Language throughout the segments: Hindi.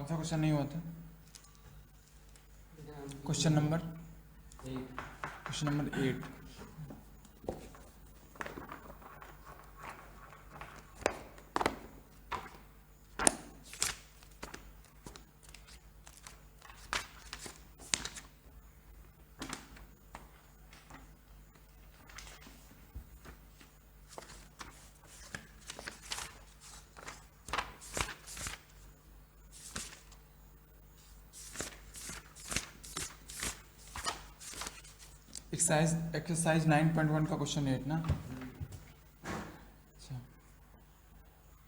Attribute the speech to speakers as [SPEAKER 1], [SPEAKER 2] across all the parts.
[SPEAKER 1] कौन सा क्वेश्चन नहीं हुआ था? Question number 8। एक्सरसाइज 9.1 का क्वेश्चन 8 ना। अच्छा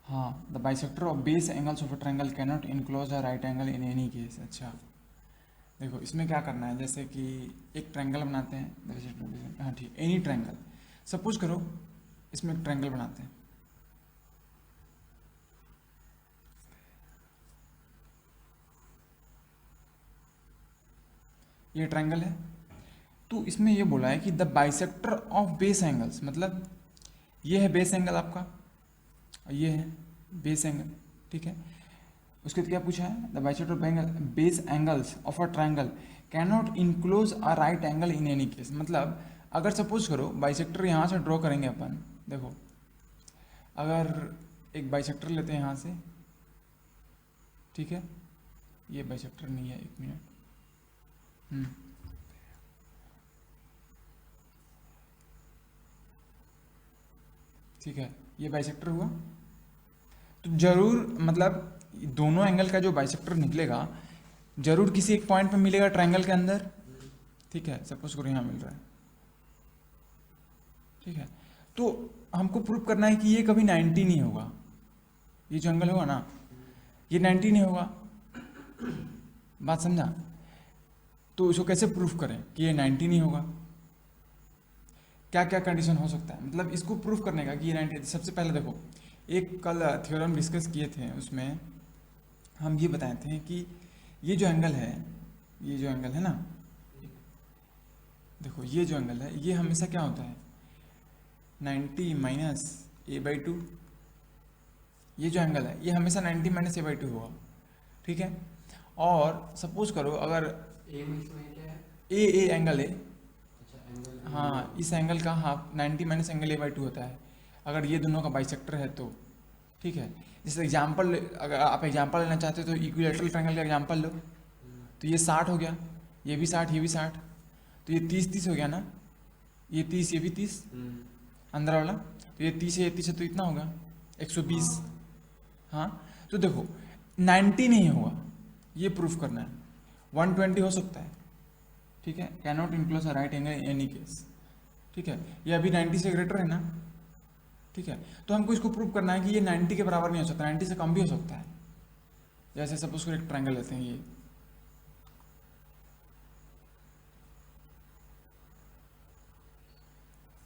[SPEAKER 1] हाँ, the bisector of base angles of a triangle can not enclose a right angle in any case. अच्छा देखो इसमें क्या करना है, जैसे कि एक ट्रायंगल बनाते हैं, हाँ ठीक, एनी ट्रायंगल। सपोज करो इसमें एक ट्रायंगल बनाते हैं, ये ट्रायंगल है। तो इसमें ये बोला है कि the bisector of base angles, मतलब ये है बेस एंगल आपका और ये है बेस एंगल, ठीक है। उसके बाद क्या पूछा है, the bisector of base angles of a triangle can not enclose a right angle in any case. मतलब अगर सपोज करो बाइसेक्टर यहाँ से ड्रॉ करेंगे अपन, देखो अगर एक बाइसेक्टर लेते हैं यहाँ से, ठीक है, ये बाइसेक्टर नहीं है, एक मिनट, ठीक है, ये बाइसेक्टर हुआ। तो जरूर मतलब दोनों एंगल का जो बाइसेक्टर निकलेगा जरूर किसी एक पॉइंट पे मिलेगा ट्रायंगल के अंदर, ठीक है। सपोज करो यहाँ मिल रहा है, ठीक है। तो हमको प्रूव करना है कि ये कभी 90 नहीं होगा, ये जो एंगल होगा ना ये 90 नहीं होगा। बात समझा? तो इसको कैसे प्रूफ करें कि ये 90 नहीं होगा? क्या क्या कंडीशन हो सकता है, मतलब इसको प्रूफ करने का कि ये 90। सबसे पहले देखो, एक कल थ्योरम डिस्कस किए थे, उसमें हम ये बताए थे कि ये जो एंगल है, ये जो एंगल है ना, देखो ये जो एंगल है ये हमेशा क्या होता है, 90 माइनस a/2। ये जो एंगल है ये हमेशा 90 माइनस a/2 होगा, ठीक है। और सपोज करो अगर ए एंगल है, हाँ इस एंगल का हाफ 90 माइनस एंगल a/2 होता है अगर ये दोनों का बाइसेक्टर है तो, ठीक है। जैसे एग्जांपल, अगर आप एग्जांपल लेना चाहते हो तो इक्विलैटरल ट्रायंगल का एग्जांपल लो, तो ये 60 हो गया, ये भी 60, ये भी 60, तो ये 30 हो गया ना, ये 30, ये भी 30 अंदर वाला, तो ये 30 है, ये 30 है, तो इतना होगा 120। हाँ तो देखो 90 नहीं होगा, ये प्रूफ करना है। 120 हो सकता है, ठीक है, can not enclose a right angle in any case, ठीक है। ये अभी 90 से ग्रेटर है ना, ठीक है। तो हमको इसको प्रूव करना है कि ये 90 के बराबर नहीं हो सकता, 90 से कम भी हो सकता है। जैसे सपोज करो एक ट्रायंगल लेते हैं ये,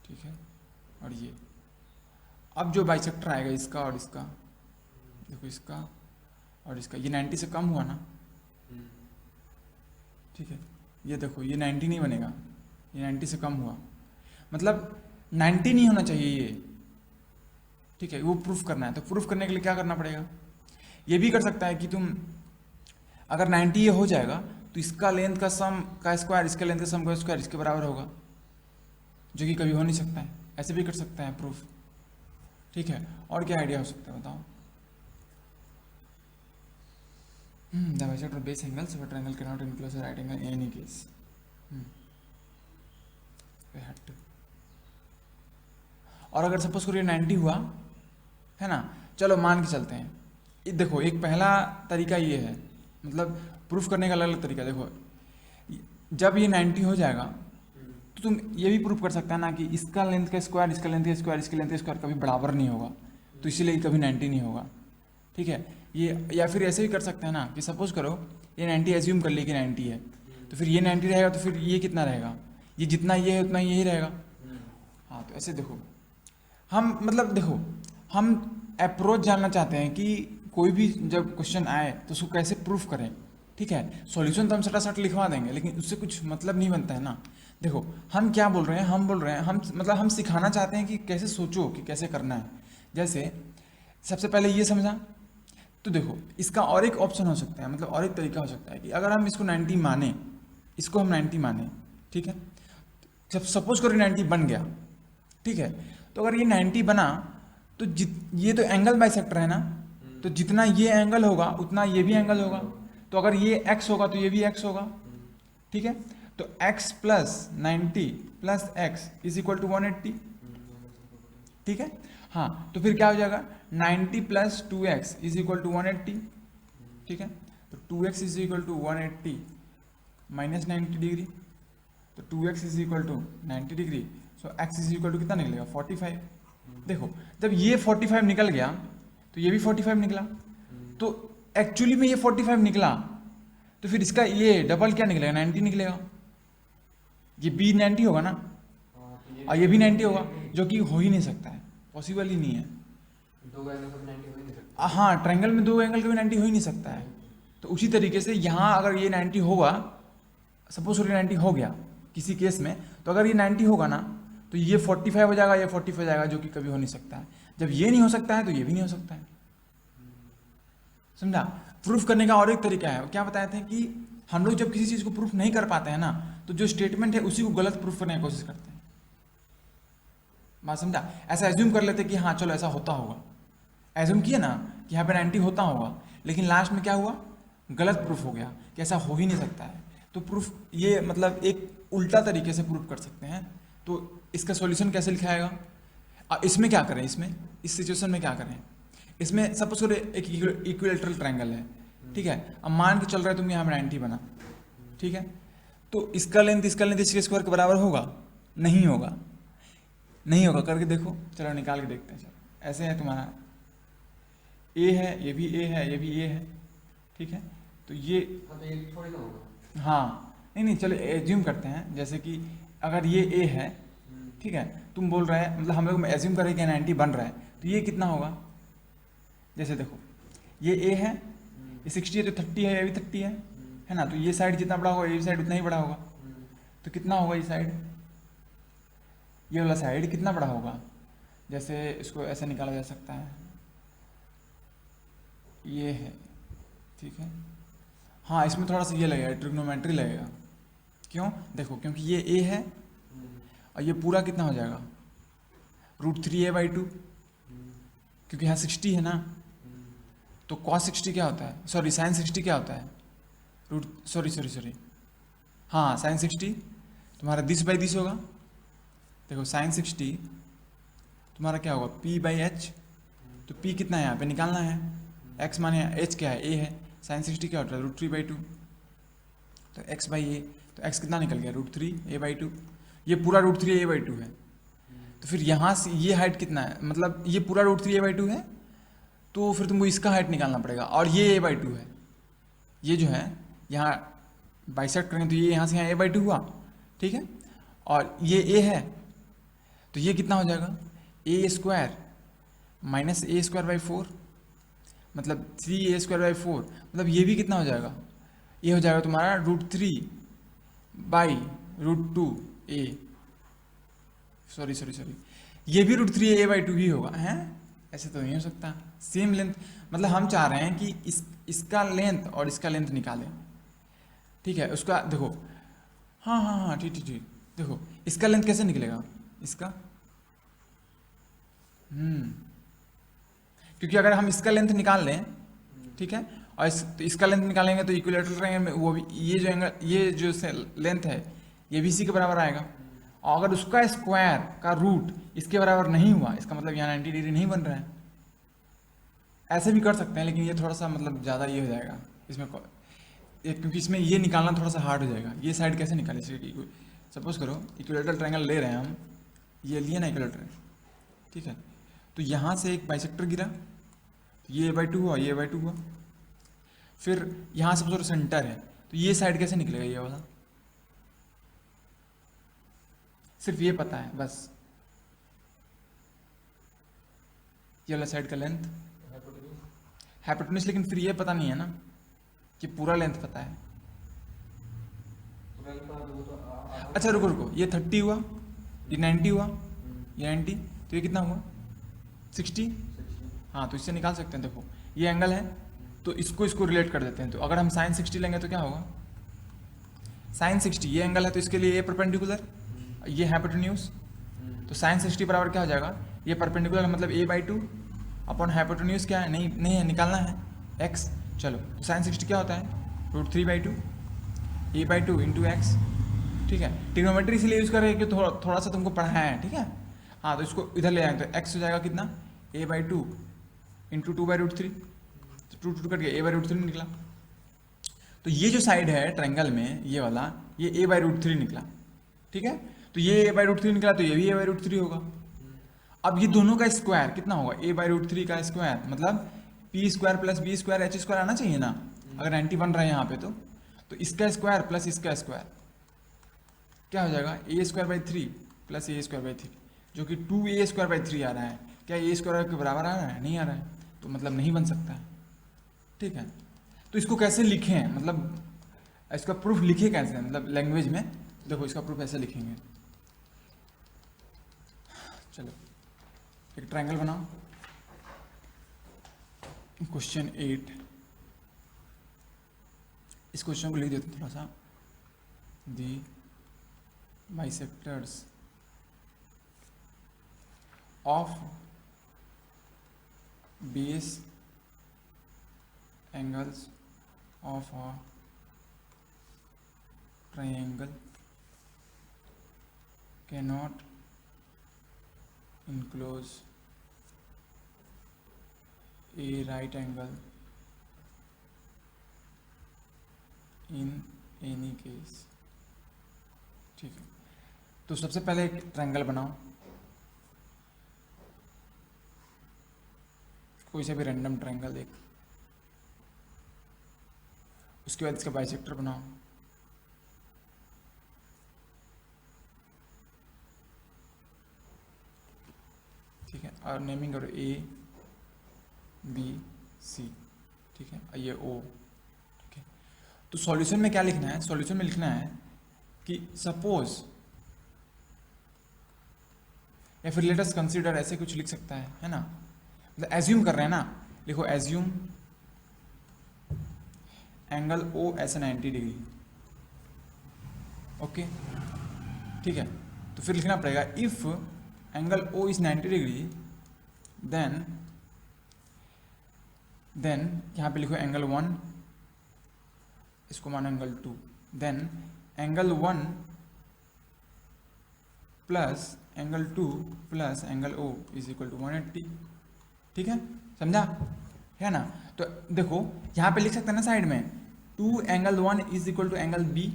[SPEAKER 1] ठीक है, और ये अब जो बाइसेक्टर आएगा इसका और इसका, देखो इसका और इसका, ये 90 से कम हुआ ना, ठीक है। ये देखो ये 90 नहीं बनेगा, ये 90 से कम हुआ, मतलब 90 नहीं होना चाहिए ये, ठीक है। वो प्रूफ करना है, तो प्रूफ करने के लिए क्या करना पड़ेगा, ये भी कर सकता है कि तुम अगर 90 ये हो जाएगा तो इसका लेंथ का सम का स्क्वायर इसके लेंथ का सम का स्क्वायर इसके बराबर होगा, जो कि कभी हो नहीं सकता है। ऐसे भी कर सकते हैं प्रूफ, ठीक है। और क्या आइडिया हो सकता है बताओ? The bisector of base angles of a triangle can not enclose a right angle in any case. और अगर सपोज करिए 90 हुआ है ना, चलो मान के चलते हैं। देखो एक पहला तरीका ये है, मतलब प्रूफ करने का अलग अलग तरीका। देखो जब ये 90 हो जाएगा तो तुम ये भी प्रूफ कर सकता है ना कि इसका लेंथ का स्क्वायर इसका लेंथ का स्क्वायर इसके लेंथ का स्क्वायर कभी बराबर नहीं होगा, तो इसीलिए कभी 90 नहीं होगा, ठीक है। ये या फिर ऐसे भी कर सकते हैं ना कि सपोज करो ये 90 एज्यूम कर ली कि 90 है, तो फिर ये 90 रहेगा, तो फिर ये कितना रहेगा, ये जितना ये है उतना यही रहेगा। हाँ तो ऐसे देखो हम, मतलब देखो हम अप्रोच जानना चाहते हैं कि कोई भी जब क्वेश्चन आए तो उसको कैसे प्रूफ करें, ठीक है। सॉल्यूशन तो हम सटासट लिखवा देंगे, लेकिन उससे कुछ मतलब नहीं बनता है ना। देखो हम क्या बोल रहे हैं, हम बोल रहे हैं, हम मतलब हम सिखाना चाहते हैं कि कैसे सोचो कि कैसे करना है। जैसे सबसे पहले ये समझा, तो तो देखो इसका और एक ऑप्शन हो सकता है, मतलब और एक तरीका हो सकता है कि अगर हम इसको 90 माने, इसको हम 90 माने, ठीक है, जब सपोज करो 90 बन गया, ठीक है, तो अगर ये 90 बना तो ये तो एंगल बाइसेक्टर है ना, तो जितना ये एंगल होगा उतना ये भी एंगल होगा, तो अगर ये x होगा तो ये भी x होगा, ठीक है, तो x plus 90 plus x is equal to 180, ठीक है। हाँ, तो फिर क्या हो जाएगा 90 plus 2x is equal to 180, ठीक है, तो 2x is equal to 180 minus 90 degree, तो 2x is equal to 90 degree, so x is equal to कितना निकलेगा 45। देखो जब ये 45 निकल गया तो ये भी 45 निकला, तो एक्चुअली में ये 45 निकला, तो फिर इसका ये डबल क्या निकलेगा 90 निकलेगा, ये भी 90 होगा ना, और ये भी 90 होगा, जो कि हो ही नहीं सकता है, पॉसिबल ही नहीं है।
[SPEAKER 2] दो एंगल का भी 90 हो ही नहीं सकता।
[SPEAKER 1] हाँ, ट्रायंगल में दो एंगल का भी 90 हो ही नहीं सकता है। तो उसी तरीके से यहाँ अगर ये 90 होगा, सपोज 90 हो गया किसी केस में, तो अगर ये 90 होगा ना तो ये 45 हो जाएगा, ये 45 हो जाएगा, जो कि कभी हो नहीं सकता है। जब ये नहीं हो सकता है तो ये भी नहीं हो सकता है, समझा। प्रूफ करने का और एक तरीका है, क्या बताए थे कि हम लोग जब किसी चीज़ को प्रूफ नहीं कर पाते हैं ना, तो जो स्टेटमेंट है उसी को गलत प्रूफ करने की कोशिश करते हैं, बात समझा। ऐसा एज्यूम कर लेते कि हाँ चलो ऐसा होता होगा, एज्यूम किया ना कि यहाँ पे 90 होता होगा, लेकिन लास्ट में क्या हुआ, गलत प्रूफ हो गया कि ऐसा हो ही नहीं सकता है। तो प्रूफ ये मतलब एक उल्टा तरीके से प्रूफ कर सकते हैं। तो इसका सॉल्यूशन कैसे लिखाएगा, इसमें क्या करें, इसमें इस सिचुएशन में क्या करें, इसमें सपोज करो एक इक्विलेटरल ट्रायंगल है, ठीक है, अब मान के चल रहा है तुम यहाँ में 90 बना, ठीक है, तो इसका लेंथ इसके स्क्वायर के बराबर होगा, नहीं होगा, नहीं होगा, करके देखो, चलो निकाल के देखते हैं। चलो ऐसे है तुम्हारा ए है, ये भी ए है, ये भी ए है, ठीक है, तो ये
[SPEAKER 2] थोड़ी ना होगा,
[SPEAKER 1] हाँ नहीं चलो एज्यूम करते हैं, जैसे कि अगर ये ए है, ठीक है, तुम बोल रहे हैं, मतलब हम लोग एज्यूम करें कि 90 बन रहा है, तो ये कितना होगा, जैसे देखो ये ए है, ये 60 है, तो 30 है, ये भी 30 है ना, तो ये साइड जितना बड़ा होगा ये साइड उतना ही बड़ा होगा, तो कितना होगा ये साइड, ये वाला साइड कितना बड़ा होगा, जैसे इसको ऐसे निकाला जा सकता है, ये है, ठीक है, हाँ इसमें थोड़ा सा ये लगेगा, ट्रिग्नोमेट्री लगेगा, क्यों, देखो क्योंकि ये ए है और ये पूरा कितना हो जाएगा √3a/2, क्योंकि यहाँ 60 है ना, तो cos 60 क्या होता है, सॉरी sin 60 क्या होता है, सॉरी हाँ sin 60 तुम्हारा 10/10 होगा। देखो sin 60 तुम्हारा क्या होगा p/h, तो p कितना है यहाँ पे निकालना है, x माने h क्या है, a है, sin 60 क्या होता है √3/2, तो x/a, तो x कितना निकल गया √3a/2, ये पूरा √3a/2 है, तो फिर यहाँ से ये हाइट कितना है, मतलब ये पूरा √3a/2 है, तो फिर तुमको इसका हाइट निकालना पड़ेगा, और ये a/2 है, ये जो है यहाँ बाइसेक्ट करेंगे तो ये यहाँ से यहाँ a/2 हुआ, ठीक है, और ये a है, तो ये कितना हो जाएगा a² माइनस a²/4, मतलब 3a²/4, मतलब ये भी कितना हो जाएगा, ये हो जाएगा तुम्हारा √3/√2a, सॉरी ये भी √3a/2 ही होगा, हैं, ऐसे तो नहीं हो सकता, सेम लेंथ, मतलब हम चाह रहे हैं कि इसका लेंथ और इसका लेंथ निकालें, ठीक है, उसका देखो, हाँ ठीक, देखो इसका लेंथ कैसे निकलेगा, इसका क्योंकि अगर हम इसका लेंथ निकाल लें, ठीक है, और इसका लेंथ निकालेंगे तो इक्विलेटरल ट्रायंगल में वो भी ये जो एंगल, ये जो लेंथ है ये भी इसी के बराबर आएगा, और अगर उसका स्क्वायर का रूट इसके बराबर नहीं हुआ, इसका मतलब यहाँ 90 डिग्री नहीं बन रहा है। ऐसे भी कर सकते हैं, लेकिन ये थोड़ा सा मतलब ज़्यादा ये हो जाएगा इसमें, क्योंकि इसमें ये निकालना थोड़ा सा हार्ड हो जाएगा। ये साइड कैसे निकाले, सपोज करो इक्विलेटरल ट्रायंगल ले रहे हैं हम, ये लिए ना इक्विलेटरल, ठीक है, तो यहाँ से एक बाइसेक्टर गिरा, तो ये a/2 हुआ, ये a/2 हुआ, फिर यहाँ से सपोज सेंटर है, तो ये साइड कैसे निकलेगा, ये वाला, सिर्फ ये पता है बस, ये वाला साइड का लेंथ हाइपोटेन्यूज, लेकिन फिर ये पता नहीं है ना कि पूरा लेंथ पता है। अच्छा रुको, ये 30 हुआ, ये 90 हुआ, ये 90, तो ये कितना हुआ 60, हाँ, तो इससे निकाल सकते हैं। देखो ये एंगल है, तो इसको रिलेट कर देते हैं। तो अगर हम साइन 60 लेंगे तो क्या होगा, साइन 60 ये एंगल है तो इसके लिए ये परपेंडिकुलर, ये हाइपोटेन्यूज, तो साइन 60 बराबर क्या हो जाएगा, ये परपेंडिकुलर मतलब a/2 अपॉन हाइपोटेन्यूज क्या है, नहीं है, निकालना है x। चलो तो साइन 60 क्या होता है, √3/2 a/2 इंटू एक्स। ठीक है, ट्रिग्नोमेट्री इसलिए यूज़ कर रहे हैं कि थोड़ा सा तुमको पढ़ाया है। ठीक है, हाँ तो इसको इधर ले आएंगे तो x हो जाएगा कितना, a/2 इंटू 2/√3, तो 2 कट गया, a/√3 निकला। तो ये जो साइड है ट्रायंगल में ये वाला, ये a/√3 निकला। ठीक है, तो ये a/√3 निकला तो ये भी a/√3 होगा। अब ये दोनों का स्क्वायर कितना होगा, a/√3 का स्क्वायर मतलब p² + b² h² आना चाहिए ना, अगर 90 बन रहा है यहाँ पे तो इसका स्क्वायर प्लस इसका स्क्वायर क्या हो जाएगा, a² 3 + a²/3 जो कि 2a²/3 आ रहा है। क्या a² के बराबर आ रहा है, नहीं आ रहा है, तो मतलब नहीं बन सकता है। ठीक है, तो इसको कैसे लिखें, मतलब इसका प्रूफ लिखे कैसे, मतलब लैंग्वेज में देखो इसका प्रूफ ऐसे लिखेंगे। चलो एक ट्रायंगल बनाओ, क्वेश्चन 8, इस क्वेश्चन को लिख देते थोड़ा सा, the bisectors of base angles of a triangle cannot enclose a right angle in any case। ठीक है, तो सबसे पहले एक ट्रायंगल बनाओ, कोई सा भी रैंडम ट्रायंगल एक, उसके बाद इसका बाइसेक्टर बनाओ। ठीक है, और नेमिंग करो ABC। ठीक है, ये O। ठीक है, तो सॉल्यूशन में क्या लिखना है, सॉल्यूशन में लिखना है कि सपोज या फिर लेट अस कंसीडर, ऐसे कुछ लिख सकता है ना, मतलब एज्यूम कर रहे हैं ना, लिखो एज्यूम एंगल O ऐसे 90 डिग्री। ओके, ठीक है, तो फिर लिखना पड़ेगा if angle O is 90 degree then यहाँ पे लिखो एंगल 1, इसको मानो angle 2, then angle 1 plus angle 2 plus angle O is equal to 180। ठीक है, समझा है ना। तो देखो यहाँ पे लिख सकते हैं ना साइड में 2 angle 1 is equal to angle B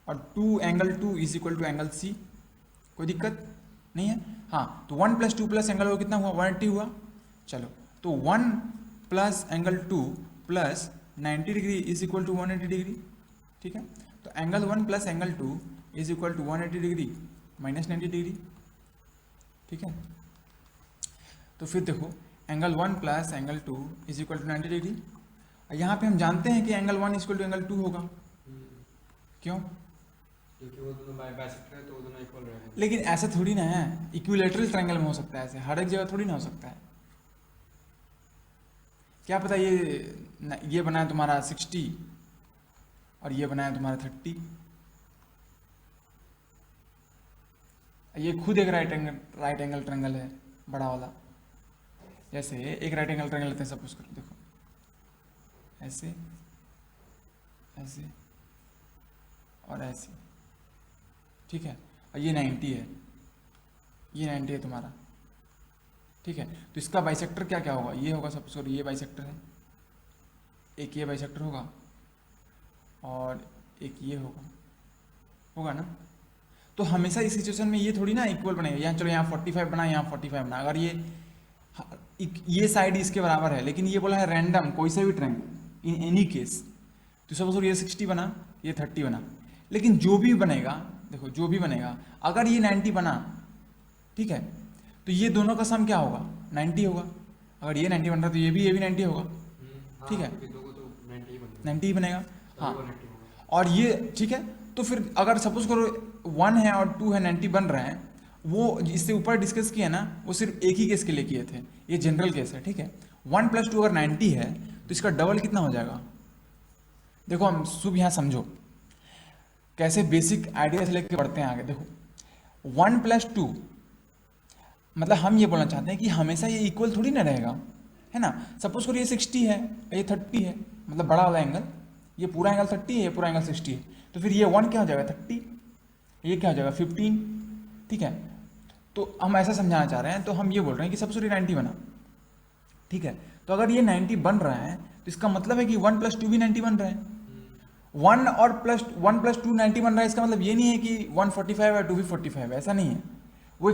[SPEAKER 1] और 2 angle 2 is equal to angle C, कोई दिक्कत नहीं है। हाँ, तो 1 + 2 प्लस एंगल O कितना हुआ, 180 हुआ। चलो तो 1 plus angle 2 plus 90 degree is equal to 180 degree. ठीक है, तो angle 1 plus angle 2 is equal to 180 degree minus 90 degree. ठीक है, तो फिर देखो angle 1 plus angle 2 is equal to 90 degree. यहाँ पे हम जानते हैं कि एंगल 1 इक्वल टू एंगल 2 होगा, क्यों,
[SPEAKER 2] क्योंकि वो दोनों बाइसेक्टर है तो वो दोनों इक्वल रहेंगे।
[SPEAKER 1] लेकिन ऐसा थोड़ी ना है, इक्विलेटरल ट्रायंगल में हो सकता है, ऐसे हर एक जगह थोड़ी ना हो सकता है। क्या पता ये बना है तुम्हारा 60 और ये बना है तुम्हारा 30, ये खुद एक राइट एंगल ट्रायंगल है बड़ा वाला। जैसे एक राइट एंगल ट्रायंगल लेते हैं, सपोज करो, देखो ऐसे ऐसे और ऐसे। ठीक है, और ये 90 है, ये 90 है तुम्हारा। ठीक है, तो इसका बाइसेक्टर क्या क्या होगा, ये होगा, सपोज करो ये बाइसेक्टर है, एक ये बाइसेक्टर होगा और एक ये होगा ना। तो हमेशा इस सिचुएशन में ये थोड़ी ना इक्वल बनेगा, यहाँ चलो यहाँ 45 बना, यहाँ 45 बना, अगर ये साइड इसके बराबर है, लेकिन ये बोला है रैंडम कोई सा भी ट्रायंगल इन एनी केस, तो सपोज करो ये 60 बना, ये 30 बना, लेकिन जो भी बनेगा, देखो जो भी बनेगा, अगर ये 90 बना, ठीक है, तो ये दोनों का सम क्या होगा, 90 होगा। अगर ये 90 बन रहा है तो ये भी 90 होगा। ठीक है, 90 ही बनेगा। हाँ, और ये ठीक है, तो फिर अगर सपोज करो 1 है और 2 है 90 बन रहे हैं, वो इससे ऊपर डिस्कस किया ना, वो सिर्फ एक ही केस के लिए किए थे, ये जनरल केस है। ठीक है, 1 + 2 अगर 90 है तो इसका डबल कितना हो जाएगा? देखो हम शुभ यहाँ समझो कैसे बेसिक आइडिया से लेके बढ़ते हैं आगे। देखो 1 + 2 मतलब हम ये बोलना चाहते हैं कि हमेशा ये इक्वल थोड़ी ना रहेगा, है ना। सपोज करो ये 60 है, ये 30 है, मतलब बड़ा वाला एंगल, ये पूरा एंगल 30 है, ये पूरा एंगल 60 है, तो फिर ये 1 क्या हो जाएगा 30, ये क्या हो जाएगा 15, ठीक है। तो हम ऐसा समझाना चाह रहे हैं, तो हम ये बोल रहे हैं कि सपोज ये 90 बना, ठीक है। तो अगर ये 90 बन रहा है तो इसका मतलब है कि 1 + 2 भी 90 बन रहा है। 1 + 2 90 बन रहा है, इसका मतलब ये नहीं है कि 145 है 2 भी 45 है, ऐसा नहीं है। वो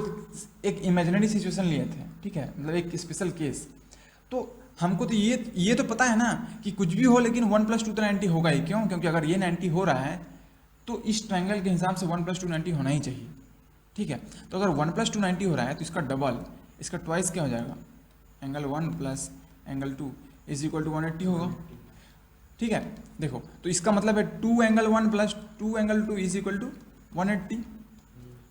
[SPEAKER 1] एक इमेजिनरी सिचुएशन लिए थे, ठीक है, मतलब एक स्पेशल केस। तो हमको तो ये तो पता है ना कि कुछ भी हो लेकिन 1 + 2 तो 90 होगा ही। क्यों? क्योंकि अगर ये 90 हो रहा है तो इस ट्रायंगल के हिसाब से 1 + 2 90 होना ही चाहिए, ठीक है। तो अगर 1 + 2 90 हो रहा है तो इसका डबल, इसका ट्वाइस क्या हो जाएगा? एंगल 1 + एंगल 2 = 180 होगा, ठीक है। देखो तो इसका मतलब है 2 एंगल 1 + 2 एंगल 2 = 180,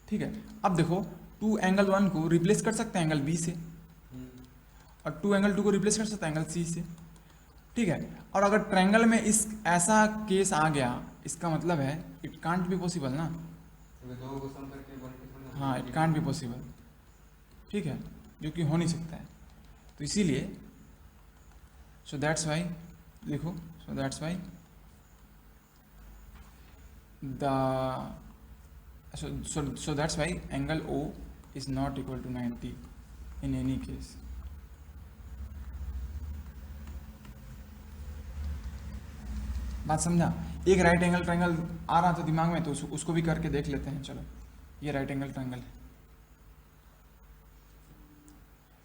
[SPEAKER 1] ठीक है। अब देखो 2 एंगल 1 को रिप्लेस कर सकते हैं एंगल बी से, और 2 एंगल 2 को रिप्लेस कर सकते हैं एंगल सी से, ठीक है। और अगर ट्रायंगल में इस ऐसा केस आ गया, इसका मतलब है इट कांट बी पॉसिबल ना,
[SPEAKER 2] दो को सम करके 1
[SPEAKER 1] हाँ इट कांट बी पॉसिबल, ठीक है, जो कि हो नहीं सकता है। तो इसीलिए सो दैट्स वाई, लिखो so that's why the so that's why angle O is not equal to 90 in any case. बात समझा? एक राइट एंगल ट्रायंगल आ रहा था दिमाग में, तो उसको भी करके देख लेते हैं। चलो ये राइट एंगल ट्रायंगल है,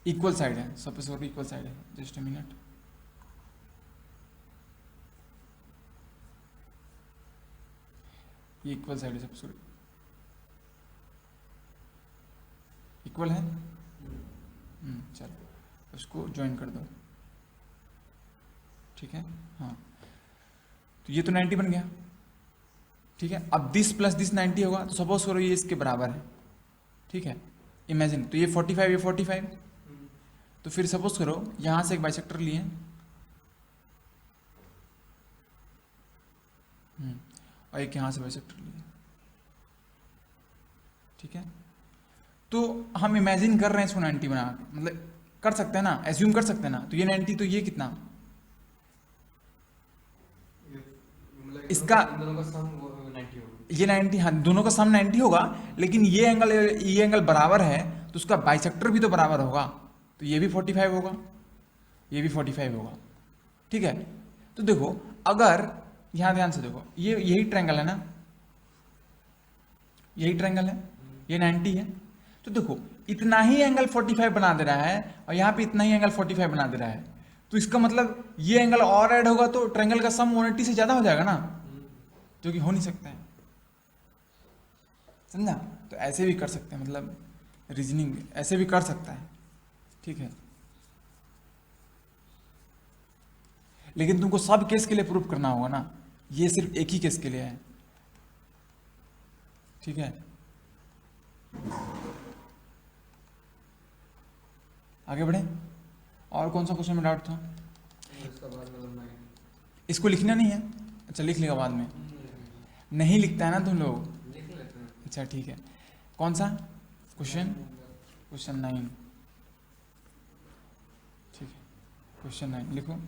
[SPEAKER 1] इक्वल साइड है, सपोज और इक्वल साइड है, जस्ट अ मिनट। ये इक्वल साइड है, सपोज इक्वल है, चलो उसको ज्वाइन कर दो, ठीक है। हाँ तो ये तो 90 बन गया, ठीक है। अब दिस प्लस दिस 90 होगा, तो सपोज करो ये इसके बराबर है, ठीक है। इमेजिन, तो ये 45 ये 45, तो फिर सपोज करो यहाँ से एक बाइसेक्टर लिए, और एक यहाँ से बाइसेक्टर लिए, ठीक है। तो हम इमेजिन कर रहे हैं इसको 90 बना के, मतलब कर सकते हैं ना, एज्यूम कर सकते हैं ना। तो ये 90, तो ये कितना, इसका
[SPEAKER 2] दोनों का सम 90 होगा।
[SPEAKER 1] ये 90, हाँ दोनों का सम 90 होगा, लेकिन ये एंगल बराबर है तो उसका बाइसेक्टर भी तो बराबर होगा, तो ये भी 45 होगा, ये भी 45 होगा, ठीक है। तो देखो अगर यहाँ ध्यान से देखो, ये यही ट्रायंगल है ना, यही ट्रायंगल है, ये 90 है, तो देखो इतना ही एंगल 45 बना दे रहा है और यहाँ पे इतना ही एंगल 45 बना दे रहा है, तो इसका मतलब ये एंगल और ऐड होगा तो ट्रायंगल का सम 180 से ज़्यादा हो जाएगा ना, जो कि हो नहीं सकता है, समझा। तो ऐसे भी कर सकते हैं, मतलब रीजनिंग ऐसे भी कर सकता है, ठीक है। लेकिन तुमको सब केस के लिए प्रूफ करना होगा ना, ये सिर्फ एक ही केस के लिए है, ठीक है। आगे बढ़े, और कौन सा क्वेश्चन में डाउट था?
[SPEAKER 2] इसका बाद में लंबाई
[SPEAKER 1] इसको लिखना नहीं है, अच्छा लिख लेगा बाद में, नहीं लिखता है ना तुम लोग,
[SPEAKER 2] लिख लेते हैं।
[SPEAKER 1] अच्छा ठीक है। कौन सा क्वेश्चन? क्वेश्चन 9, ठीक है। क्वेश्चन 9 लिखो,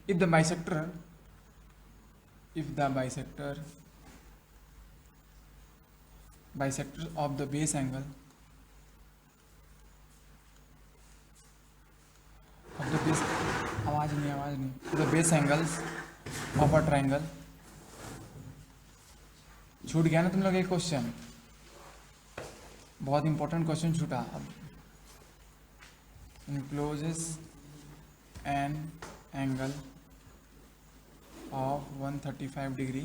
[SPEAKER 1] if the bisector of the base angle of the base, आवाज नहीं, the base angles of a triangle, छूट गया ना तुम लोग एक क्वेश्चन, बहुत इंपॉर्टेंट क्वेश्चन छूटा। अब encloses an angle of 135 degree,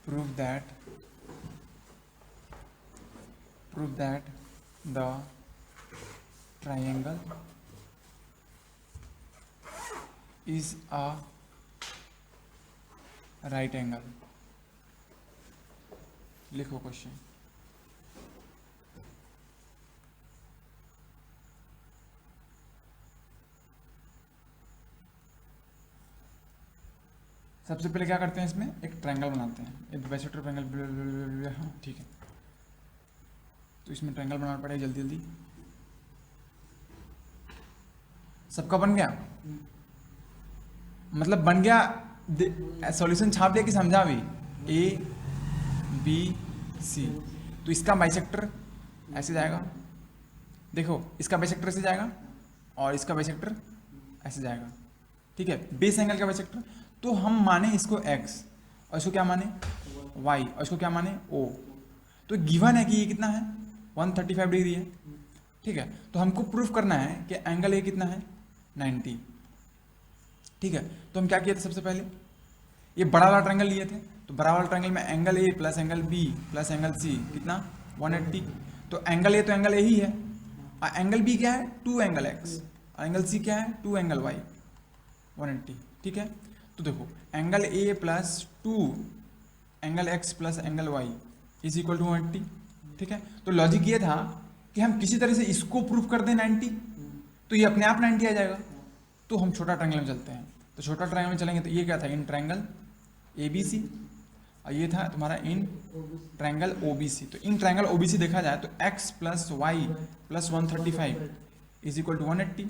[SPEAKER 1] prove that the triangle is a right angle। लिखो क्वेश्चन। सबसे पहले क्या करते हैं, इसमें एक ट्रायंगल बनाते हैं, एक बाइसेक्टर ट्रायंगल। हाँ ठीक है, तो इसमें ट्रायंगल बनाना पड़ेगा जल्दी जल्दी। सबका बन गया, मतलब बन गया, सॉल्यूशन छाप लिया कि समझा अभी? ए बी सी, तो इसका बाइसेक्टर ऐसे जाएगा, देखो इसका बाइसेक्टर ऐसे जाएगा और इसका बाइसेक्टर ऐसे जाएगा, ठीक है, बेस एंगल का बाइसेक्टर। तो हम माने इसको x और इसको क्या माने y और इसको क्या माने o। तो गिवन है कि ये कितना है 135 डिग्री है, ठीक है। तो हमको प्रूफ करना है कि एंगल ए कितना है 90, ठीक है। तो हम क्या किए थे, सबसे पहले ये बड़ा वाला ट्रायंगल लिए थे, तो बड़ा वाला ट्रायंगल में angle A plus angle B plus angle C कितना 180। तो एंगल ए तो एंगल ए ही है, और एंगल बी क्या है 2 एंगल एक्स, और एंगल सी क्या है 2 एंगल वाई 180, ठीक है। तो देखो angle A plus 2 angle x plus angle y is equal to 180, ठीक है। तो लॉजिक ये था कि हम किसी तरह से इसको प्रूफ कर दें 90, तो ये अपने आप 90 आ जाएगा। तो हम छोटा ट्रायंगल में चलते हैं, तो छोटा ट्रायंगल में चलेंगे तो ये क्या था, इन ट्रायंगल ए बी सी, और ये था तुम्हारा इन ट्रायंगल ओ बी सी। तो in triangle O B C देखा जाए तो x plus y plus 135 is equal to 180।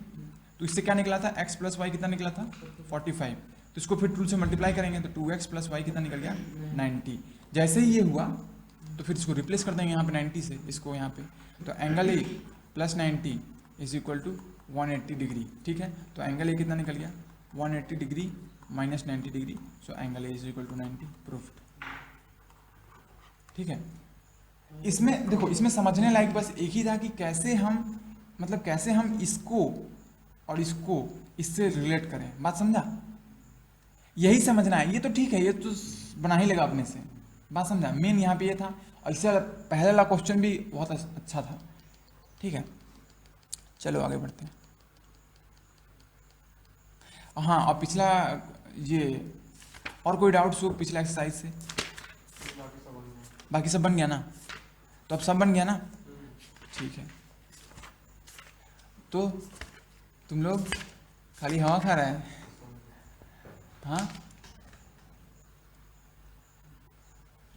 [SPEAKER 1] तो इससे क्या निकला था, x प्लस वाई कितना निकला था 45। तो इसको फिर टूल से मल्टीप्लाई करेंगे तो 2x प्लस वाई कितना निकल गया 90। जैसे ही ये हुआ तो फिर इसको रिप्लेस कर देंगे यहाँ पे 90 से, इसको यहाँ पे, तो angle A plus 90 is equal to 180 degree, ठीक है। तो एंगल ए कितना निकल गया 180 degree minus 90 degree, so angle A is equal to 90, proofed, ठीक है। इसमें देखो, इसमें समझने लायक बस एक ही था कि कैसे हम, मतलब कैसे हम इसको और इसको इससे रिलेट करें, बात समझा? यही समझना है, ये तो ठीक है, ये तो बना ही लेगा अपने से, बात समझा? मेन यहाँ पे ये था, और इससे पहले वाला क्वेश्चन भी बहुत अच्छा था, ठीक है। चलो आगे बढ़ते हैं। हाँ, और पिछला ये और कोई डाउट्स हो पिछला एक्सरसाइज से? बाकी सब बन गया ना? तो अब सब बन गया ना, ठीक है। तो तुम लोग खाली हवा खा रहे हैं, हाँ?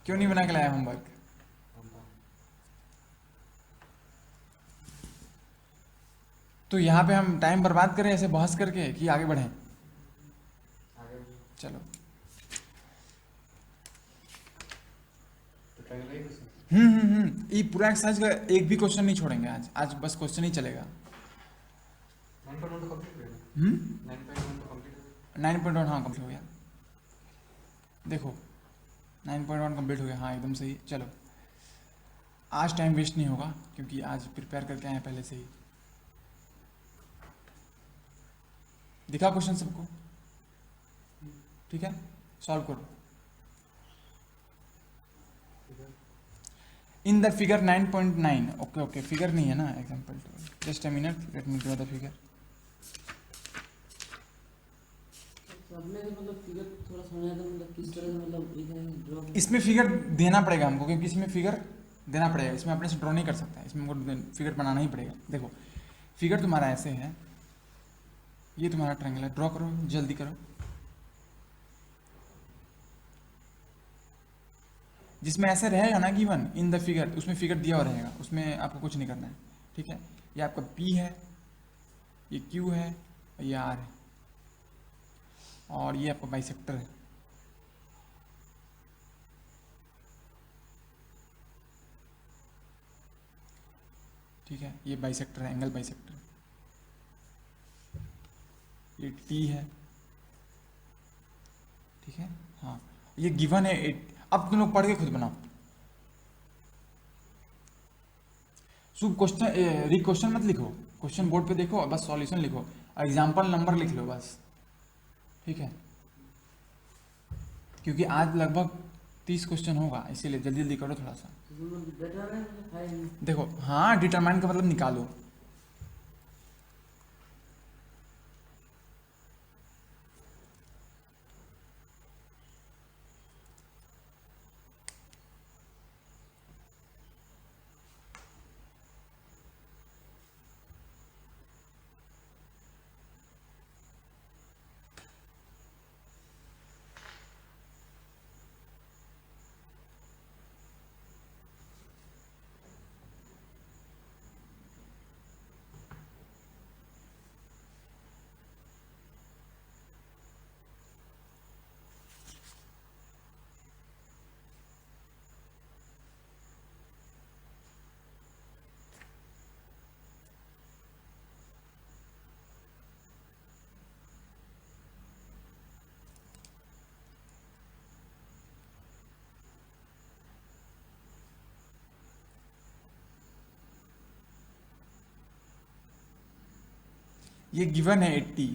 [SPEAKER 1] क्यों नहीं बना के लाया होमवर्क? तो यहाँ पे हम टाइम बर्बाद करें ऐसे बहस करके कि आगे बढ़ें? चलो, ये पूरा एक्सरसाइज का एक भी क्वेश्चन नहीं छोड़ेंगे आज, आज बस क्वेश्चन ही चलेगा। 9.1 हाँ कंप्लीट हो गया, देखो 9.1 कंप्लीट हो गया, हाँ एकदम सही। चलो आज टाइम वेस्ट नहीं होगा क्योंकि आज प्रिपेयर करके आए पहले से ही। दिखा क्वेश्चन सबको? ठीक है, सॉल्व करो। In the figure 9.9, okay okay, figure नहीं है ना, example, just a minute, let me draw the figure. इसमें फिगर देना पड़ेगा हमको, क्योंकि इसमें फिगर देना पड़ेगा, इसमें अपने से ड्रॉ नहीं कर सकता, इसमें हमको फिगर बनाना ही पड़ेगा। देखो फिगर तुम्हारा ऐसे है, ये तुम्हारा ट्रायंगल है, ड्रॉ करो जल्दी करो। जिसमें ऐसे रहेगा ना गिवन इन द फिगर, उसमें फिगर दिया हुआ रहेगा, उसमें आपको कुछ नहीं करना है, ठीक है। ये आपका P है, ये Q है, ये R है, और ये आपका बाइसेक्टर है, ठीक है। ये बाइसेक्टर है, एंगल बाइसेक्टर। ये T है, ठीक है, हाँ ये गिवन है 8। अब तुम लोग पढ़ के खुद बनाओ। शुभ क्वेश्चन क्वेश्चन मत लिखो, क्वेश्चन बोर्ड पे देखो और बस सॉल्यूशन लिखो, एग्जाम्पल नंबर लिख लो बस, ठीक है। क्योंकि आज लगभग 30 क्वेश्चन होगा, इसीलिए जल्दी जल्दी करो थोड़ा सा। देखो हाँ, डिटरमाइन का मतलब निकालो। ये गिवन है 80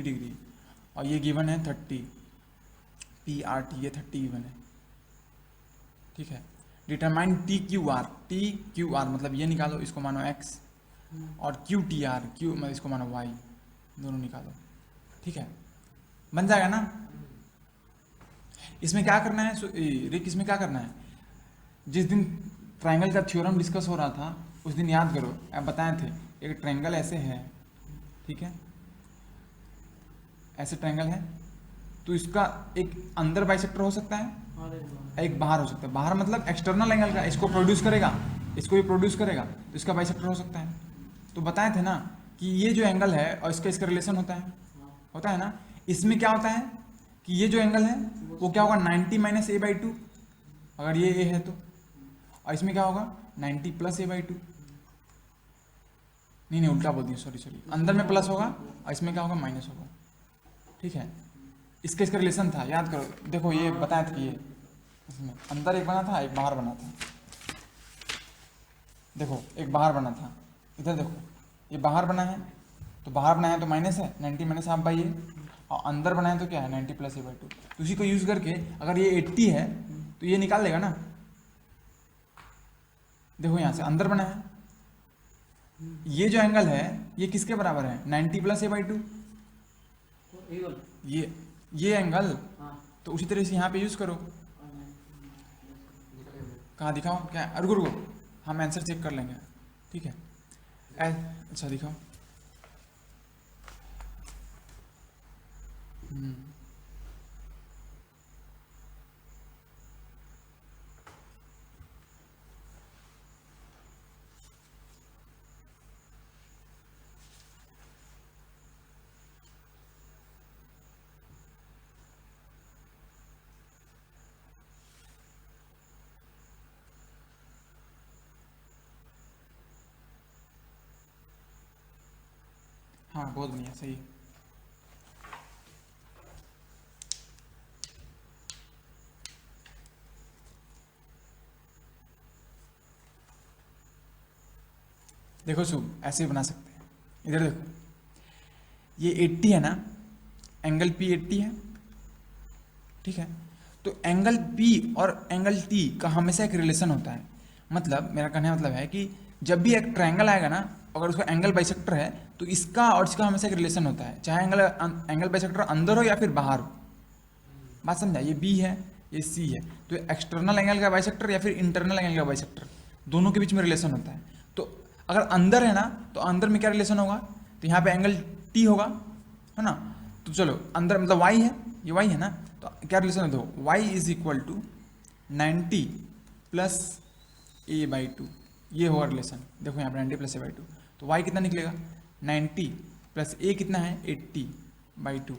[SPEAKER 1] डिग्री, और ये गिवन है 30 PRT, ये 30 गिवन है, ठीक है। डिटरमाइन TQR मतलब ये निकालो, इसको मानो x, और QTR मतलब इसको मानो y, दोनों निकालो, ठीक है, बन जाएगा ना। इसमें क्या करना है रिक, इसमें क्या करना है, जिस दिन ट्रायंगल का थ्योरम डिस्कस हो रहा था उस दिन याद करो, अब बताए थे एक ट्रायंगल ऐसे है, ठीक है, ऐसे ट्रायंगल है, तो इसका एक अंदर बाइसेक्टर हो सकता है, एक बाहर हो सकता है। बाहर मतलब एक्सटर्नल एंगल का, इसको प्रोड्यूस करेगा, इसको भी प्रोड्यूस करेगा, तो इसका बाइसेक्टर हो सकता है। तो बताए थे ना कि ये जो एंगल है और इसका रिलेशन होता है ना। इसमें क्या होता है कि ये जो एंगल है वो क्या होगा 90 - a/2, अगर ये a है तो, और इसमें क्या होगा 90 + a/2, नहीं उल्टा बोल दिया, सॉरी, अंदर में प्लस होगा और इसमें क्या होगा माइनस होगा, ठीक है। इसका रिलेशन था, याद करो, देखो ये बताया था कि ये इसमें अंदर एक बना था, एक बाहर बना था, देखो एक बाहर बना था, इधर देखो ये बाहर बना है, तो बाहर बना है तो माइनस है 90 - ½ a, और अंदर बना है तो क्या है 90 + a/2। तो उसी को यूज करके अगर ये 80 है तो ये निकाल लेगा ना, देखो यहाँ से अंदर बना है, ये जो एंगल है ये किसके बराबर है 90 + a/2, ये एंगल, तो उसी तरह से यहाँ पे यूज करो। कहाँ दिखाओ, क्या रुको, हम आंसर चेक कर लेंगे, ठीक है। अच्छा दिखाओ, हाँ बहुत बढ़िया, सही। देखो शुभ, ऐसे बना सकते हैं, इधर देखो ये 80 है ना, एंगल P 80 है, ठीक है। तो एंगल P और एंगल T का हमेशा एक रिलेशन होता है, मतलब मेरा कहने का मतलब है कि जब भी एक ट्रायंगल आएगा ना, अगर उसका एंगल बाइसेक्टर है तो इसका और इसका हमेशा एक रिलेशन होता है, चाहे एंगल बाइसेक्टर अंदर हो या फिर बाहर हो। बात समझा, ये B है ये C है, तो एक्सटर्नल एंगल का बाइसेक्टर या फिर इंटरनल एंगल का बाइसेक्टर, दोनों के बीच में रिलेशन होता है। तो अगर अंदर है ना तो अंदर में क्या रिलेशन होगा, तो यहाँ पे एंगल T होगा, है ना। तो चलो अंदर मतलब Y है, ये Y है ना, तो क्या रिलेशन है, देखो Y = 90 + a/2, ये होगा रिलेशन। देखो यहाँ पे 90 + a/2, तो y कितना निकलेगा 90 + a कितना है 80/2,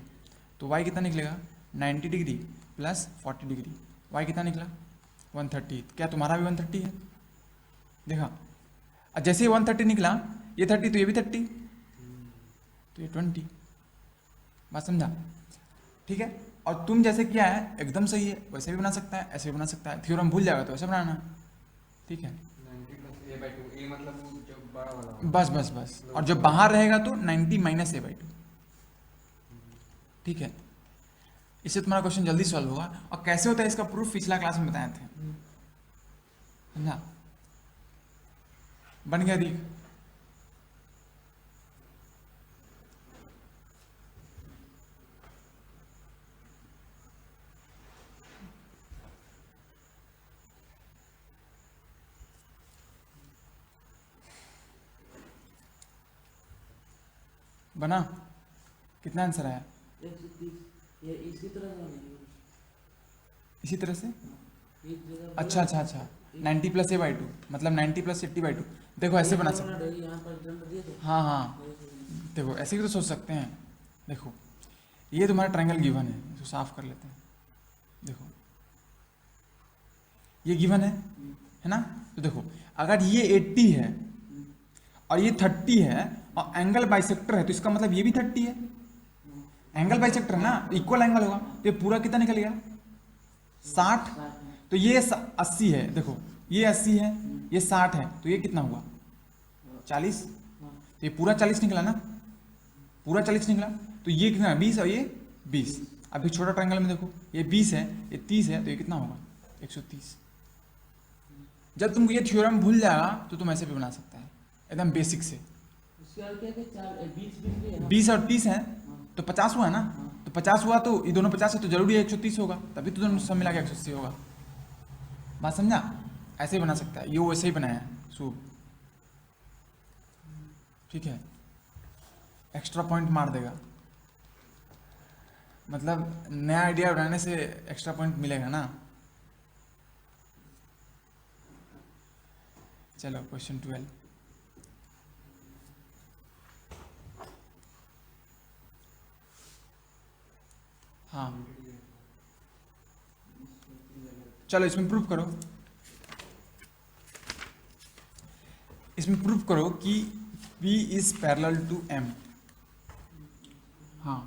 [SPEAKER 1] तो y कितना निकलेगा 90 डिग्री + 40 डिग्री, y कितना निकला 130। क्या तुम्हारा भी 130 है, देखा, जैसे ही 130 निकला, ये 30 तो ये भी 30, तो ये 20। बात समझा, ठीक है। और तुम जैसे किया है एकदम सही है, वैसे भी बना सकता है, ऐसे भी बना सकता है, थ्योरम भूल जाएगा तो ऐसे बनाना, ठीक है।
[SPEAKER 2] 90 + a/2, a मतलब वो जो बड़ा वाला,
[SPEAKER 1] बस, और जब बाहर रहेगा तो 90 - a/2, ठीक है। इससे तुम्हारा क्वेश्चन जल्दी सॉल्व होगा। और कैसे होता है इसका प्रूफ पिछला क्लास में बताए थे, समझा, बन गया दिख। बना, कितना आंसर आया
[SPEAKER 3] 130, ये इसी तरह का नहीं,
[SPEAKER 1] इसी तरह से,
[SPEAKER 3] एक जगह
[SPEAKER 1] अच्छा 90 + a/2 मतलब 90 + 80/2। देखो ऐसे बना सकते हैं,
[SPEAKER 3] यहाँ पर दंड दिए थे,
[SPEAKER 1] हाँ, देखो ऐसे भी तो सोच सकते हैं। देखो ये तुम्हारा ट्रायंगल गिवन है, इसको साफ कर लेते हैं। देखो ये गिवन है ना, तो देखो अगर ये 80 है और ये 30 है और एंगल बाइसेक्टर है, तो इसका मतलब ये भी 30 है, एंगल बाइसेक्टर है ना, इक्वल एंगल होगा, तो ये पूरा कितना निकल गया 60। तो ये 80 है, देखो ये 80 है, ये 60 है, तो ये कितना हुआ 40। तो ये पूरा 40 निकला ना, पूरा 40 निकला। तो ये कितना 20 और ये 20। अभी छोटा ट्रायंगल में देखो, ये 20 है, ये 30 है, तो ये कितना होगा 130। जब तुमको ये थ्योरम भूल जाएगा तो तुम ऐसे भी बना सकता है एकदम बेसिक से।
[SPEAKER 3] उसके बाद क्या थे 20
[SPEAKER 1] 20 और 30 है
[SPEAKER 3] हाँ।
[SPEAKER 1] तो 50 हुआ ना, तो 50 हुआ तो ये दोनों 50 है तो जरूरी है 130 होगा, तभी तो दोनों सब मिला के 180 होगा। बात समझा? ऐसे ही बना सकता है, ये वैसे ही बनाया है शुभ, ठीक है। एक्स्ट्रा पॉइंट मार देगा, मतलब नया आइडिया बनाने से एक्स्ट्रा पॉइंट मिलेगा ना। चलो क्वेश्चन 12। हाँ चलो इसमें प्रूफ करो, इसमें प्रूफ करो कि P is parallel to M। हाँ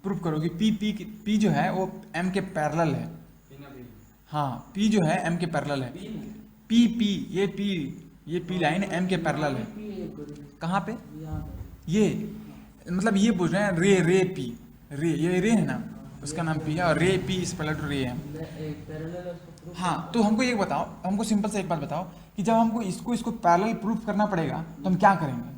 [SPEAKER 1] प्रूफ करो कि P जो है वो M के पैरेलल है। हाँ P जो है M के पैरेलल है। P ये P लाइन M के पैरेलल है। कहाँ पे? ये मतलब ये पूछ रहे हैं रे P, ये रे है ना, उसका नाम P है और रे P इज पैरेलल टू रे M। हाँ तो हमको ये बताओ, हमको सिंपल से एक बात बताओ कि जब हमको इसको पैरेलल प्रूफ करना पड़ेगा तो हम क्या करेंगे?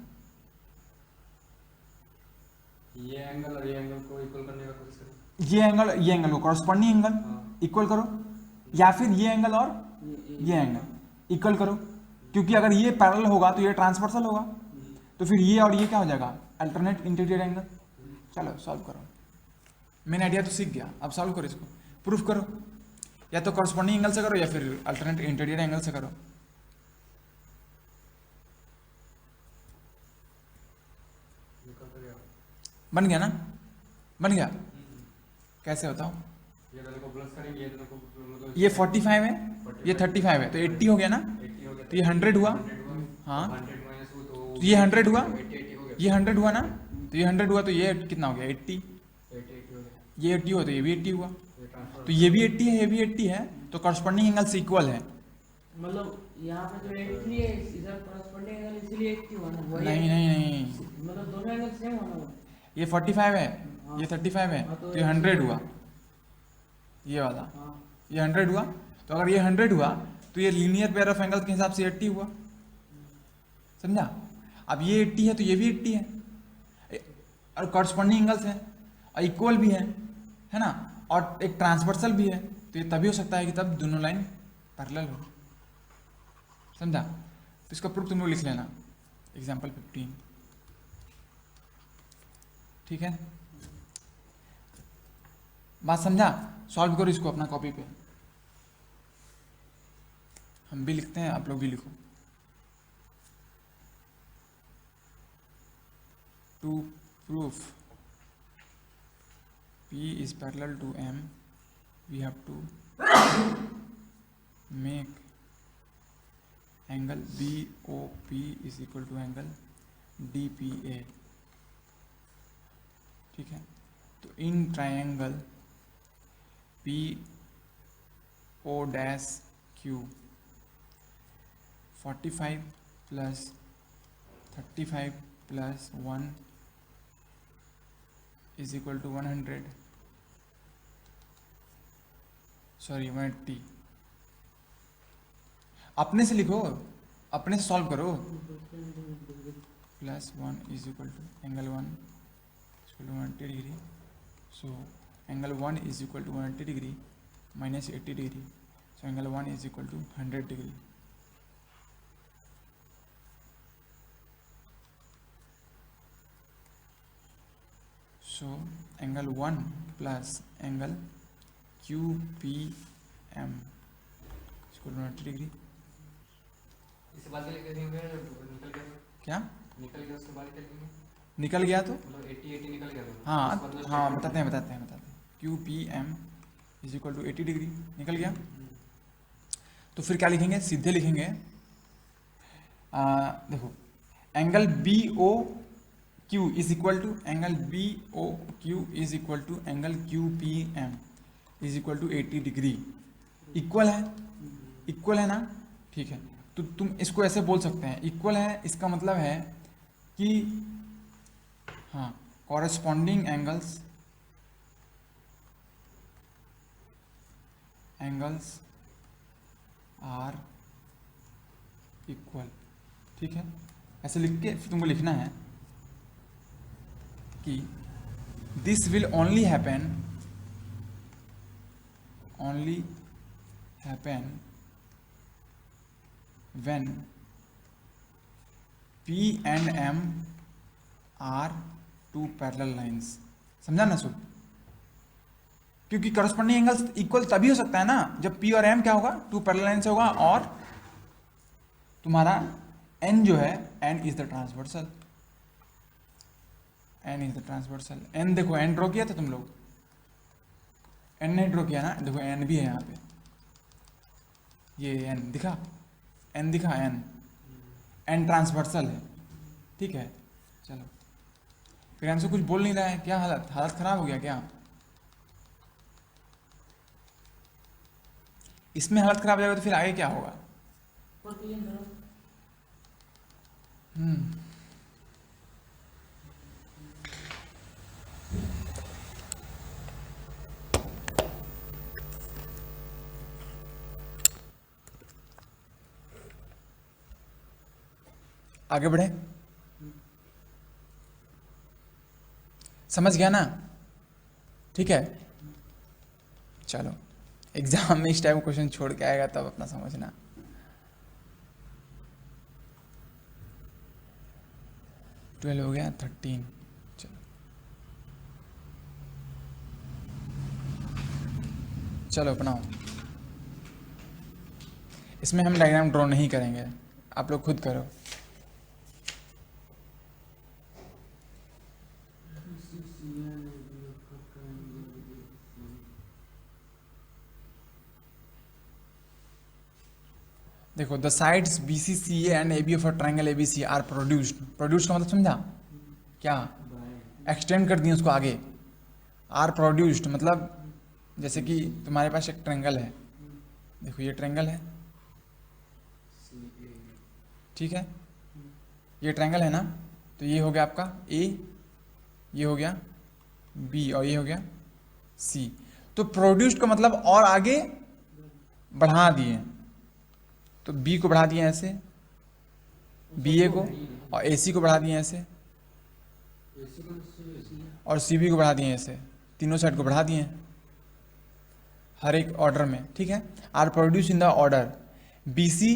[SPEAKER 2] ये एंगल और ये एंगल को इक्वल करने का कोशिश करो।
[SPEAKER 1] ये एंगल को कॉरस्पॉन्डिंग एंगल इक्वल करो, या फिर ये एंगल और ये एंगल इक्वल करो, क्योंकि अगर ये पैरेलल होगा तो ये ट्रांसवर्सल होगा, तो फिर ये और ये क्या हो जाएगा? Alternate interior angle. चलो सॉल्व करो, मेन आइडिया तो सीख गया, अब सॉल्व करो, इसको प्रूफ करो, या तो कॉरस्पॉन्डिंग एंगल से करो या फिर अल्टरनेट इंटीरियर एंगल से करो। बन गया ना? बन गया? कैसे बताओ?
[SPEAKER 2] ये दोनों को प्लस करेंगे, ये दोनों को मतलब
[SPEAKER 1] ये 45 है, ये 35 है, तो 80 हो गया ना,
[SPEAKER 2] 80 हो गया,
[SPEAKER 1] तो ये 100 हुआ।
[SPEAKER 2] 100 हुआ,
[SPEAKER 1] हाँ
[SPEAKER 2] 100 माइनस वो
[SPEAKER 1] तो ये 100 हुआ,
[SPEAKER 2] 80 हो गया,
[SPEAKER 1] ये 100 हुआ ना, तो ये 100 हुआ, तो ये कितना हो गया 80,
[SPEAKER 2] 80 हो गया,
[SPEAKER 1] ये 80 हुआ तो ये भी 80 हुआ,
[SPEAKER 2] ये ट्रांसफर
[SPEAKER 1] तो ये भी 80 है, ये भी 80 है, तो कॉरस्पॉन्डिंग एंगल से इक्वल है।
[SPEAKER 3] मतलब यहाँ पे जो 83 है इधर कॉरस्पॉन्डिंग एंगल इसलिए 80 हुआ ना, वही
[SPEAKER 1] नहीं नहीं नहीं,
[SPEAKER 3] मतलब दोनों एंगल सेम होना हुआ।
[SPEAKER 1] ये 45 है, ये 35 है, तो ये 100 हुआ, ये वाला
[SPEAKER 3] हाँ
[SPEAKER 1] ये 100 हुआ, तो अगर ये 100 हुआ तो ये लीनियर पेयर ऑफ एंगल के हिसाब से 80 हुआ, समझा? अब ये 80 है तो ये भी 80 है, और कॉरस्पॉन्डिंग एंगल्स है और इक्वल भी है ना, और एक ट्रांसवर्सल भी है, तो ये तभी हो सकता है कि तब दोनों लाइन पैरेलल हो, समझा? तो इसका प्रूफ तुम लोग लिख लेना, एग्जाम्पल 15, ठीक है? बात समझा? सॉल्व करो इसको अपना कॉपी पे, हम भी लिखते हैं, आप लोग भी लिखो। To proof P is parallel to M, we have to make angle BOP is equal to angle DPA, ठीक है? तो in triangle PO dash Q 45 plus 35 plus 1 is equal to 100, sorry 180। अपने से लिखो, अपने से सॉल्व करो। Plus 1 is equal to angle 1 equal to 180 degree, so angle 1 is equal to 180 degree minus 80 degree, so angle 1 is equal to 100 degree. So angle 1 plus angle QPM इसको 90 डिग्री।
[SPEAKER 2] इससे बात लिख देंगे, निकल गया
[SPEAKER 1] क्या
[SPEAKER 2] निकल गया, उसके बाद क्या लिखेंगे?
[SPEAKER 1] निकल गया तो
[SPEAKER 2] मतलब 80 निकल गया तो
[SPEAKER 1] हाँ
[SPEAKER 2] उसके बाद
[SPEAKER 1] हाँ बताते हैं QPM is equal to 80 degree निकल गया। तो फिर क्या लिखेंगे? सीधे लिखेंगे, देखो angle BOQ is equal to angle BOQ is equal to angle QPM is equal to 80 degree. Equal है ना? ठीक है, तो तुम इसको ऐसे बोल सकते हैं, इक्वल है इसका मतलब है कि हाँ कॉरेस्पॉन्डिंग एंगल्स आर इक्वल, ठीक है। ऐसे लिख के फिर तुमको लिखना है कि this will only happen when P and M are two parallel lines। समझा ना सुन? क्योंकि करस्पॉन्डिंग एंगल्स इक्वल तभी हो सकता है ना जब P और M क्या होगा, टू पैरेलल लाइन से होगा, और तुम्हारा N जो है N is the transversal, N देखो N ड्रॉ किया था तुम लोग, N नहीं ड्रॉ किया ना, देखो N भी है यहाँ पे, ये N दिखा, N दिखा, N ट्रांसवर्सल है, ठीक है। चलो फिर हमसे कुछ बोल नहीं रहा है, क्या हालत खराब हो गया क्या? इसमें हालत खराब हो जाएगा तो फिर आगे क्या होगा? आगे बढ़े, समझ गया ना? ठीक है, चलो एग्जाम में इस टाइप क्वेश्चन छोड़ के आएगा तब अपना समझना। ट्वेल्व हो गया, 13, चलो चलो अपनाओ। इसमें हम डायग्राम ड्रॉ नहीं करेंगे, आप लोग खुद करो। देखो the sides B C C and A B of a triangle A B C are produced. Produced का मतलब समझा क्या? एक्सटेंड कर दिए उसको आगे। आर प्रोड्यूस्ड मतलब जैसे कि तुम्हारे पास एक ट्रायंगल है, देखो ये ट्रायंगल है, ठीक है, ये ट्रायंगल है ना, तो ये हो गया आपका ए, ये हो गया बी और ये हो गया सी। तो प्रोड्यूस्ड का मतलब और आगे बढ़ा दिए, तो बी को बढ़ा दिए ऐसे, बी ए को, और ए सी को बढ़ा दिए ऐसे, और सी बी को बढ़ा दिए ऐसे, तीनों साइड को बढ़ा दिए हर एक ऑर्डर में, ठीक है। Are produce in the order B C,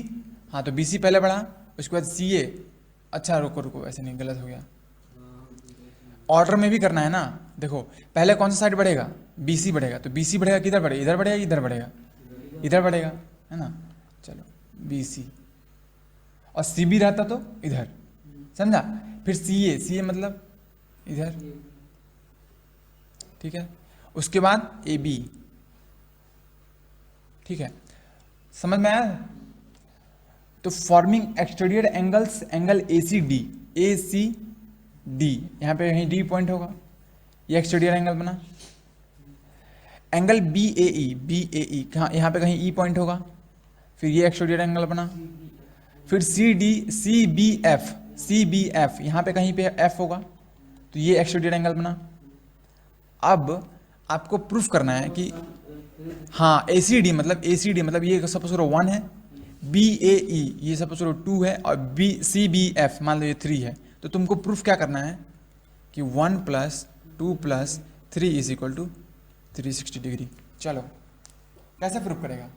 [SPEAKER 1] हाँ तो बी सी पहले बढ़ा, उसके बाद सी ए, अच्छा रुको ऐसे नहीं, गलत हो गया, ऑर्डर में भी करना है ना। देखो पहले कौन सा साइड बढ़ेगा? बी सी बढ़ेगा, तो बी सी बढ़ेगा किधर बढ़ेगा? इधर बढ़ेगा, इधर बढ़ेगा, इधर बढ़ेगा, है ना। चलो बी सी, और सी बी रहता तो इधर, समझा। फिर सी ए मतलब इधर, ठीक है। उसके बाद ए बी, ठीक है, समझ में आया? तो forming exterior angles, angle A C D, यहाँ पे कहीं डी पॉइंट होगा, ये एक्सटीरियर एंगल बना। एंगल बी ए ई, यहाँ पे कहीं ई पॉइंट होगा, फिर ये एक्सटीरियर एंगल बना। फिर सी बी एफ, यहाँ पे कहीं पे एफ होगा, तो ये एक्सटीरियर एंगल बना। अब आपको प्रूफ करना है कि हाँ ए सी डी मतलब ये सपोज करो 1 है, बी ए ई ये सपोज करो 2 है, और बी सी बी एफ मान लो ये 3 है। तो तुमको प्रूफ क्या करना है कि 1 + 2 + 3 = 360 डिग्री। चलो कैसे प्रूफ करेगा?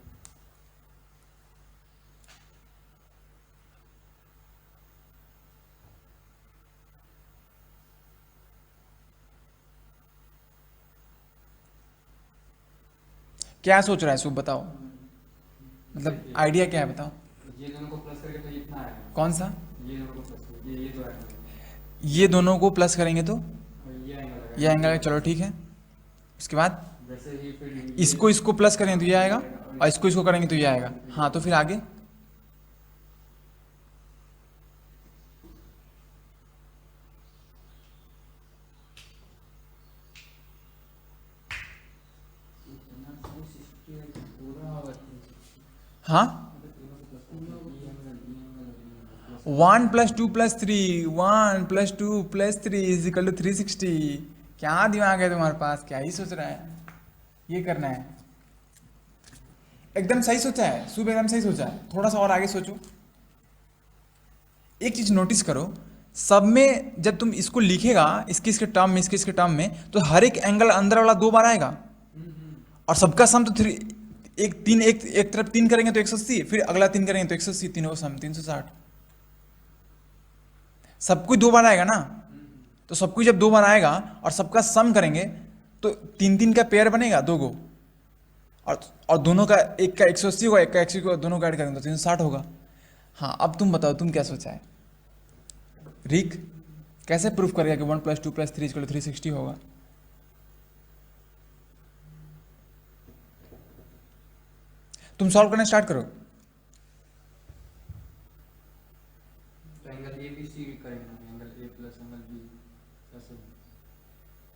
[SPEAKER 1] क्या सोच रहा है सुब, बताओ, मतलब आइडिया क्या है बताओ।
[SPEAKER 2] ये दोनों को प्लस करके तो इतना आएगा।
[SPEAKER 1] कौन सा?
[SPEAKER 2] ये दोनों को प्लस करके ये दो आएगा,
[SPEAKER 1] ये दोनों को प्लस करेंगे तो
[SPEAKER 2] और ये आएगा,
[SPEAKER 1] ये एंगल, चलो ठीक है। उसके बाद
[SPEAKER 2] वैसे ही फिर
[SPEAKER 1] इसको प्लस करेंगे तो ये आएगा, और इसको करेंगे तो ये आएगा। हाँ तो फिर आगे हाँ 1 + 2 + 3, 1 + 2 + 3 = 360। क्या दिमाग है तुम्हारे पास, क्या ही सोच रहा है, ये करना है। एकदम सही सोचा है सुबह, एकदम सही सोचा है। थोड़ा सा और आगे सोचो। एक चीज नोटिस करो, सब में जब तुम इसको लिखेगा इसके टर्म में, इसके टर्म में, तो हर एक एंगल अंदर वाला 2 बार आएगा, और सबका सम तो 3, एक तरफ 3 करेंगे तो 180, फिर अगला 3 करेंगे तो 180, तीनों का सम 360। सब कुछ 2 बार आएगा ना, तो सब कुछ जब 2 बार आएगा और सबका सम करेंगे तो 3 का पेयर बनेगा 2 गो, और दोनों का, एक का 180 होगा, एक का 180 होगा, दोनों का ऐड करेंगे तो 360 होगा। हाँ, अब तुम बताओ तुम क्या सोचा है। रिक कैसे प्रूफ करेगा कि 1 + 2 + 3 = 360 होगा? तुम सॉल्व करना स्टार्ट करो।
[SPEAKER 2] तो एंगल ए बी सी करेंगे ना, angle A plus angle B ऐसे।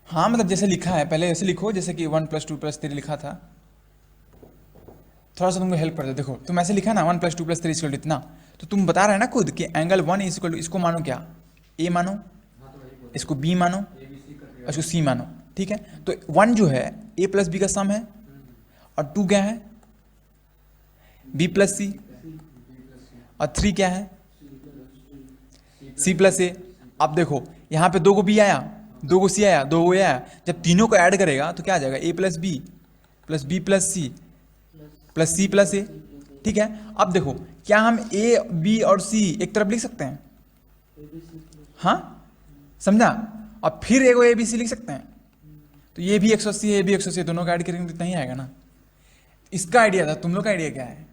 [SPEAKER 1] हाँ, मतलब जैसे लिखा है पहले ऐसे लिखो, जैसे कि 1 + 2 + 3 लिखा था। थोड़ा सा तुमको हेल्प कर दो। देखो तुम ऐसे लिखा ना 1 + 2 + 3 = इतना, तो तुम बता रहे हैं ना खुद कि एंगल 1 = इसको मानो क्या, ए मानो,
[SPEAKER 2] हाँ तो वही बोल
[SPEAKER 1] इसको बी मानो,
[SPEAKER 2] ए बी सी करके
[SPEAKER 1] और इसको सी मानो। ठीक है, तो 1 जो है ए + बी का सम है, और 2 क्या है, बी + सी, और 3 क्या है, सी + ए। अब देखो यहाँ पे 2 को बी आया, 2 को सी आया, 2 को ए आया, जब तीनों को ऐड करेगा तो क्या आ जाएगा, ए + बी + बी + सी + सी + ए। ठीक है, अब देखो क्या हम ए बी और सी एक तरफ लिख सकते हैं? हाँ, समझा? और फिर एगो ए बी सी लिख सकते हैं, तो ये भी 180 है, ये भी 180, दोनों का ऐड करेंगे तो इतना ही आएगा ना। इसका आइडिया था, तुम लोग का आइडिया क्या है?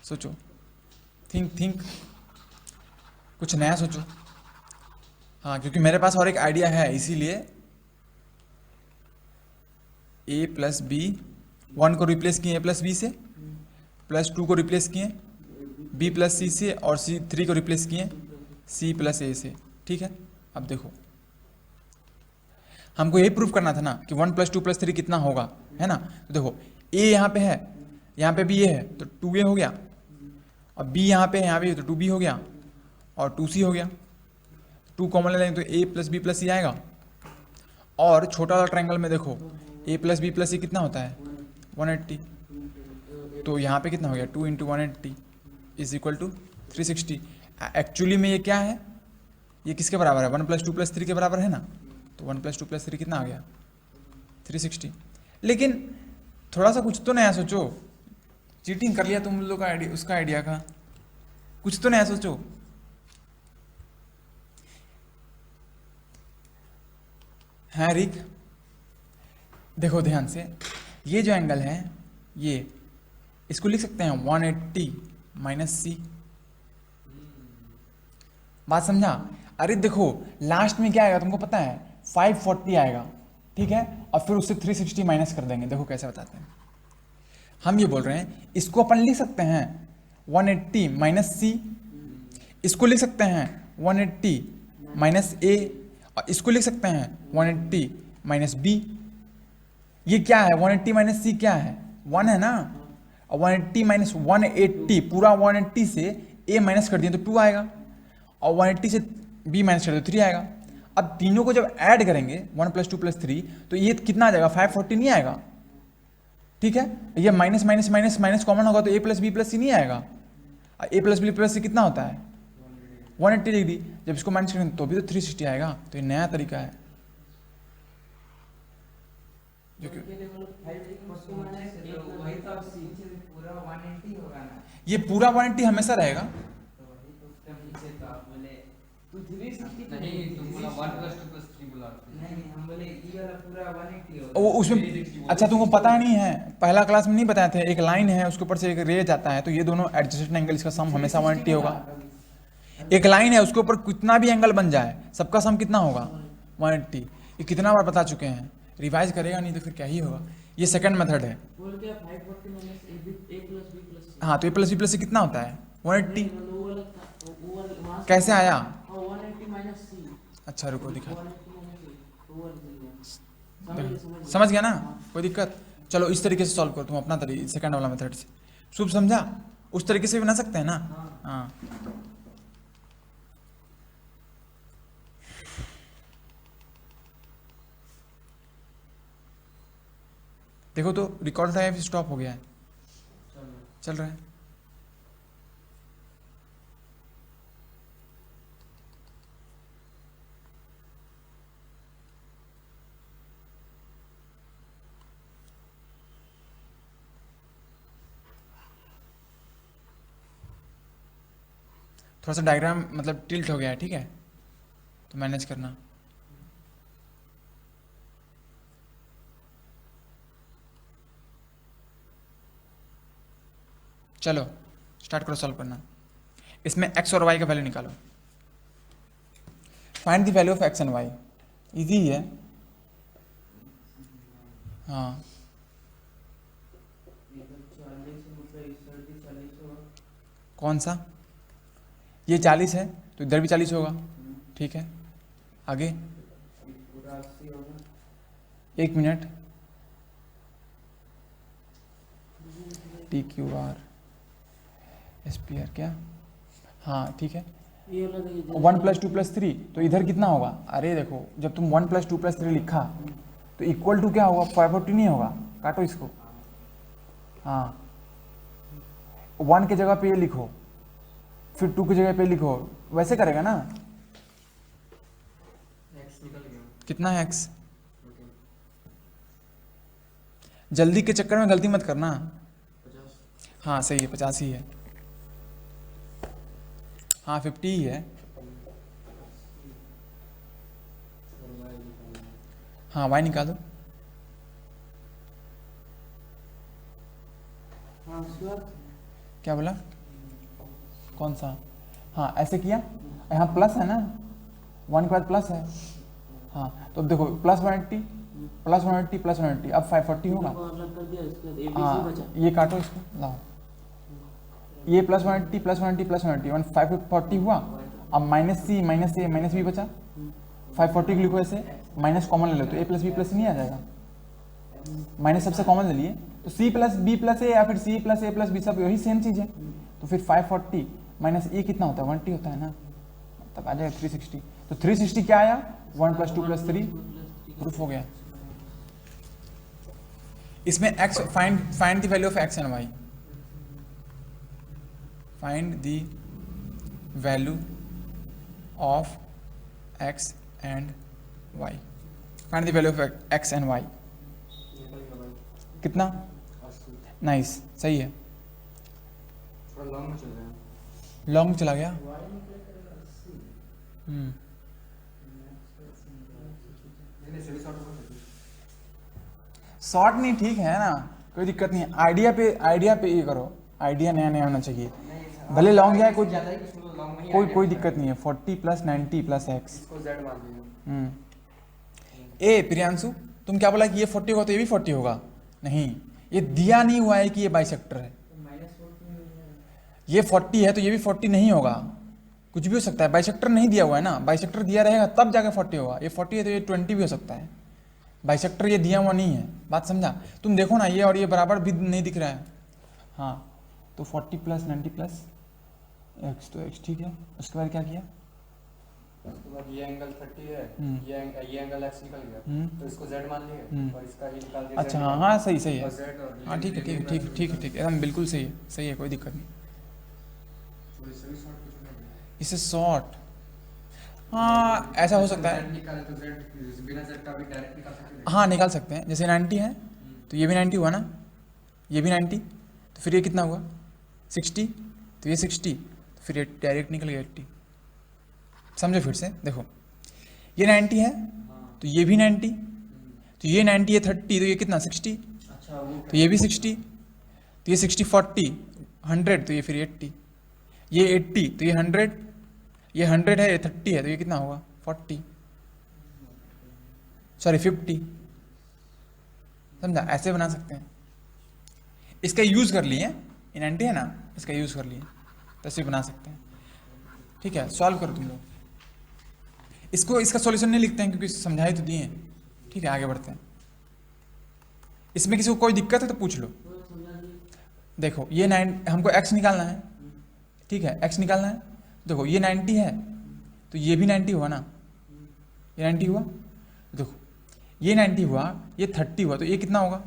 [SPEAKER 1] सोचो, थिंक कुछ नया सोचो। हाँ, क्योंकि मेरे पास और एक आइडिया है, इसीलिए ए + बी, 1 को रिप्लेस किए ए + बी से, +2 को रिप्लेस किए बी + सी से, और 3 को रिप्लेस किए सी + ए से। ठीक है, अब देखो हमको यही प्रूफ करना था ना कि 1 + 2 + 3 कितना होगा, है ना। तो देखो ए यहाँ पे है, यहाँ पे भी ए है, तो 2a हो गया, और बी यहाँ पे है, यहाँ पे तो 2b हो गया, और 2c हो गया। 2 कॉमन ले लेंगे तो a + b + c आएगा। और छोटा वाला ट्रायंगल में देखो a + b + c कितना होता है, 180, तो यहाँ पे कितना हो गया, 2 × 180 = 360। एक्चुअली में ये क्या है, ये किसके बराबर है, 1 + 2 + 3 के बराबर है ना, तो 1 + 2 + 3 कितना आ गया, 360। लेकिन थोड़ा सा कुछ तो नया सोचो, चीटिंग कर लिया तुम लोग का आइडिया, उसका आइडिया का, कुछ तो नया सोचो। है रिक, देखो ध्यान से, ये जो एंगल है, ये इसको लिख सकते हैं 180 - सी। बात समझा? अरे देखो लास्ट में क्या आएगा तुमको पता है, 540 आएगा। ठीक है, और फिर उससे 360 माइनस कर देंगे। देखो कैसे बताते हैं, हम ये बोल रहे हैं इसको अपन लिख सकते हैं 180 - सी, इसको लिख सकते हैं 180 - ए, और इसको लिख सकते हैं 180 - बी। ये क्या है, 180 - सी क्या है, 1 है ना, और 180 - 180, पूरा 180 से ए माइनस कर दिए तो 2 आएगा, और 180 से बी माइनस कर दिए तो 3 आएगा। अब तीनों को जब ऐड करेंगे 1 + 2 + 3, तो ये कितना आ जाएगा, 540 नहीं आएगा। ठीक है, ये minus minus minus minus common होगा तो a + b + c नहीं आएगा। a + b + c कितना होता है, 180 डिग्री। जब इसको माइनस करेंगे तो भी तो 360 आएगा। तो ये नया तरीका है जो कि ये पूरा 180 हमेशा रहेगा।
[SPEAKER 2] नहीं, तुम बोला 1 + 2 + 3 बोला।
[SPEAKER 1] वो उसमें अच्छा तुमको पता नहीं है, पहला क्लास में नहीं बताए थे, एक लाइन है उसके ऊपर से एक रे जाता है, तो ये दोनों एडजस्टेड एंगल, इसका सम हमेशा 180 होगा। एक लाइन है उसके ऊपर कितना भी एंगल बन जाए, सबका सम कितना होगा, 180। ये कितना बार बता चुके हैं, रिवाइज करेगा नहीं तो फिर क्या ही होगा। ये सेकंड मेथड है। हाँ, तो a + b + c कितना होता है, 180। कैसे आया, अच्छा रुको दिखा, समझ गया ना, कोई दिक्कत। चलो इस तरीके से सॉल्व करो तुम अपना तरीके, सेकंड वाला मेथड से। शुभ समझा? उस तरीके से भी बना सकते हैं ना।
[SPEAKER 3] हाँ।
[SPEAKER 1] हाँ देखो तो रिकॉर्ड था या फिर स्टॉप हो गया है? चल रहा है। थोड़ा सा डायग्राम मतलब टिल्ट हो गया है, ठीक है, तो मैनेज करना। चलो स्टार्ट करो सॉल्व करना। इसमें x और y का वैल्यू निकालो। Find the value of x and y। Easy है। हाँ
[SPEAKER 3] इधर 40 मतलब इधर भी 40 होगा।
[SPEAKER 1] कौन सा? ये 40 है तो इधर भी 40 होगा, ठीक है। आगे
[SPEAKER 3] ये पूरा 80 होगा।
[SPEAKER 1] 1 minute. T Q R S P R क्या? हाँ ठीक है।
[SPEAKER 3] ये वाला देखिए
[SPEAKER 1] 1 + 2 + 3 तो इधर कितना होगा? अरे देखो जब तुम 1 + 2 + 3 लिखा तो इक्वल टू क्या होगा? 540 नहीं होगा? काटो इसको। हाँ 1 की जगह पे ये लिखो, फिर 2 की जगह पे लिखो, वैसे करेगा ना।
[SPEAKER 2] एक्स निकल गया।
[SPEAKER 1] कितना है x?
[SPEAKER 2] ओके
[SPEAKER 1] जल्दी के चक्कर में गलती मत करना।
[SPEAKER 2] 50।
[SPEAKER 1] हाँ सही है, 50 ही है। हाँ 50 ही है। हाँ y निकालो।
[SPEAKER 3] हाँ उसके बाद
[SPEAKER 1] क्या बोला? कौन सा? हाँ ऐसे किया, यहाँ प्लस है ना, 1 के बाद प्लस है। हाँ तो अब देखो +180 +180 +180 अब 540 होगा।
[SPEAKER 3] को अलग कर दिया, इसके बाद ABC
[SPEAKER 1] हाँ
[SPEAKER 3] बचा।
[SPEAKER 1] ये काटो इसको, लाओ। ये +180 +180 +180 540 हुआ। अब -c -a -b बचा। 540 को लिखो ऐसे, माइनस कॉमन ले लो तो a + b + नहीं आ जाएगा। माइनस सबसे कॉमन ले लिए तो c + b + a या फिर c + a + b सब वही सेम चीज़ है। तो फिर 540 - a कितना होता है? 1t होता है ना, तब आ जाएगा 360। तो 360 क्या आया? 1 + 2 + 3 प्रूफ हो गया। इसमें x find the value of x and y। Find the value of x and y। Find the value of x and y।
[SPEAKER 2] निकल गया भाई।
[SPEAKER 1] कितना?
[SPEAKER 2] 80।
[SPEAKER 1] नाइस सही है।
[SPEAKER 2] थोड़ा लॉन्ग में चल रहा है।
[SPEAKER 1] लॉन्ग चला गया।
[SPEAKER 3] Y निकल करेगा 80।
[SPEAKER 1] हम्म
[SPEAKER 2] नहीं सभी शॉर्ट हो गए।
[SPEAKER 1] शॉर्ट नहीं, ठीक है ना, कोई दिक्कत नहीं है। आइडिया पे ये करो, आइडिया नया नया होना चाहिए। भले लॉन्ग जाए, कोई
[SPEAKER 2] ज्यादा ही कुछ मतलब लॉन्ग में ही
[SPEAKER 1] कोई
[SPEAKER 2] idea
[SPEAKER 1] कोई
[SPEAKER 2] होता है।
[SPEAKER 1] दिक्कत नहीं है। 40 + 90 + x।
[SPEAKER 2] इसको Z मान लीजिए।
[SPEAKER 1] ए प्रियांशु तुम क्या बोला कि ये 40 होगा तो ये भी 40 होगा? नहीं, ये दिया नहीं हुआ है कि ये बाइसेक्टर है। ये 40 है तो ये भी 40 नहीं होगा, कुछ भी हो सकता है। बाइसेक्टर नहीं दिया हुआ है ना, बाइसेक्टर दिया रहेगा तब जाकर 40 होगा। ये 40 है तो ये 20 भी हो सकता है। बाइसेक्टर ये दिया हुआ नहीं है, बात समझा? तुम देखो ना, ये और ये बराबर भी नहीं दिख रहा है। हाँ तो 40 + 90 + x तो x ठीक है। उसके बाद क्या किया?
[SPEAKER 2] उसके बाद ये एंगल 30 है, ये एंगल x निकल गया, तो इसको Z मान लिए और इसका ये निकाल दिया।
[SPEAKER 1] अच्छा हाँ हाँ सही है।
[SPEAKER 2] और Z और
[SPEAKER 1] हाँ ठीक है ठीक है ठीक है ठीक है ठीक है, एकदम बिल्कुल सही है, सही है, कोई दिक्कत नहीं।
[SPEAKER 2] सभी शॉर्ट कुछ नहीं।
[SPEAKER 1] इसे शॉर्ट, हाँ ऐसा हो सकता है।
[SPEAKER 2] Z निकाले तो Z बिना Z का भी डायरेक्ट निकाल सकते हैं।
[SPEAKER 1] हाँ निकाल सकते हैं। जैसे 90 है तो ये भी 90 हुआ ना, ये भी 90, तो फिर ये कितना हुआ? 60, तो ये 60, तो फिर ये डायरेक्ट निकल गया 80। समझो फिर से, देखो ये 90 है तो ये भी 90, तो ये 90 ये 30, तो ये कितना 60,
[SPEAKER 3] अच्छा वो
[SPEAKER 1] तो ये भी 60, तो ये 60 40 100, तो ये फिर 80, ये 80 तो ये 100, ये 100 है, ये 30 है, तो ये कितना होगा 40, सॉरी 50। समझा? ऐसे बना सकते हैं। इसका यूज़ कर लिए, ये 90 है ना, इसका यूज़ कर लिए तो ऐसे बना सकते हैं। ठीक है, सॉल्व करो तुम लोग इसको। इसका सॉल्यूशन नहीं लिखते हैं क्योंकि समझाई तो दिए हैं। ठीक है आगे बढ़ते हैं। इसमें किसी को कोई दिक्कत है तो पूछ लो। देखो ये 9 हमको x निकालना है, ठीक है, x निकालना है। देखो ये 90 है तो ये भी 90 हुआ ना, ये 90 हुआ। देखो ये 90 हुआ, ये 30 हुआ, तो ये कितना होगा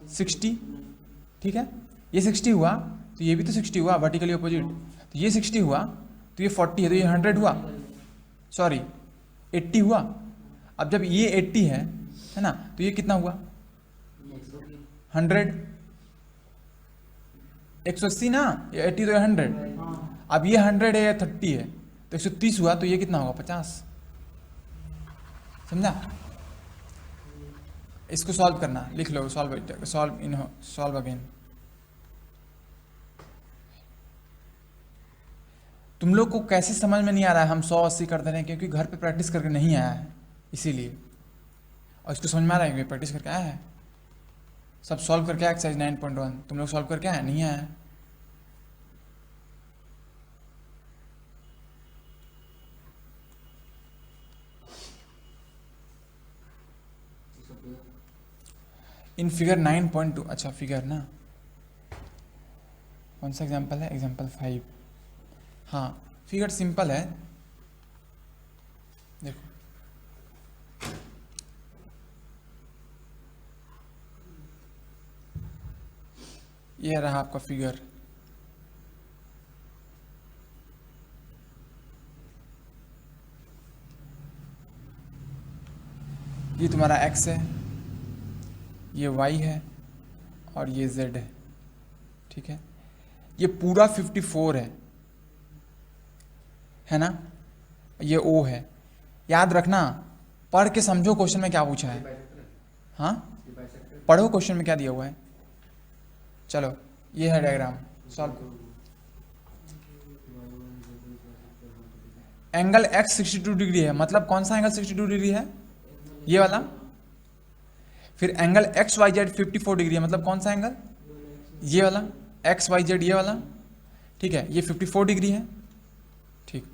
[SPEAKER 1] 60, ठीक है। ये 60 हुआ तो ये भी तो 60 हुआ, वर्टिकली अपोजिट। तो ये 60 हुआ तो ये 40 है, तो ये 100 हुआ, सॉरी 80 हुआ। अब जब ये 80 है ना, तो ये कितना हुआ 100, 180 ना, ये 80 तो ये 100। अब ये 100 है, ये 30 है, तो 130 हुआ, तो ये कितना होगा 50। समझा? इसको सॉल्व करना, लिख लो, सॉल्व अगेन। तुम लोग को कैसे समझ में नहीं आ रहा है हम 100-80 कर दे रहे हैं, क्योंकि घर पे प्रैक्टिस करके नहीं आया है इसीलिए। और इसको समझ में आ रहा है कि प्रैक्टिस करके आया है, सब सॉल्व करके आया। एक्सरसाइज 9.1 तुम लोग सॉल्व करके आया नहीं आया है? इन फिगर 9.2, अच्छा फिगर ना, कौन सा एग्जाम्पल है, एग्जाम्पल 5। हाँ फिगर सिंपल है, देखो ये रहा आपका फिगर। ये तुम्हारा x है, ये y है और ये z है, ठीक है। ये पूरा 54 है ना, ये O है। याद रखना, पढ़ के समझो क्वेश्चन में क्या पूछा है। हाँ पढ़ो क्वेश्चन में क्या दिया हुआ है। चलो ये है डायग्राम, सॉल्व करो। एंगल x 62 डिग्री है, मतलब कौन सा एंगल 62 डिग्री है, ये वाला। फिर angle x y z 54 degree है, मतलब कौन सा एंगल, ये वाला, एक्स वाई जेड ये वाला, ठीक है, ये 54 डिग्री है, ठीक।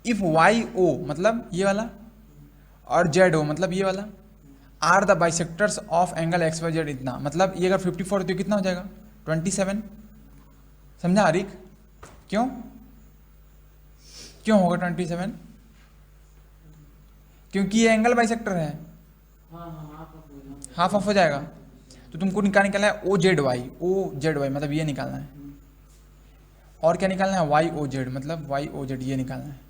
[SPEAKER 1] इफ वाई ओ मतलब ये वाला और जेड ओ मतलब ये वाला are the bisectors of angle x y z, इतना मतलब ये अगर 54 तो कितना हो जाएगा 27। समझा आरिक? क्यों क्यों होगा 27? क्योंकि ये एंगल बाइसेक्टर है, हाफ ऑफ हो जाएगा। तो तुमको निकालना है O Z Y, O Z Y मतलब ये निकालना है। और क्या निकालना है, वाई ओ जेड मतलब वाई ओ जेड, ये निकालना है।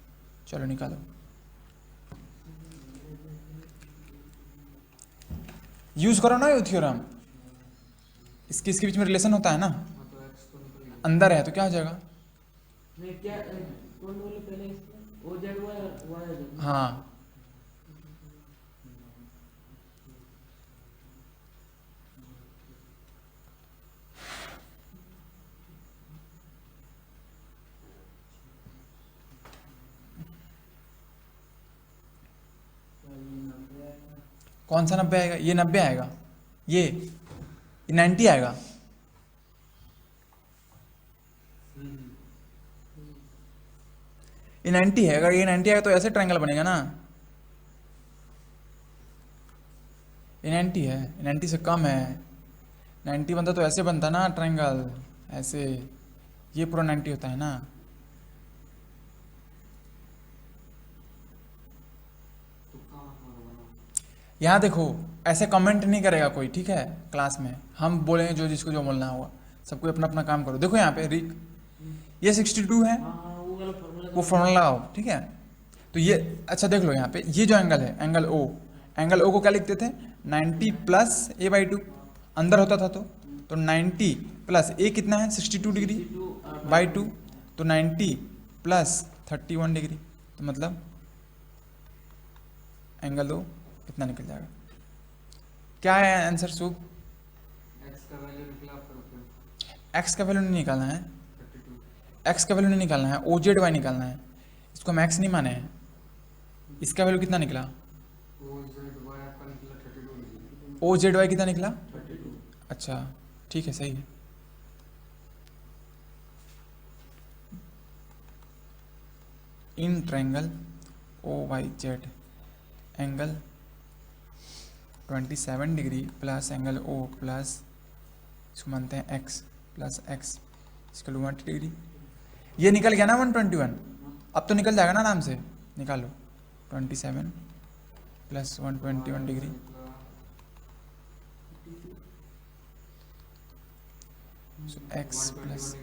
[SPEAKER 1] चलो निकालो। यूज करो ना ये थ्योरम, इसके बीच में रिलेशन होता है ना, अंदर है तो क्या हो जाएगा, हाँ कौन सा 90 आएगा, ये 90 आएगा, ये 90 आएगा। ये 90 है, अगर ये 90 आएगा तो ऐसे ट्रायंगल बनेगा ना, ये 90 है, 90 से कम है। 90 बनता तो ऐसे बनता ना ट्रायंगल, ऐसे, ये पूरा 90 होता है ना। यहाँ देखो ऐसे कमेंट नहीं करेगा कोई, ठीक है, क्लास में हम बोलेंगे जो जिसको जो बोलना होगा, सबको अपना अपना काम करो। देखो यहाँ पे रिक, ये 62 है, वो फॉर्मूला लगाओ, ठीक है। तो ये अच्छा देख लो यहाँ पे, ये जो एंगल है एंगल ओ, एंगल ओ को क्या लिखते थे 90 प्लस a/2, अंदर होता था तो 90 प्लस ए कितना है 62 डिग्री बाई 2, तो 90 प्लस 31 डिग्री, तो मतलब एंगल ओ कितना निकल जाएगा। क्या है आंसर शुभ? एक्स का वैल्यू नहीं निकालना है, एक्स का वैल्यू नहीं निकालना है, ओ जेड वाई निकालना है। इसको हम एक्स नहीं माने हैं। इसका वैल्यू कितना निकला, ओ जेड वाई कितना निकला
[SPEAKER 3] 32।
[SPEAKER 1] अच्छा ठीक है, सही है। In triangle O Y Z angle 27 degree plus angle O plus इसको मानते हैं एक्स प्लस एक्स इसका 180 डिग्री। ये निकल गया ना 121, अब तो निकल जाएगा ना आराम से, निकालो 27 प्लस 121 डिग्री एक्स प्लस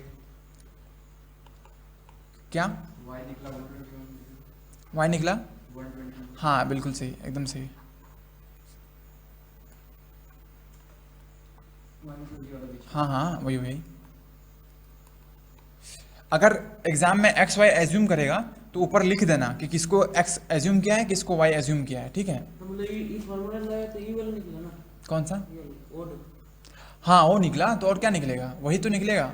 [SPEAKER 1] क्या
[SPEAKER 2] y निकला 121
[SPEAKER 1] वाई निकला,
[SPEAKER 2] 120
[SPEAKER 1] हाँ बिल्कुल सही, एकदम सही।
[SPEAKER 2] 120 वाला बीच
[SPEAKER 1] हाँ हाँ वही वही। अगर एग्जाम में एक्स वाई एज्यूम करेगा तो ऊपर लिख देना कि किसको एक्स एज्यूम किया है, किसको वाई एज्यूम किया है, ठीक है।
[SPEAKER 3] तो मतलब ये फॉर्मूला लगाया तो ये वाला निकला ना,
[SPEAKER 1] कौन सा?
[SPEAKER 3] ये ओड।
[SPEAKER 1] हाँ वो निकला, तो और क्या निकलेगा, वही तो निकलेगा।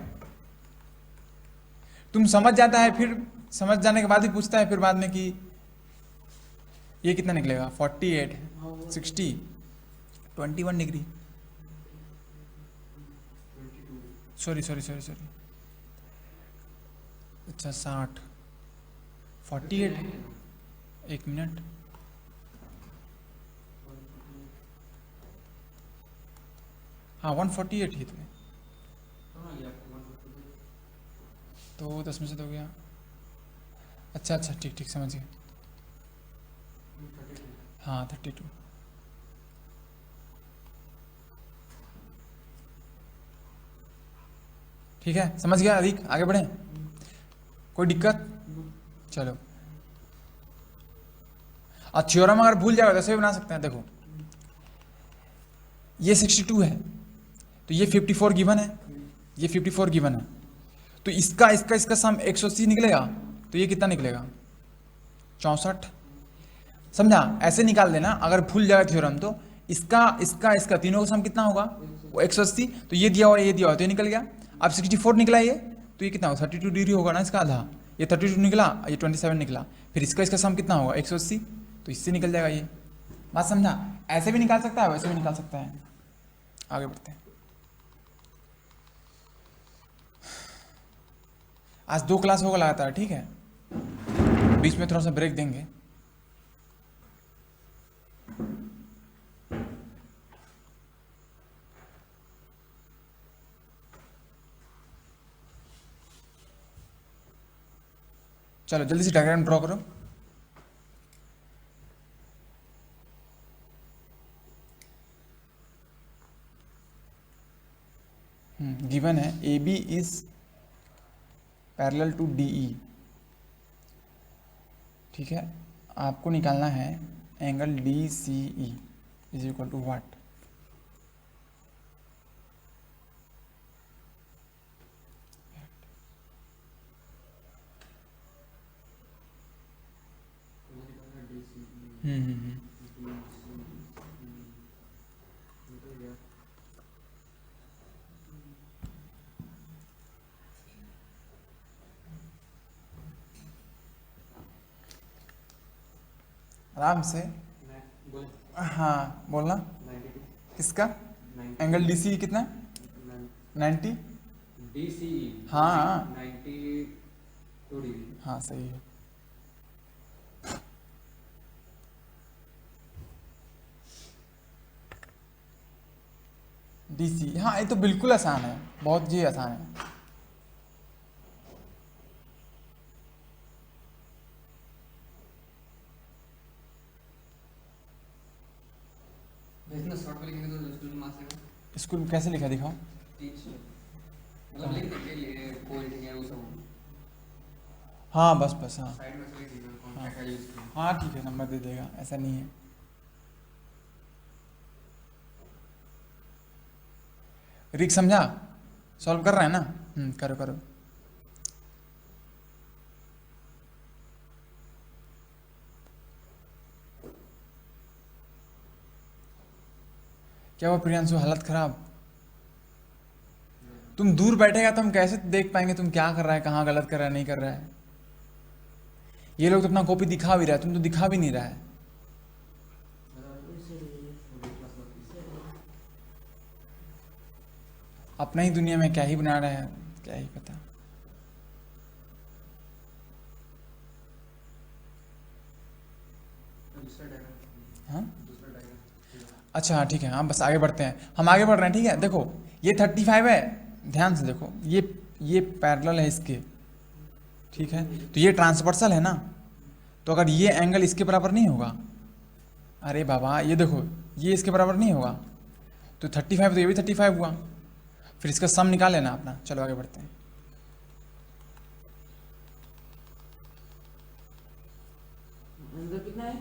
[SPEAKER 1] तुम समझ जाता है, फिर समझ जाने के बाद ही पूछता है फिर बाद में कि ये कितना निकलेगा, 48 60 21 degree,
[SPEAKER 2] 22
[SPEAKER 1] sorry sorry sorry sorry, अच्छा 60 48, एक मिनट, हाँ 148 ही तो है,
[SPEAKER 2] कहाँ गया आपको 150?
[SPEAKER 1] तो 10 में से तो हो गया। अच्छा अच्छा ठीक ठीक समझ गया,
[SPEAKER 2] 32
[SPEAKER 1] हाँ 32। ठीक है समझ गया अधिक, आगे बढ़ें, कोई दिक्कत? चलो, और थ्योरम अगर भूल जाओगे तो ऐसे भी बना सकते हैं। देखो ये 62 है, तो ये 54 गिवन है, ये 54 गिवन है, तो इसका सम 180 निकलेगा, तो ये कितना निकलेगा 64। समझा? ऐसे निकाल देना, अगर भूल जाए थ्योरम तो इसका तीनों का सम कितना होगा, वो 180, तो ये दिया हुआ ये दिया हुआ तो ये निकल गया। अब 64 निकला ये, तो ये कितना होगा 32 डिग्री होगा ना इसका आधा, ये 32 निकला, ये 27 निकला, फिर इसका सम कितना होगा 180, तो इससे निकल जाएगा ये। बात समझा? ऐसे भी निकाल सकता है, वैसे भी निकाल सकता है। आगे बढ़ते हैं। आज 2 क्लास होगा लगातार, ठीक है, बीच में थोड़ा सा ब्रेक देंगे। चलो जल्दी से डायग्राम ड्रॉ करो। गिवन है A B is parallel to D E, ठीक है, आपको निकालना है angle D C E is equal to what. आराम से, हाँ बोलना।
[SPEAKER 2] 92
[SPEAKER 1] किसका? एंगल डी सी कितना? 90।
[SPEAKER 2] DCE
[SPEAKER 1] हाँ
[SPEAKER 2] 92 डिग्री।
[SPEAKER 1] हाँ सही है। डी सी, हाँ ये तो बिल्कुल आसान है, बहुत जी आसान है।
[SPEAKER 2] इतना शॉर्ट में लिखेंगे तो स्कूल में मार्क्स आएगा।
[SPEAKER 1] स्कूल में कैसे लिखा दिखाओ?
[SPEAKER 2] मतलब लिख देंगे ये कोड है वो सब
[SPEAKER 1] हाँ बस बस, हाँ
[SPEAKER 2] साइड में से लिख दीजिए कौन सा क्या यूज करें।
[SPEAKER 1] हाँ ठीक है, नंबर दे देगा, ऐसा नहीं है। रिक समझा? सॉल्व कर रहे हैं ना? करो करो। क्या हुआ प्रियांशु, हालत खराब? तुम दूर बैठेगा तो हम कैसे देख पाएंगे तुम क्या कर रहा है, कहाँ गलत कर रहा है, नहीं कर रहा है। ये लोग तो अपना कॉपी दिखा भी रहा है, तुम तो दिखा भी नहीं रहा है। अपना ही दुनिया में क्या ही बना रहा है, क्या ही पता।
[SPEAKER 2] दूसरा डायग्राम,
[SPEAKER 1] हाँ
[SPEAKER 2] दूसरा डायग्राम।
[SPEAKER 1] अच्छा हाँ ठीक है, हाँ बस आगे बढ़ते हैं, हम आगे बढ़ रहे हैं, ठीक है। देखो ये 35 है, ध्यान से देखो, ये पैरेलल है इसके, ठीक है, तो ये ट्रांसवर्सल है ना, तो अगर ये एंगल इसके बराबर नहीं होगा, अरे बाबा ये देखो ये इसके बराबर नहीं होगा, तो 35 तो ये भी 35 हुआ, फिर इसका सम निकाल लेना अपना। चलो आगे बढ़ते हैं।
[SPEAKER 3] आंसर कितना है?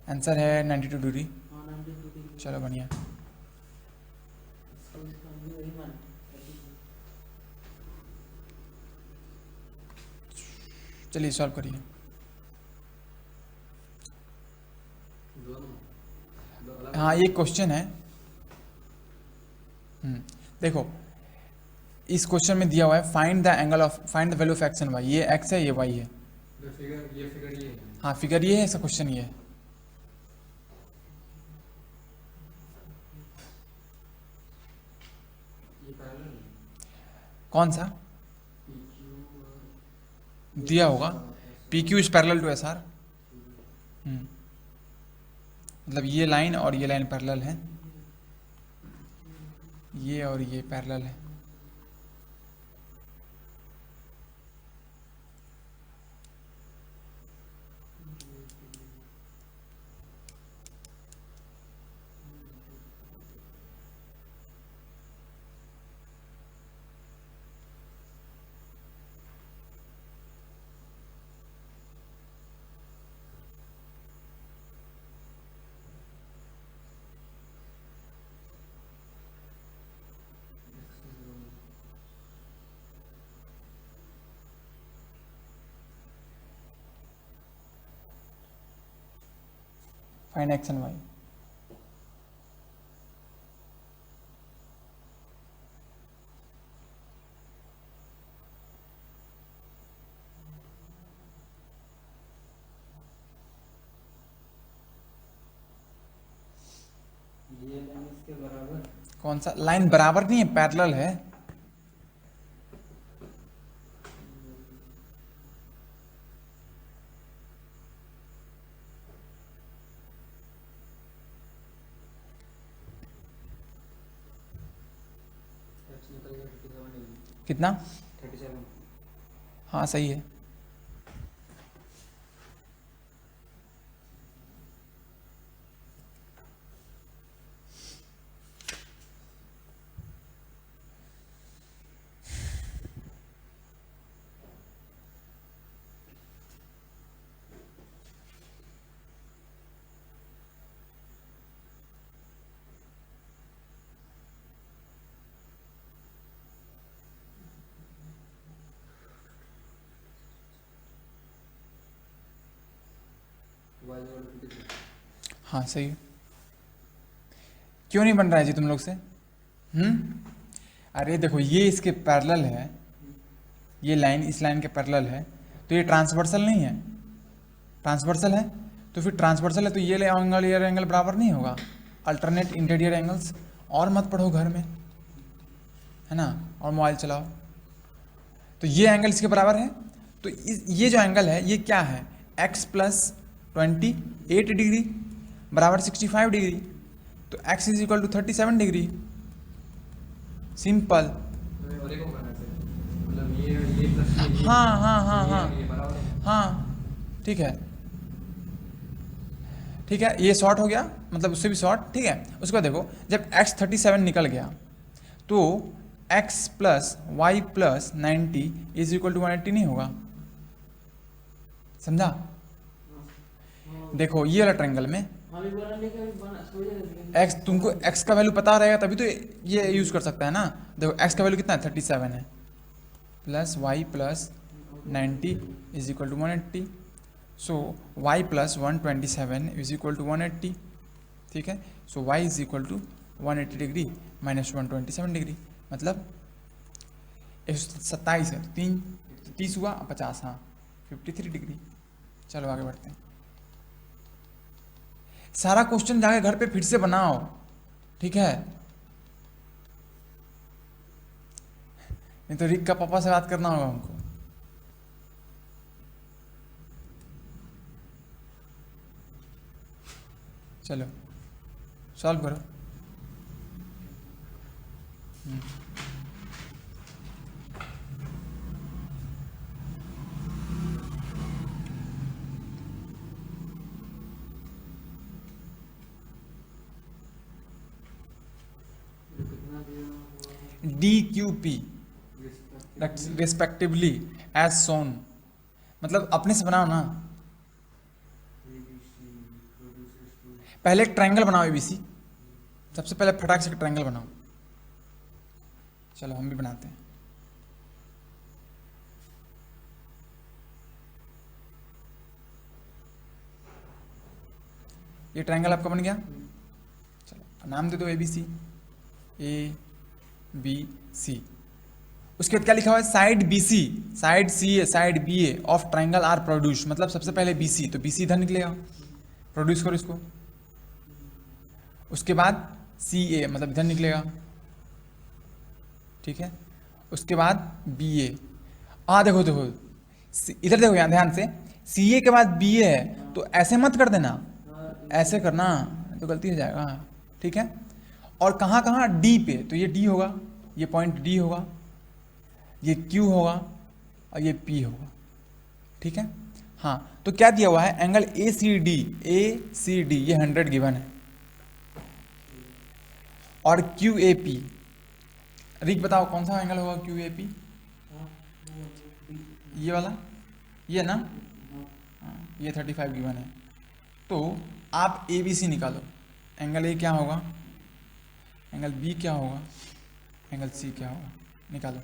[SPEAKER 1] आंसर है 92 डिग्री।
[SPEAKER 3] हाँ 92 डिग्री।
[SPEAKER 1] चलो बढ़िया।
[SPEAKER 3] इसका भी वही मान 32।
[SPEAKER 1] चलिए सॉल्व करिए। हाँ ये क्वेश्चन है। देखो इस क्वेश्चन में दिया हुआ है find the value of x and y. ये एक्स है, ये वाई है।
[SPEAKER 2] ये फिगर ये है।
[SPEAKER 1] हाँ फिगर ये है, इसका क्वेश्चन ये है।
[SPEAKER 2] ये पैरेलल है।
[SPEAKER 1] कौन सा दिया होगा? P Q is parallel to S R. मतलब ये लाइन और ये लाइन पैरेलल है, ये और ये पैरेलल है। Find x and y.
[SPEAKER 2] ये लाइन इसके बराबर।
[SPEAKER 1] कौन सा लाइन बराबर नहीं है, पैरेलल है।
[SPEAKER 2] एक्स निकल गया 37 डिग्री।
[SPEAKER 1] कितना?
[SPEAKER 2] 37।
[SPEAKER 1] हाँ सही है।
[SPEAKER 2] वाई और 53।
[SPEAKER 1] हाँ सही है। क्यों नहीं बन रहा है जी तुम लोग से? अरे देखो ये इसके पैरेलल है, ये लाइन इस लाइन के पैरेलल है, तो ये ट्रांसवर्सल नहीं है। ट्रांसवर्सल है तो फिर ट्रांसवर्सल है तो ये एंगल बराबर नहीं होगा। Alternate interior angles. और मत पढ़ो घर में, है ना, और मोबाइल चलाओ। तो ये एंगल इसके बराबर है, तो ये जो एंगल है ये क्या है? x प्लस 28 डिग्री बराबर 65 डिग्री, तो x is equal to 37 degree. Simple.
[SPEAKER 2] और एक होगा ना ऐसे, मतलब ये प्लस ये।
[SPEAKER 1] हाँ हाँ हाँ हाँ
[SPEAKER 2] ये बराबर है।
[SPEAKER 1] हाँ ठीक है, ठीक है, ये शॉर्ट हो गया, मतलब उससे भी शॉर्ट, ठीक है। उसके बाद देखो जब x 37 निकल गया तो x plus y plus 90 is equal to 180 नहीं होगा। समझा? देखो ये वाला ट्रायंगल में
[SPEAKER 3] अभी बोला नहीं कि अभी बना सोच रहे
[SPEAKER 1] x, तुमको x का वैल्यू पता रहेगा तभी तो ये यूज कर सकता है ना। देखो x का वैल्यू कितना है? 37 है, plus y plus 90 is equal to 180। So y plus 127 is equal to 180, ठीक है। So y is equal to 180 degree minus 127 degree, मतलब 127 है, 30 हुआ, 50, हाँ 53 डिग्री। चलो आगे बढ़ते हैं। सारा क्वेश्चन जाके घर पे फिर से बनाओ, ठीक है, नहीं तो रिक का पापा से बात करना होगा हमको। चलो सॉल्व करो। DQP रेस्पेक्टिवली एज सोन, मतलब अपने से बनाओ ना। पहले एक ट्रायंगल बनाओ ABC, सबसे पहले फटाक से ट्रायंगल बनाओ। चलो हम भी बनाते हैं। ये ट्रायंगल आपका बन गया। चलो नाम दे दो ABC, ABC। उसके बाद क्या लिखा हुआ है, side BC, side CA, side BA of triangle are produce, मतलब सबसे पहले BC, तो BC इधर निकलेगा, प्रोड्यूस करो इसको। उसके बाद CA मतलब इधर निकलेगा, ठीक है। उसके बाद BA, देखो देखो इधर देखो, यहाँ ध्यान से, CA के बाद BA है तो ऐसे मत कर देना, ऐसे करना तो गलती हो जाएगा, ठीक है। और कहाँ कहाँ D पे, तो ये D होगा, ये पॉइंट D होगा, ये Q होगा और ये P होगा, ठीक है। हाँ तो क्या दिया हुआ है, एंगल ACD ये 100 गिवन है, और QAP, रिक बताओ कौन सा एंगल होगा QAP, ये वाला, ये ना, ये 35 गिवन है। तो आप ABC निकालो, एंगल A क्या होगा, एंगल B क्या होगा, एंगल C क्या होगा, निकालो।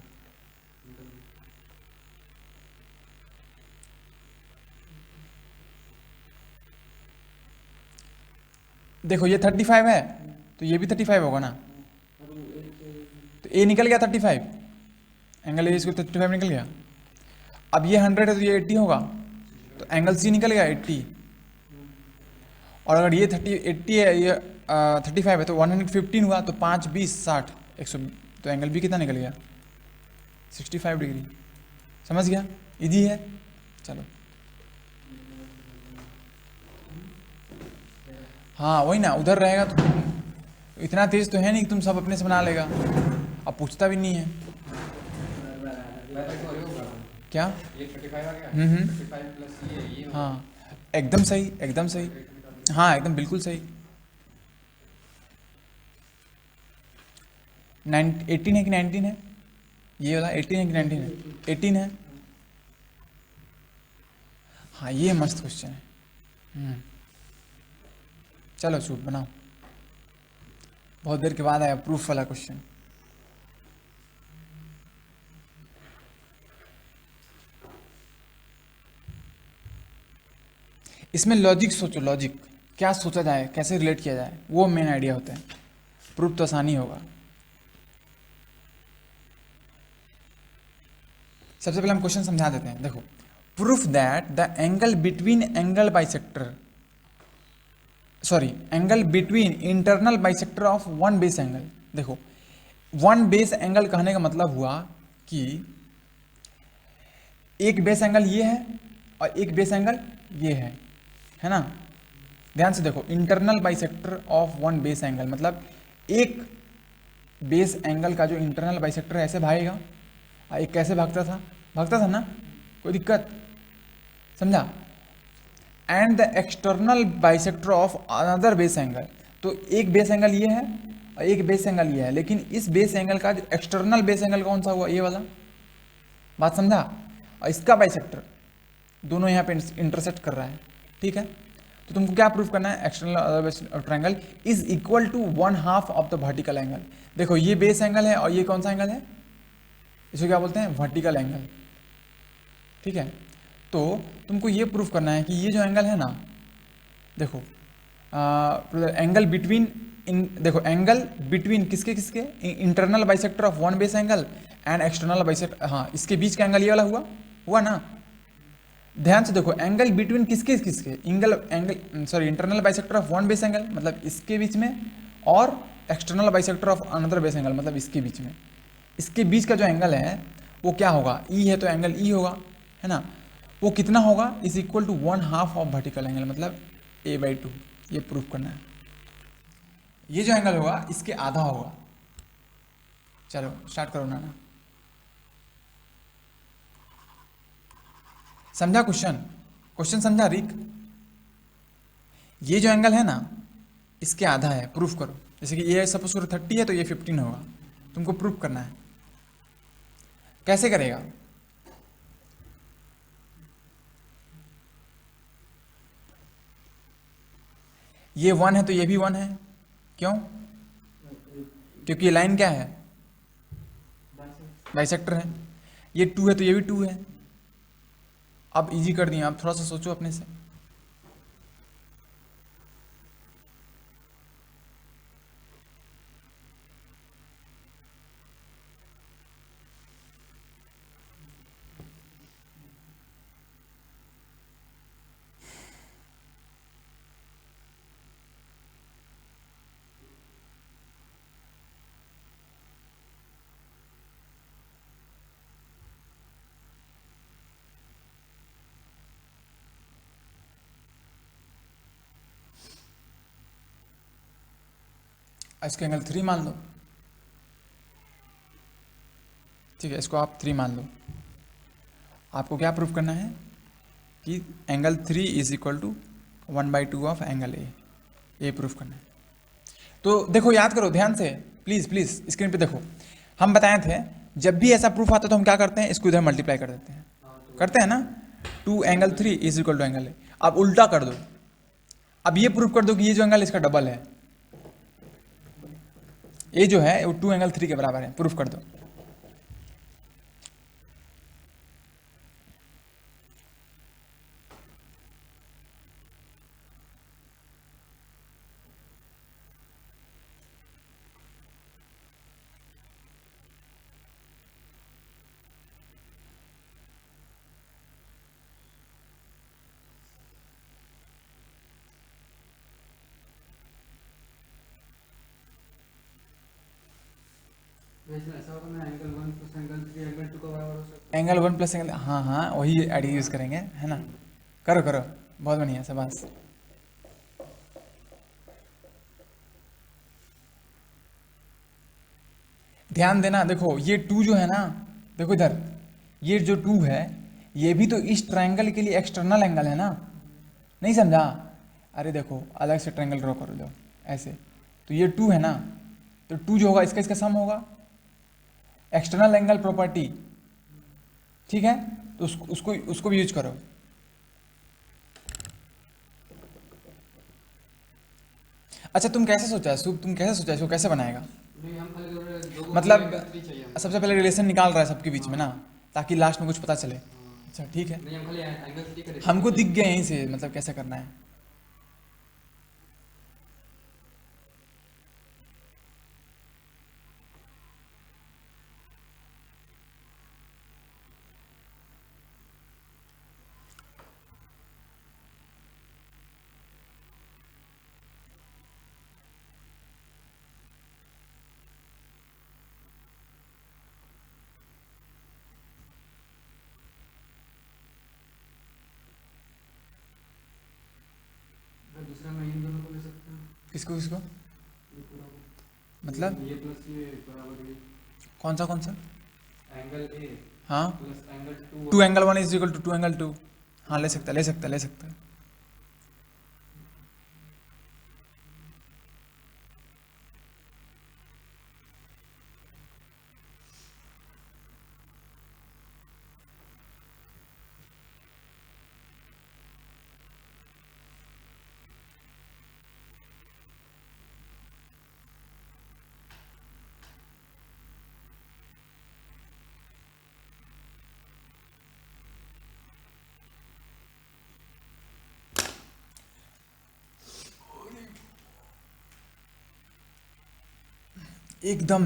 [SPEAKER 1] देखो ये 35 है तो ये भी 35 होगा ना, तो A निकल गया 35, एंगल A इसको 35 निकल गया। अब ये 100 है तो ये 80 होगा, तो एंगल C निकल गया 80। और अगर ये 80 है, ये 35 है तो 115 हुआ, तो 5 20 60 100, तो एंगल B कितना निकल गया 65 डिग्री। समझ गया, इजी है। चलो हाँ वही ना, उधर रहेगा तो इतना तेज तो है नहीं कि तुम सब अपने से बना लेगा, अब पूछता भी नहीं है क्या।
[SPEAKER 2] ये 35 आ गया, 35 प्लस ये
[SPEAKER 1] हाँ एकदम सही, एकदम सही, हाँ एकदम बिल्कुल सही। 18 है कि 19 है, ये वाला 18 है कि 19 है, 18 है। हाँ ये मस्त क्वेश्चन है। चलो शूट बनाओ, बहुत देर के बाद आया प्रूफ वाला क्वेश्चन। इसमें लॉजिक सोचो, लॉजिक क्या सोचा जाए, कैसे रिलेट किया जाए, वो मेन आइडिया होता है। प्रूफ तो आसानी होगा। सबसे पहले हम क्वेश्चन समझा देते हैं। देखो, proof that the angle between angle bisector, sorry angle between internal bisector of one base angle. देखो वन बेस एंगल कहने का मतलब हुआ कि एक बेस एंगल ये है और एक बेस एंगल ये है ना। ध्यान से देखो, internal bisector of one base angle मतलब एक बेस एंगल का जो इंटरनल बाइसेक्टर है ऐसे भागेगा, और एक कैसे भागता था ना, कोई दिक्कत, समझा। And the external bisector of another base angle, तो एक बेस एंगल ये है और एक बेस एंगल ये है, लेकिन इस बेस एंगल का जो एक्सटर्नल बेस एंगल कौन सा हुआ, ये वाला, बात समझा। और इसका बाइसेक्टर दोनों यहाँ पे इंटरसेक्ट कर रहा है, ठीक है। तो तुमको क्या प्रूफ करना है, external triangle is equal to 1/2 of the vertical angle. देखो ये बेस एंगल है और ये कौन सा एंगल है, इसको क्या बोलते हैं, वर्टिकल एंगल, ठीक है। तो तुमको ये प्रूफ करना है कि ये जो एंगल है ना, देखो एंगल बिटवीन देखो एंगल बिटवीन किसके किसके, internal bisector of one base angle and external bisector, हाँ इसके बीच का एंगल ये वाला हुआ ना। ध्यान से देखो, एंगल बिटवीन किसके किसके, internal bisector of one base angle मतलब इसके बीच में, और external bisector of another base angle मतलब इसके बीच में। इसके बीच का जो एंगल है वो क्या होगा, ई है तो एंगल ई होगा, है ना। वो कितना होगा, is equal to 1/2 of vertical angle मतलब a/2। ये प्रूफ करना है। ये जो एंगल होगा इसके आधा होगा। चलो स्टार्ट करो ना। समझा क्वेश्चन समझा रिक। ये जो एंगल है ना इसके आधा है, प्रूफ करो। जैसे कि ये सपोज करो 30 है तो ये 15 होगा, तुमको प्रूफ करना है। कैसे करेगा? ये 1 है तो ये भी 1 है, क्यों? क्योंकि ये लाइन क्या है? बाइसेक्टर है। ये 2 है तो ये भी 2 है। अब इजी कर दिया, आप थोड़ा सा सोचो अपने से। इसका एंगल 3 मान लो, ठीक है, इसको आप 3 मान लो। आपको क्या प्रूफ करना है कि angle 3 is equal to 1/2 of angle A, ये प्रूफ करना है। तो देखो, याद करो ध्यान से, प्लीज प्लीज स्क्रीन पे देखो। हम बताए थे जब भी ऐसा प्रूफ आता है तो हम क्या करते हैं, इसको इधर मल्टीप्लाई कर देते हैं, करते हैं ना। 2 angle 3 is equal to angle A. अब उल्टा कर दो, अब ये प्रूफ कर दो कि ये जो एंगल इसका डबल है, ये जो है वो 2 एंगल 3 के बराबर है, प्रूफ कर दो।
[SPEAKER 2] ऐसा होगा ना, एंगल 1 प्लस एंगल 3 एंगल 2 का बराबर हो सकता
[SPEAKER 1] एंगल 1 प्लस एंगल, हाँ हाँ वही आइडिया यूज करेंगे, है ना। करो करो, बहुत बढ़िया, शाबाश। ध्यान देना, देखो ये 2 जो है ना, देखो इधर ये जो 2 है, ये भी तो इस ट्रायंगल के लिए एक्सटर्नल एंगल है ना, नहीं समझा? अरे देखो अलग से ट्रायंगल ड्रॉ करो लो ऐसे, तो ये 2 है ना, तो 2 जो होगा इसका इसका सम होगा, एक्सटर्नल एंगल प्रॉपर्टी, ठीक है। तो उसको भी यूज करो। अच्छा तुम कैसे सोचा है शुभ, तुम कैसे सोचा है इसको कैसे बनाएगा?
[SPEAKER 2] नहीं, हम खाली कर रहे हैं, दो को
[SPEAKER 1] मतलब
[SPEAKER 2] एंगल 3 चाहिए हमको।
[SPEAKER 1] सबसे पहले रिलेशन निकाल रहा है सबके बीच में ना, ताकि लास्ट में कुछ पता चले। अच्छा ठीक है,
[SPEAKER 2] नहीं, हम खाली एंगल 3 करें।
[SPEAKER 1] हमको दिख गया यहीं से, मतलब कैसे करना है।
[SPEAKER 2] दूसरा मैं इन दोनों को ले सकता हूँ,
[SPEAKER 1] किसको किसको?
[SPEAKER 2] ये पूरा को।
[SPEAKER 1] मतलब
[SPEAKER 2] ये प्लस ये बराबर ये
[SPEAKER 1] कौन सा
[SPEAKER 2] एंगल ए
[SPEAKER 1] हाँ,
[SPEAKER 2] plus angle 2
[SPEAKER 1] 2 angle 1 is equal to 2 angle 2। हाँ ले सकता है, ले सकता है, ले सकता है। एकदम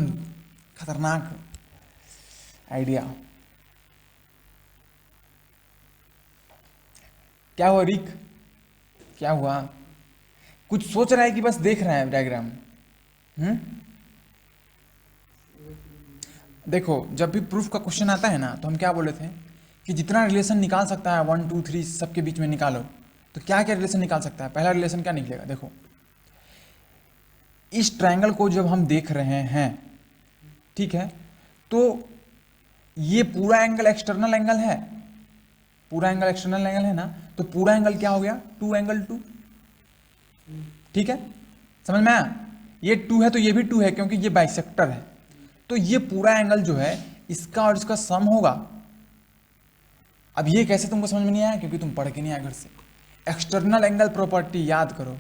[SPEAKER 1] खतरनाक आइडिया। क्या हुआ रिक, क्या हुआ? कुछ सोच रहा है कि बस देख रहा है डायग्राम? देखो जब भी प्रूफ का क्वेश्चन आता है ना, तो हम क्या बोले थे कि जितना रिलेशन निकाल सकता है 1 2 3 सबके बीच में निकालो। तो क्या क्या रिलेशन निकाल सकता है? पहला रिलेशन क्या निकलेगा? देखो इस ट्रायंगल को जब हम देख रहे हैं, ठीक है, तो ये पूरा एंगल एक्सटर्नल एंगल है, पूरा एंगल एक्सटर्नल एंगल है ना, तो पूरा एंगल क्या हो गया? 2 एंगल 2, ठीक है, समझ में आया? ये 2 है तो ये भी 2 है, क्योंकि ये बाइसेक्टर है। तो ये पूरा एंगल जो है इसका और इसका सम होगा। अब ये कैसे तुमको समझ में नहीं आया, क्योंकि तुम पढ़ के नहीं आए घर से। एक्सटर्नल एंगल प्रॉपर्टी याद करो,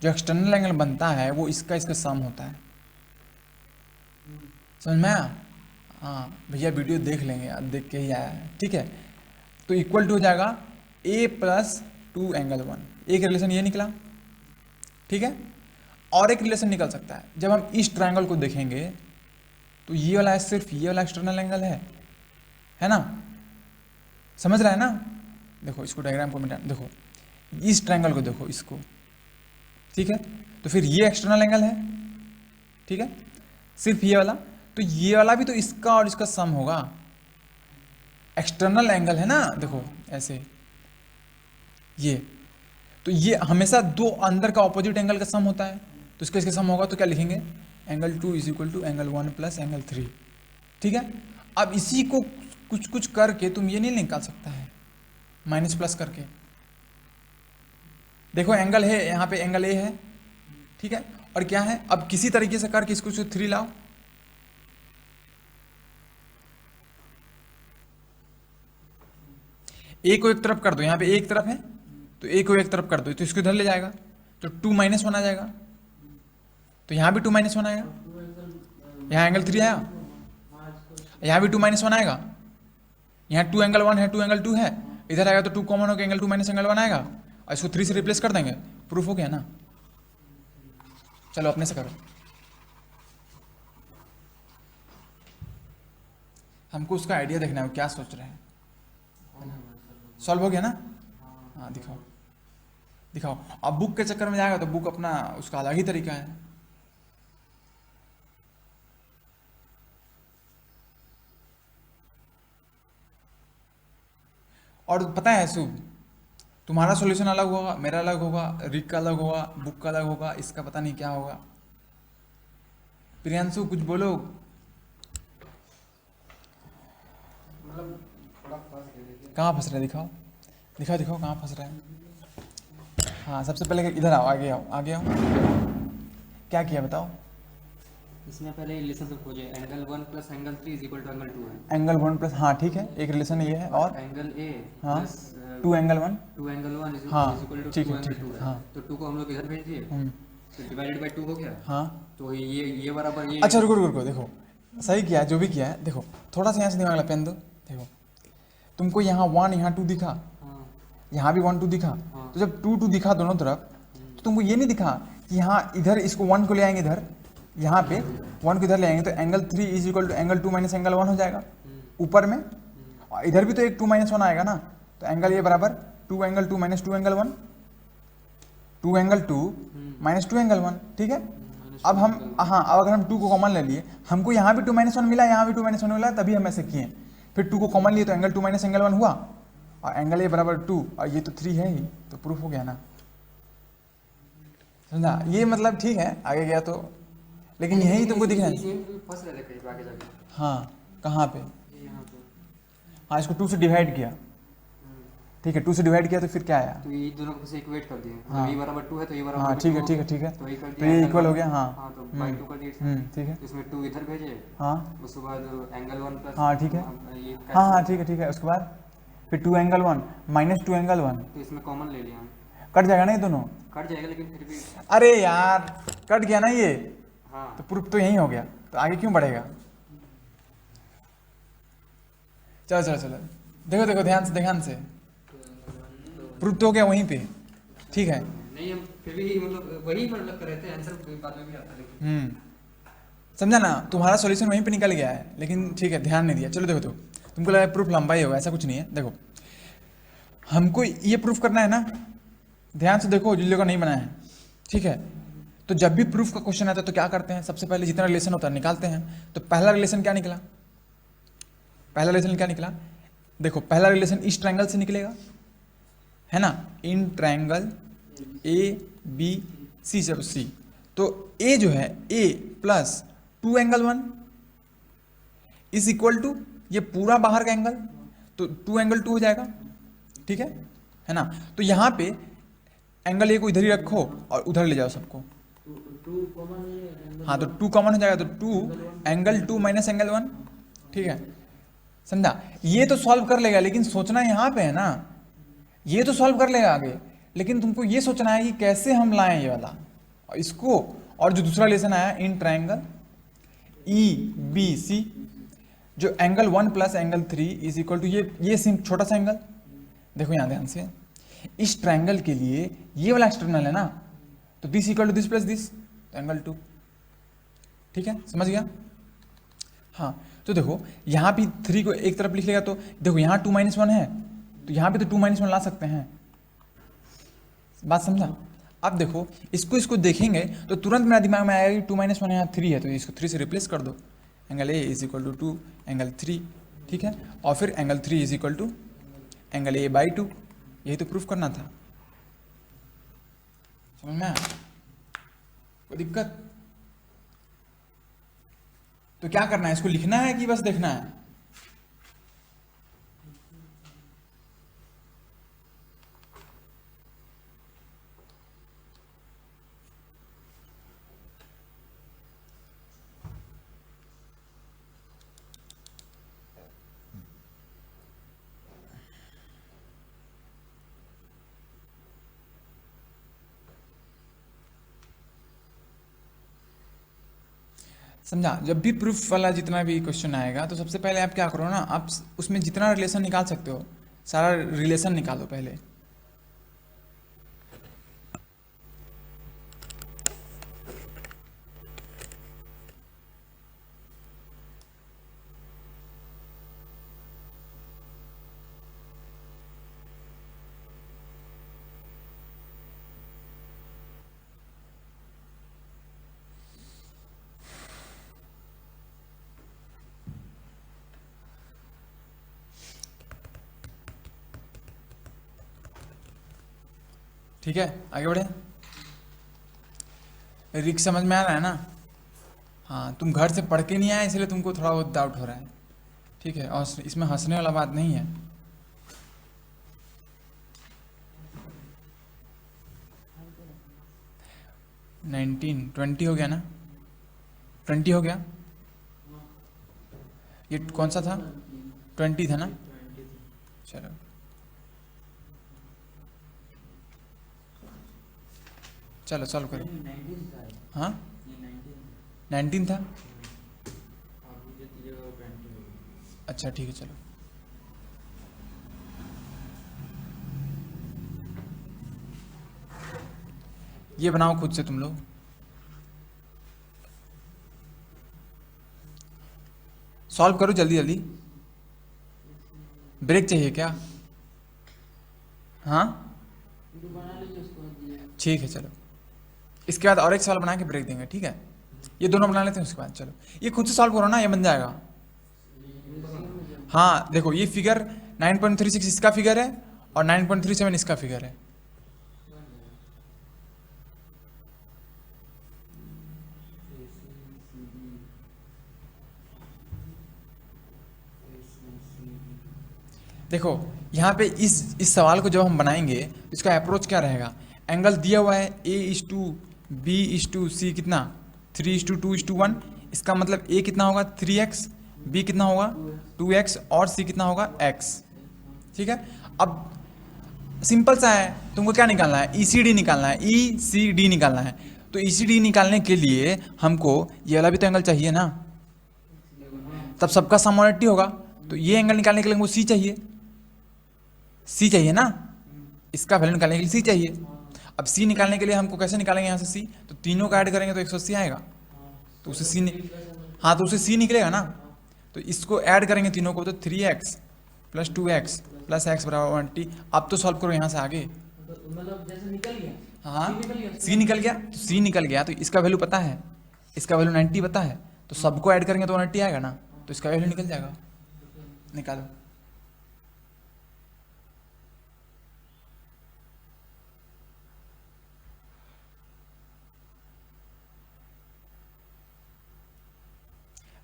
[SPEAKER 1] जो एक्सटर्नल एंगल बनता है वो इसका सम होता है। समझ में आया? हाँ भैया वीडियो देख लेंगे, अब देख के ही आया है, ठीक है। तो इक्वल टू हो जाएगा a प्लस 2 एंगल 1। एक रिलेशन ये निकला, ठीक है। और एक रिलेशन निकल सकता है, जब हम इस ट्रायंगल को देखेंगे तो ये वाला है, सिर्फ ये वाला एक्सटर्नल एंगल है ना, समझ रहा है ना। देखो इसको डायग्राम को मिटा, देखो इस ट्रायंगल को देखो इसको, ठीक है। तो फिर ये एक्सटर्नल एंगल है, ठीक है, सिर्फ ये वाला। तो ये वाला भी तो इसका और इसका सम होगा, एक्सटर्नल एंगल है ना, देखो ऐसे ये। तो ये हमेशा दो अंदर का ऑपोजिट एंगल का सम होता है, तो इसका इसका सम होगा। तो क्या लिखेंगे, angle 2 is equal to angle 1 plus angle 3, ठीक है। अब इसी को कुछ कुछ करके तुम ये नहीं निकाल सकता है, माइनस प्लस करके। देखो एंगल है यहाँ पे, एंगल ए है, ठीक है, और क्या है, अब किसी तरीके से करके इसको 3 लाओ। ए को एक तरफ कर दो, यहाँ पे एक तरफ है तो ए को एक तरफ कर दो, तो इसको इधर ले जाएगा, तो 2 - 1 आ जाएगा। तो यहाँ भी 2 - 1 आएगा, यहाँ एंगल 3 आया, यहाँ भी 2 - 1 आएगा। यहाँ 2 एंगल 1 है, 2 एंगल 2 है, इधर आएगा तो 2 कॉमन होकर एंगल 2 - एंगल 1 आएगा, और इसको 3 से रिप्लेस कर देंगे, प्रूफ हो गया ना। चलो अपने से करो, हमको उसका आइडिया देखना है, क्या सोच रहे हैं। सॉल्व हो गया ना? हाँ दिखाओ दिखाओ। अब बुक के चक्कर में जाएगा तो बुक अपना उसका अलग ही तरीका है। और पता है शुभ, तुम्हारा सॉल्यूशन अलग होगा, मेरा अलग होगा, रिक का अलग होगा, बुक का अलग होगा, इसका पता नहीं क्या होगा। प्रियांशु कुछ बोलो।
[SPEAKER 2] मतलब थोड़ा फंस गए।
[SPEAKER 1] कहाँ फंस रहा है, दिखाओ दिखाओ दिखाओ कहाँ फंस रहा है। हाँ सबसे पहले इधर आओ, आगे आओ आगे आओ। क्या किया बताओ।
[SPEAKER 2] इसमें पहले रिलेशनशिप खोजे, angle 1 plus angle 3 is equal to angle 2 है।
[SPEAKER 1] एंगल 1 प्लस, हाँ ठीक है, एक रिलेशन ये है। और
[SPEAKER 2] एंगल ए
[SPEAKER 1] हाँ
[SPEAKER 2] प्लस
[SPEAKER 1] 2 एंगल 1,
[SPEAKER 2] 2 एंगल 1 इज
[SPEAKER 1] हाँ
[SPEAKER 2] इक्वल टू
[SPEAKER 1] ठीक
[SPEAKER 2] 2
[SPEAKER 1] है
[SPEAKER 2] एंगल
[SPEAKER 1] ठीक
[SPEAKER 2] 2
[SPEAKER 1] है।
[SPEAKER 2] है।
[SPEAKER 1] हाँ
[SPEAKER 2] तो 2 को हम लोग इधर भेज दिए, तो डिवाइडेड बाय 2 हो गया।
[SPEAKER 1] हाँ
[SPEAKER 2] तो ये बराबर ये।
[SPEAKER 1] अच्छा रुको रुको रुको, देखो सही किया जो भी किया है। देखो थोड़ा सा यहाँ से दिमाग लगा, पेन दो। देखो तुमको यहाँ 1 यहाँ 2 दिखा,
[SPEAKER 2] हाँ
[SPEAKER 1] यहाँ भी 1 2 दिखा।
[SPEAKER 2] हाँ।
[SPEAKER 1] तो जब 2 2 दिखा दोनों तरफ, तो तुमको ये नहीं दिखा कि यहाँ इधर इसको 1 को ले आएंगे, इधर यहाँ पे 1 को इधर ले आएंगे, तो angle 3 is equal to angle 2 minus angle 1 हो जाएगा ऊपर में। और इधर भी तो एक 2 - 1 आएगा ना, तो एंगल ये बराबर 2 angle 2 minus 2 angle 1, 2 angle 2 minus 2 angle 1, ठीक है। अब हम हाँ, अब अगर हम 2 को कॉमन ले लिए, हमको यहाँ भी 2 - 1 मिला, यहाँ भी 2 - 1 मिला, तभी हम ऐसे किए। फिर 2 को कॉमन लिए तो एंगल 2 माइनस एंगल 1 हुआ, और एंगल ए बराबर 2, और ये तो 3 है ही, तो प्रूफ हो गया ना। समझा? ये मतलब ठीक है, आगे गया तो, लेकिन यही तुमको दिख रहा है।
[SPEAKER 2] फंस रहे थे कहीं पे आगे जाके।
[SPEAKER 1] हाँ कहाँ पे?
[SPEAKER 2] यहाँ पे।
[SPEAKER 1] हाँ इसको 2 से डिवाइड किया, ठीक है, 2 से डिवाइड किया तो फिर क्या आया?
[SPEAKER 2] तो ये दोनों को से इक्वेट कर दिए।
[SPEAKER 1] हाँ।
[SPEAKER 2] ये बराबर 2 है तो ये बराबर
[SPEAKER 1] हाँ
[SPEAKER 2] 2
[SPEAKER 1] ठीक है ठीक है ठीक है,
[SPEAKER 2] तो ये कर
[SPEAKER 1] तो
[SPEAKER 2] दिया
[SPEAKER 1] ये
[SPEAKER 2] angle
[SPEAKER 1] इक्वल हो
[SPEAKER 2] 1।
[SPEAKER 1] गया। हाँ
[SPEAKER 2] हाँ तो बाई 2 कर दिए।
[SPEAKER 1] ठीक है।
[SPEAKER 2] इसमें 2 इधर भेजे।
[SPEAKER 1] हाँ
[SPEAKER 2] उसके बाद एंगल 1 प्लस।
[SPEAKER 1] हाँ ठीक है।
[SPEAKER 2] ये
[SPEAKER 1] हाँ हाँ ठीक है ठीक है। उसके बाद फिर 2 एंगल 1 माइनस 2 एंगल 1,
[SPEAKER 2] तो इसमें कॉमन ले लिया हम।
[SPEAKER 1] कट जाएगा ना ये दोनों?
[SPEAKER 2] कट जाएगा लेकिन फिर भी।
[SPEAKER 1] अरे यार कट गया ना ये,
[SPEAKER 2] हाँ
[SPEAKER 1] तो प्रूफ तो यही हो गया, तो आगे क्यों बढ़ेगा। चलो चलो चलो, देखो देखो ध्यान से प्रूफ तो हो गया वहीं पे, ठीक है।
[SPEAKER 2] नहीं हम फिर भी मतलब वही मतलब कर रहे थे, आंसर बाद में भी आता है लेकिन।
[SPEAKER 1] समझा ना, तुम्हारा सॉल्यूशन वहीं पे निकल गया है, लेकिन ठीक है ध्यान नहीं दिया। चलो देखो, तो तुमको लगा प्रूफ लंबा ही होगा, ऐसा कुछ नहीं है। देखो हमको ये प्रूफ करना है ना, ध्यान से देखो जिन लोगों का नहीं बनाया है, ठीक है। तो जब भी प्रूफ का क्वेश्चन आता है तो क्या करते हैं, सबसे पहले जितना रिलेशन होता है निकालते हैं। तो पहला रिलेशन क्या निकला, पहला रिलेशन क्या निकला, देखो पहला रिलेशन इस ट्रायंगल से निकलेगा, है ना, इन ट्रायंगल ABC जब C, तो A जो है A plus 2 angle 1 is equal to ये पूरा बाहर का एंगल, तो 2 एंगल 2 हो जाएगा, ठीक है ना। तो यहाँ पे एंगल A को इधर ही रखो और उधर ले जाओ सबको,
[SPEAKER 3] टू कॉमन है,
[SPEAKER 1] हाँ तो 2 कॉमन हो जाएगा, तो 2 एंगल 2 माइनस एंगल 1, ठीक है, समझा। ये तो सॉल्व कर लेगा, लेकिन सोचना यहाँ पे है ना, ये तो सॉल्व कर लेगा आगे, लेकिन तुमको ये सोचना है कि कैसे हम लाएं ये वाला और इसको। और जो दूसरा लेसन आया इन ट्राइंगल EBC, जो angle 1 plus angle 3 is equal to ये छोटा सा एंगल, देखो यहाँ ध्यान से, इस ट्राइंगल के लिए ये वाला एक्सटर्नल है ना, तो this equal to this plus this, तो एंगल 2, ठीक है, समझ गया। हाँ तो देखो यहाँ भी 3 को एक तरफ लिख लेगा, तो देखो यहाँ 2 - 1 है, तो यहाँ पे तो 2 - 1 ला सकते हैं, बात समझा। अब देखो इसको देखेंगे तो तुरंत मेरा दिमाग में आएगा कि 2 - 1 यहाँ 3 है, तो इसको 3 से रिप्लेस कर दो, angle A is equal to 2 angle 3, ठीक है, और फिर angle 3 is equal to angle A/2, यही तो प्रूफ करना था, समझ में आया, कोई दिक्कत। तो क्या करना है, इसको लिखना है कि बस देखना है? समझा। जब भी प्रूफ वाला जितना भी क्वेश्चन आएगा तो सबसे पहले आप क्या करो ना, आप उसमें जितना रिलेशन निकाल सकते हो सारा रिलेशन निकालो पहले। ठीक है, आगे बढ़े। रिक समझ में आ रहा है ना? हाँ, तुम घर से पढ़ के नहीं आए इसलिए तुमको थोड़ा बहुत डाउट हो रहा है, ठीक है, और इसमें हंसने वाला बात नहीं है। नाइनटीन 20 हो गया ना, 20 हो गया, ये कौन सा था? 20 था ना, चलो चलो सॉल्व करो। हाँ 19 था, अच्छा ठीक है, चलो ये बनाओ खुद से तुम लोग। सॉल्व करो जल्दी जल्दी, ब्रेक चाहिए क्या? हाँ ठीक है, चलो इसके बाद और एक सवाल बना के ब्रेक देंगे, ठीक है, ये दोनों बना लेते हैं उसके बाद। चलो ये खुद से सॉल्व करो ना, ये बन जाएगा। हाँ देखो ये फिगर 9.36 इसका फिगर है और 9.37 इसका फिगर है। देखो यहाँ पे इस सवाल को जब हम बनाएंगे इसका अप्रोच क्या रहेगा, एंगल दिया हुआ है A/B/C कितना 3:2:1, इसका मतलब A कितना होगा 3x, B कितना होगा 2x और C कितना होगा x, ठीक है। अब सिंपल सा है, तुमको क्या निकालना है, ECD निकालना है, ECD निकालना है। तो ECD निकालने के लिए हमको ये वाला भी तो एंगल चाहिए ना, तब सबका सम 180 होगा, तो ये एंगल निकालने के लिए हमको C चाहिए, C चाहिए ना, इसका वैल्यू निकालने के लिए C चाहिए। अब C निकालने के लिए हमको कैसे निकालेंगे यहाँ से C, तो तीनों का ऐड करेंगे तो 180 आएगा, तो उसे C हाँ तो उसे C निकलेगा ना, तो इसको ऐड करेंगे तीनों को, तो 3x + 2x + x = 180। अब तो सॉल्व करो यहाँ से आगे,
[SPEAKER 3] मतलब जैसे निकल गया,
[SPEAKER 1] हाँ C निकल गया, तो C निकल गया तो इसका वैल्यू पता है, इसका वैल्यू 90 पता है, तो सबको ऐड करेंगे तो 180 आएगा ना, तो इसका वैल्यू निकल जाएगा, निकालो।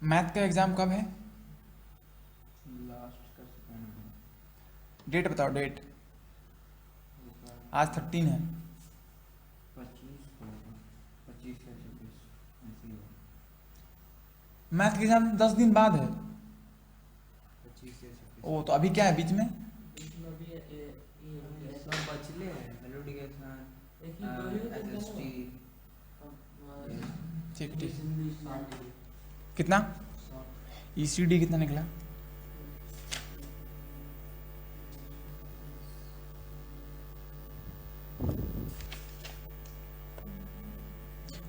[SPEAKER 1] मैथ का एग्जाम कब है?
[SPEAKER 2] लास्ट का सेकंड
[SPEAKER 1] डेट बताओ, डेट। आज 13 है,
[SPEAKER 2] 25 25
[SPEAKER 1] मैथ के एग्जाम 10 दिन बाद है।
[SPEAKER 2] 25 से 26
[SPEAKER 1] ओ तो अभी क्या है बीच में?
[SPEAKER 3] इसमें भी ये
[SPEAKER 2] सब बचले हैं वेरिफिकेशन
[SPEAKER 3] एक ही दो ही तो
[SPEAKER 2] एसएसटी
[SPEAKER 1] ठीक ठीक।
[SPEAKER 3] इंग्लिश
[SPEAKER 1] कितना ईसीडी कितना निकला?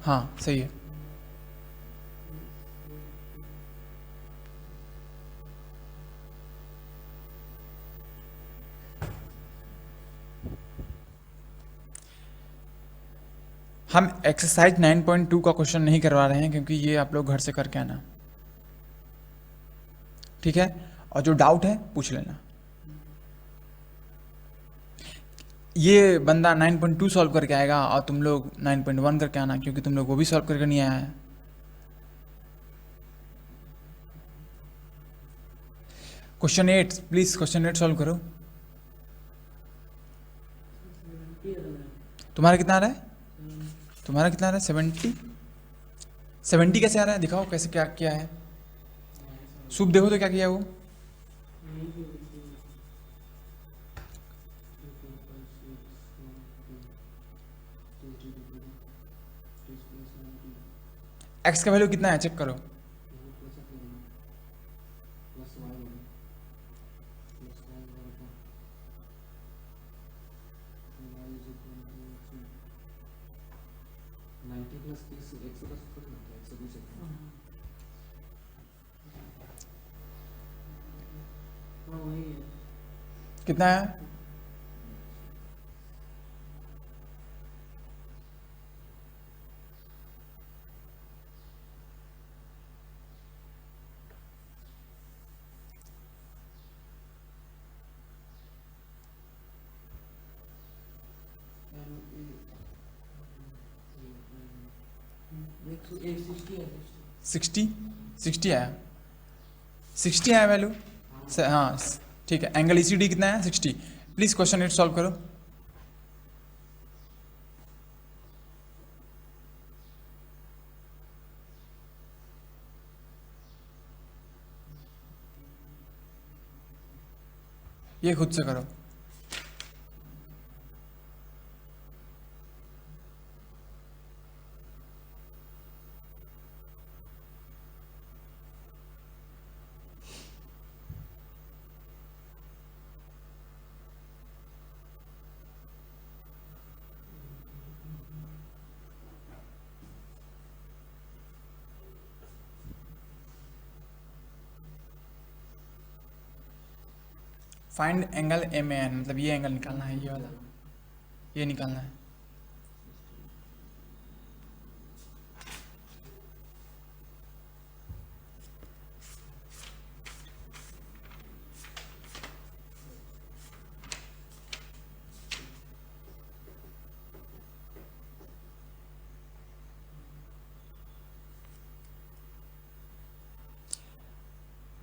[SPEAKER 1] हाँ सही है। हम एक्सरसाइज 9.2 का क्वेश्चन नहीं करवा रहे हैं क्योंकि ये आप लोग घर से करके आना, ठीक है? और जो डाउट है पूछ लेना। ये बंदा 9.2 सॉल्व करके आएगा और तुम लोग 9.1 करके आना, क्योंकि तुम लोग वो भी सॉल्व करके नहीं आया है। क्वेश्चन 8 प्लीज, क्वेश्चन 8 सॉल्व करो। तुम्हारा कितना आ रहा है? तुम्हारा कितना आ रहा है? 70 कैसे आ रहा है? दिखाओ कैसे, क्या किया है। सूप देखो तो क्या किया वो। एक्स का वैल्यू कितना है चेक करो। कितना है?
[SPEAKER 3] एक
[SPEAKER 1] 60 आया, 60 आया वैल्यू। हाँ ठीक है। एंगल ईसीडी कितना है? 60। प्लीज क्वेश्चन 8 सॉल्व करो। ये खुद से करो। फाइंड एंगल एम एन, मतलब ये एंगल निकालना है, ये वाला, ये निकालना है।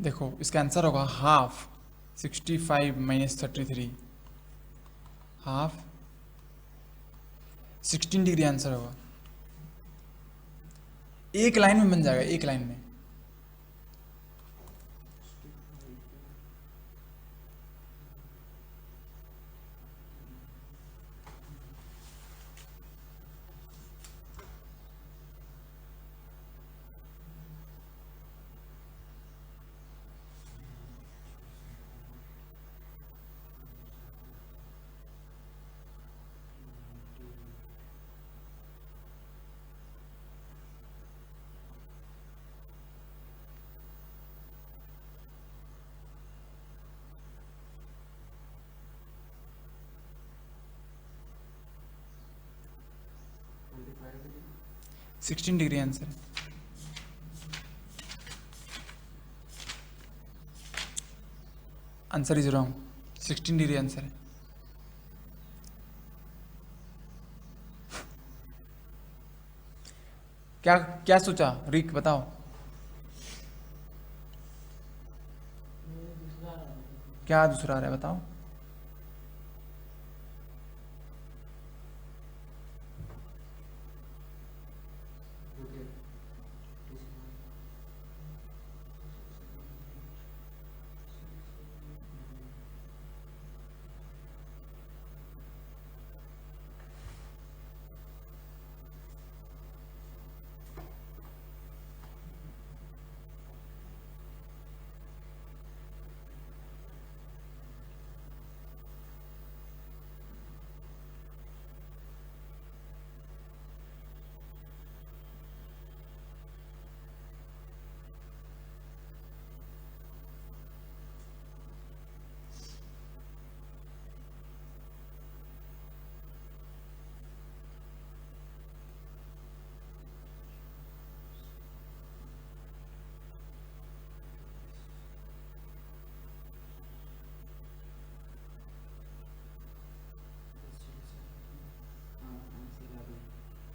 [SPEAKER 1] देखो इसका आंसर होगा half 65 minus 33, half 16 degree answer होगा। एक लाइन में बन जाएगा, एक लाइन में। सिक्सटीन डिग्री आंसर है। Answer is wrong, 16 degree answer है। क्या क्या सोचा रिक, बताओ। क्या दूसरा आ रहा है बताओ।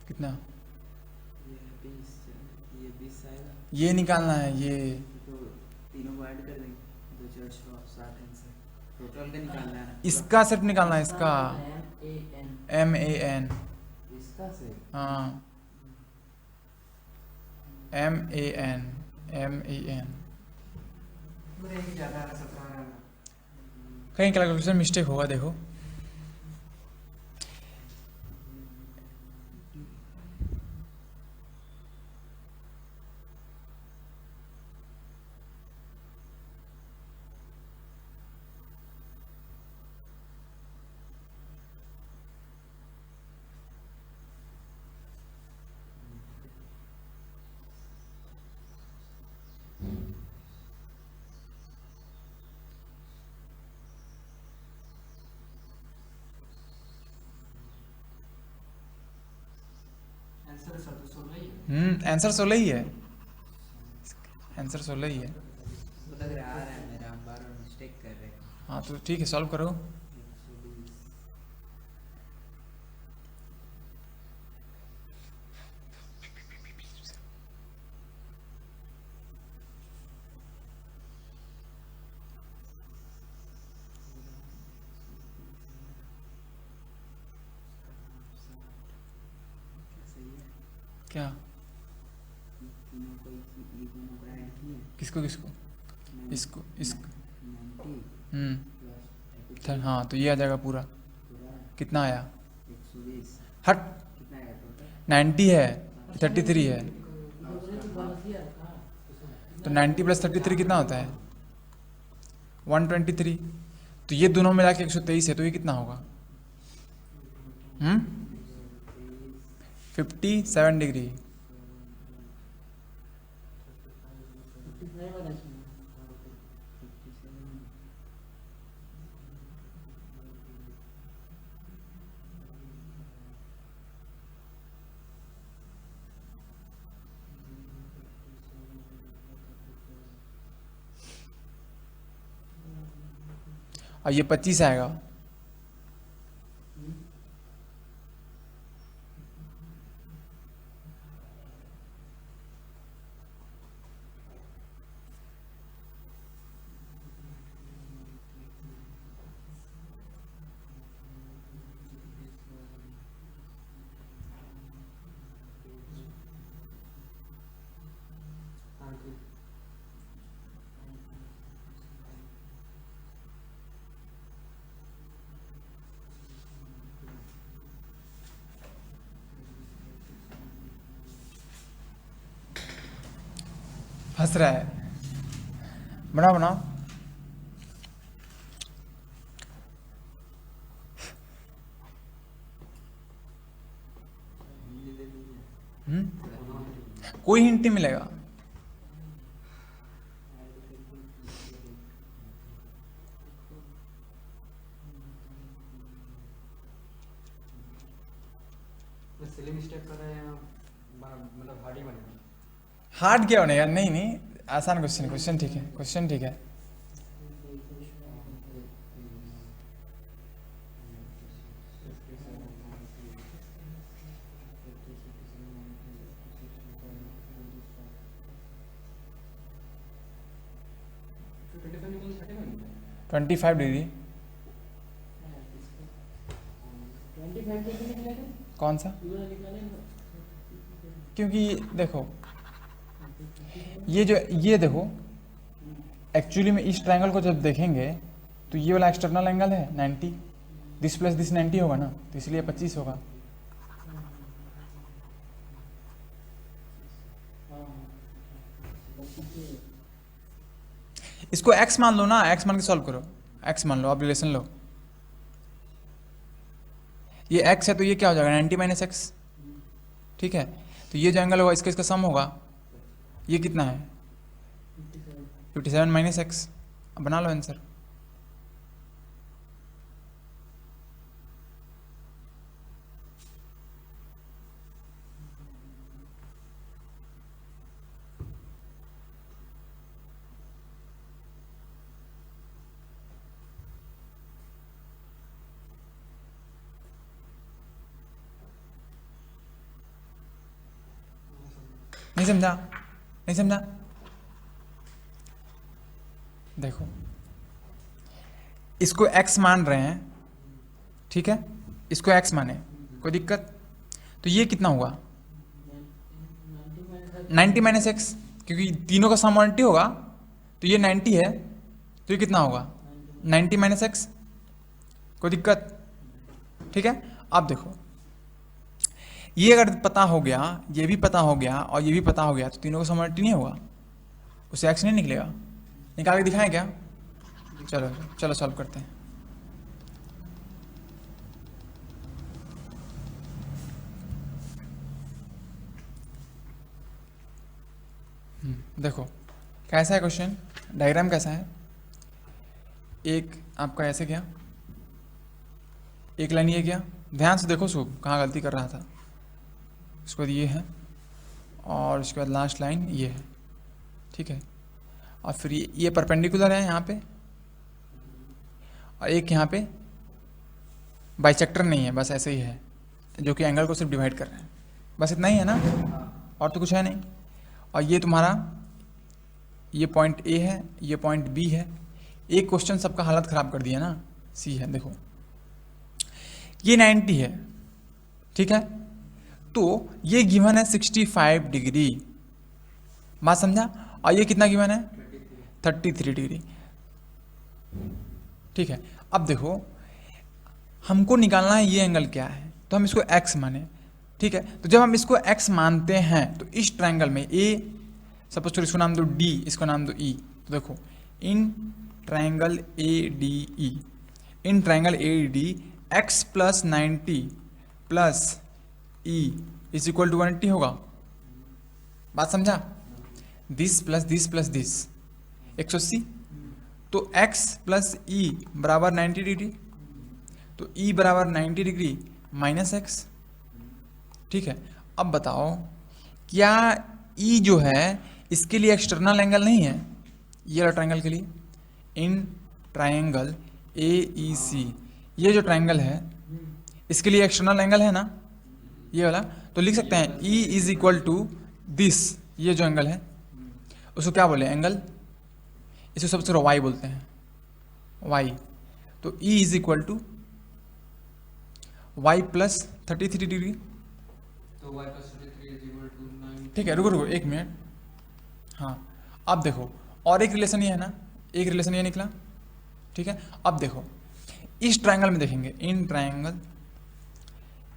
[SPEAKER 1] कितना?
[SPEAKER 3] ये 20, ये 20 आएगा
[SPEAKER 1] ये निकालना है ये।
[SPEAKER 3] तो तीनों को ऐड कर देंगे, 2 4 6 7 आंसर टोटल का निकालना है ना पूरा।
[SPEAKER 1] इसका सिर्फ निकालना है, इसका
[SPEAKER 3] MAN
[SPEAKER 1] MAN।
[SPEAKER 3] इसका से
[SPEAKER 1] हाँ MAN।
[SPEAKER 2] पूरे ही ज़्यादा 17 रन।
[SPEAKER 1] कहीं कैलकुलेशन मिस्टेक होगा, देखो।
[SPEAKER 2] आंसर सब तो 16 ही है।
[SPEAKER 1] आंसर 16 ही है, आंसर 16 ही है।
[SPEAKER 3] लग रहा आ रहा है मेरा, हम बार बार मिस्टेक कर रहे हैं।
[SPEAKER 1] हाँ तो ठीक है, सॉल्व करो।
[SPEAKER 3] 120 सही है।
[SPEAKER 1] क्या?
[SPEAKER 3] तीनों को ये दोनों को ऐड किए,
[SPEAKER 1] किसको किसको? इसको इसको
[SPEAKER 3] 90 प्लस
[SPEAKER 1] हाँ, तो ये आ जाएगा पूरा।
[SPEAKER 3] पूरा
[SPEAKER 1] कितना आया?
[SPEAKER 3] 120
[SPEAKER 1] हट,
[SPEAKER 3] कितना आएगा टोटल?
[SPEAKER 1] 90 है, 33 है। तो 90 प्लस 33 कितना होता है? 123। तो ये दोनों मिला के 123 है, तो ये कितना होगा? 57 डिग्री। और ये 25 आएगा। हंस रहा है, बनाओ बनाओ। कोई हिंट नहीं मिलेगा।
[SPEAKER 2] सिली मिस्टेक कर रहे हैं, मतलब हार्ड ही बनेगा।
[SPEAKER 1] हार्ड क्या बनेगा? नहीं नहीं, आसान क्वेश्चन, क्वेश्चन ठीक है, क्वेश्चन ठीक है।
[SPEAKER 2] तो 25 निकल 30 में
[SPEAKER 1] 25 डिग्री।
[SPEAKER 3] 25 कैसे निकलेगा?
[SPEAKER 1] कौन सा?
[SPEAKER 3] पूरा निकालेंगे
[SPEAKER 1] क्योंकि देखो, ये देखो, एक्चुअली में इस ट्रायंगल को जब देखेंगे तो ये वाला एक्सटर्नल एंगल है 90, दिस प्लस दिस 90 होगा ना, तो इसलिए 25 होगा। इसको x मान लो ना, x मान के सॉल्व करो, x मान लो, आप रिलेशन लो। ये x है तो ये क्या हो जाएगा? 90 माइनस एक्स, ठीक है। तो ये जो एंगल होगा इसका सम होगा। ये कितना है? 57 माइनस एक्स। अब बना लो आंसर। समझा? नहीं समझा? देखो इसको x मान रहे हैं, ठीक है, इसको x माने, कोई दिक्कत? तो ये कितना हुआ 90 माइनस एक्स, क्योंकि तीनों का सम 90 होगा, तो ये 90 है, तो ये कितना होगा 90 माइनस एक्स, कोई दिक्कत? ठीक है। अब देखो ये अगर पता हो गया, ये भी पता हो गया और ये भी पता हो गया, तो तीनों का सम 90 नहीं होगा, उससे एक्स नहीं निकलेगा। निकाल के दिखाएं क्या? चलो चलो सॉल्व करते हैं। देखो कैसा है क्वेश्चन, डायग्राम कैसा है, एक आपका ऐसे गया, एक लाइन ये गया, ध्यान से देखो शुभ कहाँ गलती कर रहा था, उसके बाद ये है और उसके बाद लास्ट लाइन ये है, ठीक है, और फिर ये परपेंडिकुलर है यहाँ पे, और एक यहाँ पे बाइसेक्टर नहीं है, बस ऐसे ही है, जो कि एंगल को सिर्फ डिवाइड कर रहे हैं, बस इतना ही है ना, और तो कुछ है नहीं। और ये तुम्हारा ये पॉइंट ए है, ये पॉइंट बी है। एक क्वेश्चन सबका हालत ख़राब कर दिया ना, सी है, देखो ये 90 है, ठीक है, तो ये गिवन है 65 डिग्री, बात समझा, और ये कितना गिवन है 33 डिग्री, ठीक है। अब देखो हमको निकालना है ये एंगल क्या है, तो हम इसको x माने, ठीक है। तो जब हम इसको x मानते हैं तो इस ट्रायंगल में a, सपोज करो इसको नाम दो d, इसको नाम दो e, तो देखो in triangle ADE, in triangle ADE x plus 90 plus e is equal to 180 होगा, बात समझा, this plus this plus this 180, तो x प्लस e बराबर 90 डिग्री, तो e बराबर 90 डिग्री माइनस एक्स, ठीक है। अब बताओ क्या e जो है इसके लिए एक्सटर्नल एंगल नहीं है, ये वाला ट्रायंगल के लिए, इन ट्रायंगल AEC, ये जो ट्रायंगल है इसके लिए एक्सटर्नल एंगल है ना ये वाला, तो लिख सकते हैं E is equal to this, ये जो एंगल है उसको क्या बोले एंगल, इसको सबसे y बोलते हैं, y, तो E is equal to y plus 33 degree,
[SPEAKER 2] तो y plus 33 is equal to 9,
[SPEAKER 1] ठीक है। रुको रुको एक मिनट, हाँ अब देखो और एक रिलेशन ये है ना, एक रिलेशन ये निकला, ठीक है। अब देखो इस ट्रायंगल में देखेंगे, इन ट्रायंगल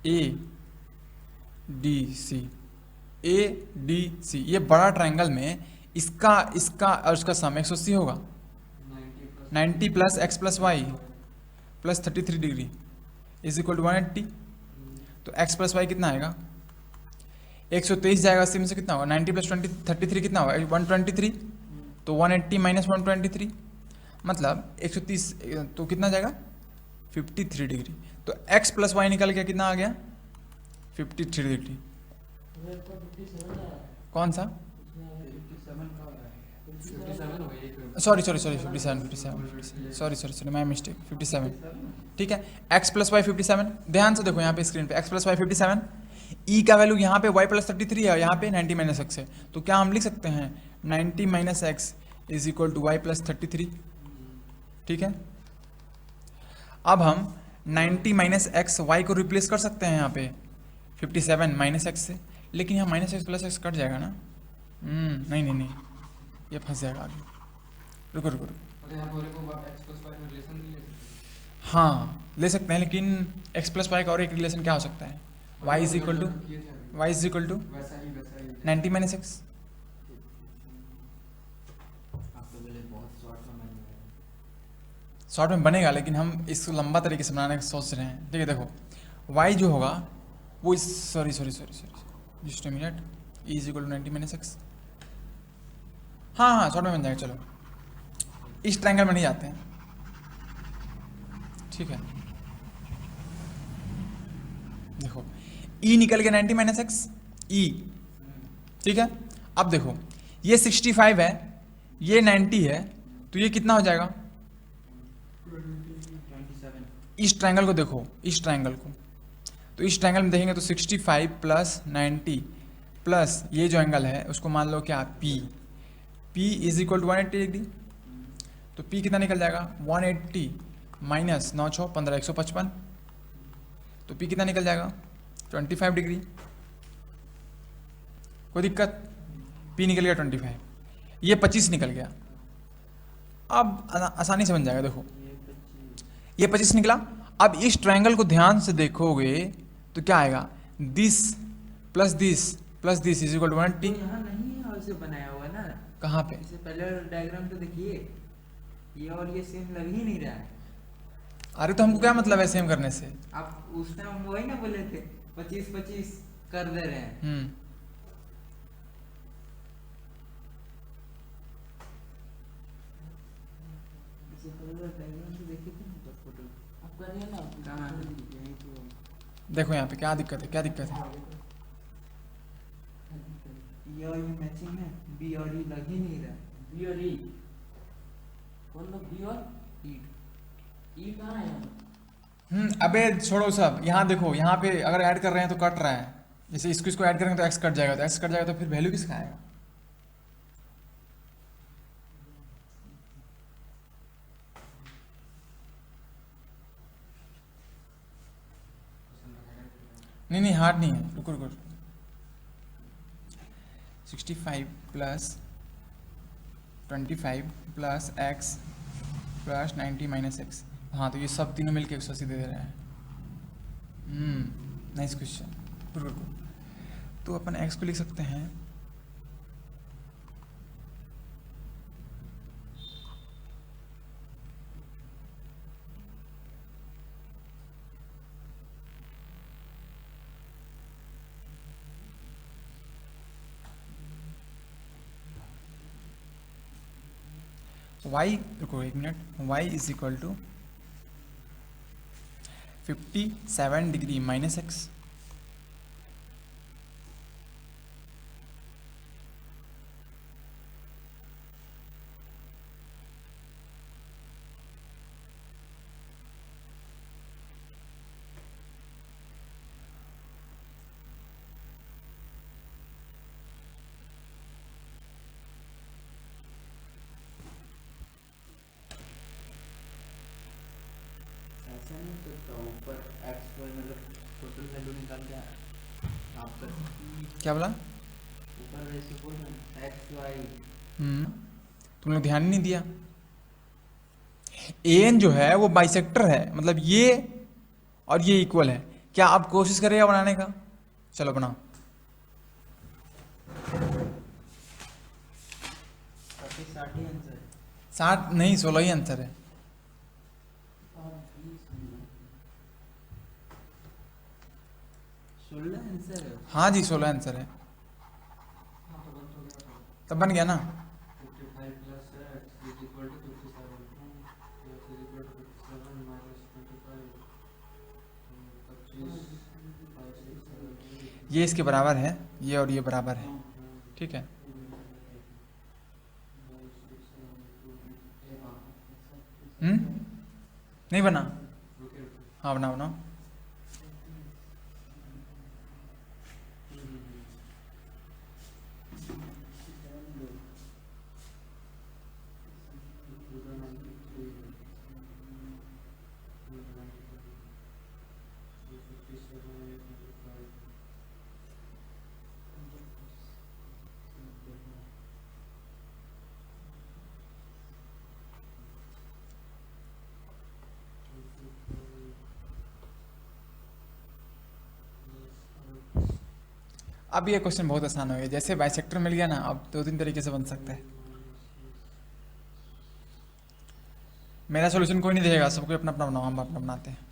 [SPEAKER 1] ADC, ये बड़ा ट्रायंगल में इसका और उसका सम 180 होगा, 90 plus x plus y plus 33 degree is equal to 180, तो x प्लस वाई कितना आएगा 123 जाएगा, 80 में से कितना होगा 90 प्लस 33 कितना होगा 123, तो 180 माइनस 123 मतलब 130, तो कितना जाएगा 53 डिग्री, तो x प्लस वाई निकल गया, कितना आ गया 53 डिग्री। कौन सा,
[SPEAKER 2] 57 हो गई,
[SPEAKER 1] सॉरी 57 सॉरी माय मिस्टेक 57, ठीक है। x प्लस वाई 57, ध्यान से देखो यहाँ पे स्क्रीन पे x प्लस वाई 57, e का वैल्यू यहाँ पे y प्लस 33 है, यहाँ पे 90 माइनस एक्स है, तो क्या हम लिख सकते हैं 90 minus x is equal to y plus 33, ठीक है। अब हम 90 माइनस एक्स वाई को रिप्लेस कर सकते हैं यहाँ पे 57 माइनस एक्स से, लेकिन यहाँ minus x plus x cut जाएगा ना, नहीं ये फंस जाएगा आगे, रुको
[SPEAKER 2] और यहाँ पर को x प्लस y में रिलेशन नहीं ले सकते,
[SPEAKER 1] हाँ ले सकते हैं, लेकिन x प्लस वाई का और एक रिलेशन क्या हो सकता है, y इज इक्वल टू
[SPEAKER 2] वैसा ही
[SPEAKER 1] 90 माइनस एक्स,
[SPEAKER 3] आप तो बोले बहुत
[SPEAKER 1] शॉर्ट में बनेगा, लेकिन हम इसको लंबा तरीके से बनाने का सोच रहे हैं, ठीक है। देखो y जो होगा वो sorry just a minute, e is equal to 90 minus x, हाँ शॉर्ट में बन जाएगा, चलो इस ट्रायंगल में नहीं जाते हैं, ठीक है। देखो e निकल गया 90 माइनस एक्स e, ठीक है। अब देखो ये 65 है, ये 90 है, तो ये कितना हो जाएगा,
[SPEAKER 3] 27,
[SPEAKER 1] इस ट्रायंगल को देखो, इस ट्रायंगल को, तो इस ट्रायंगल में देखेंगे तो 65 प्लस 90 प्लस ये जो एंगल है उसको मान लो क्या P, P is equal to 180 degree. तो पी कितना निकल जाएगा 180 माइनस 9 6 15 155, तो पी कितना निकल जाएगा 25 डिग्री। कोई दिक्कत? पी निकल गया 25, ये 25 निकल गया। अब आसानी से बन जाएगा, देखो ये 25 निकला। अब इस ट्रायंगल को ध्यान से देखोगे तो क्या आएगा, this plus this is equal to 180।
[SPEAKER 3] तो यहाँ नहीं है और से बनाया हुआ ना,
[SPEAKER 1] कहाँ पे?
[SPEAKER 3] इससे पहले डायग्राम तो देखिए, ये और ये सेम लग ही नहीं रहा है।
[SPEAKER 1] अरे तो हमको क्या मतलब है सेम करने से?
[SPEAKER 3] आप उस टाइम वही ना बोले थे 25-25 कर दे रहे हैं। इससे पहले डायग्राम तो देखे थे ना, तो फोटो आप करिए ना, कहाँ है यहीं तो।
[SPEAKER 1] देखो यहाँ पे क्या दिक्कत है, क्या दिक्कत है?
[SPEAKER 3] ये और ये मैचिंग है, बी और ई लग ही नहीं रहा।
[SPEAKER 4] बी और ई कौन लोग? बी और
[SPEAKER 3] ई
[SPEAKER 4] ई कहाँ है?
[SPEAKER 1] अबे छोड़ो सब, यहाँ देखो, यहाँ पे अगर ऐड कर रहे हैं तो कट रहा है। जैसे इसको ऐड करेंगे तो एक्स कट जाएगा, तो एक्स कट जाएगा तो फिर वैल्यू किसका आएगा? नहीं हार्ड नहीं है, रुको 65 plus 25 plus x plus 90 minus x. हाँ तो ये सब तीनों मिलके 180 दे रहे हैं। Nice question. रुको, तो अपन एक्स को लिख सकते हैं y, रुको 1 minute, y is equal to 57 degree minus x.
[SPEAKER 3] ऐसा नहीं तो ऊपर एक्स वाई मतलब टोटल वैल्यू निकाल के आप कर
[SPEAKER 1] क्या बोला?
[SPEAKER 3] ऊपर वैसे बोल रहे एक्स वाई।
[SPEAKER 1] तुम लोग ध्यान ही नहीं दिया। एन जो है वो बाइसेक्टर है, मतलब ये और ये इक्वल है। क्या आप कोशिश करेगा बनाने का? चलो बनाओ।
[SPEAKER 3] 60 ही आंसर है।
[SPEAKER 1] 60 नहीं 16 ही आंसर है।
[SPEAKER 3] 16 आंसर है।
[SPEAKER 1] हाँ जी 16 आंसर है। तब बन गया ना।
[SPEAKER 2] 55 plus x is equal to 57 x is equal to 57 minus 25
[SPEAKER 1] ये इसके बराबर है, ये और ये बराबर है, ठीक है। नहीं बना? हाँ बनाओ बनाओ। अब ये क्वेश्चन बहुत आसान हो गया। जैसे बाइसेक्टर मिल गया ना, अब 2-3 तरीके से बन सकता है। मेरा सॉल्यूशन कोई नहीं देगा, सबको अपना अपना बनाओ, हम अपना बनाते हैं।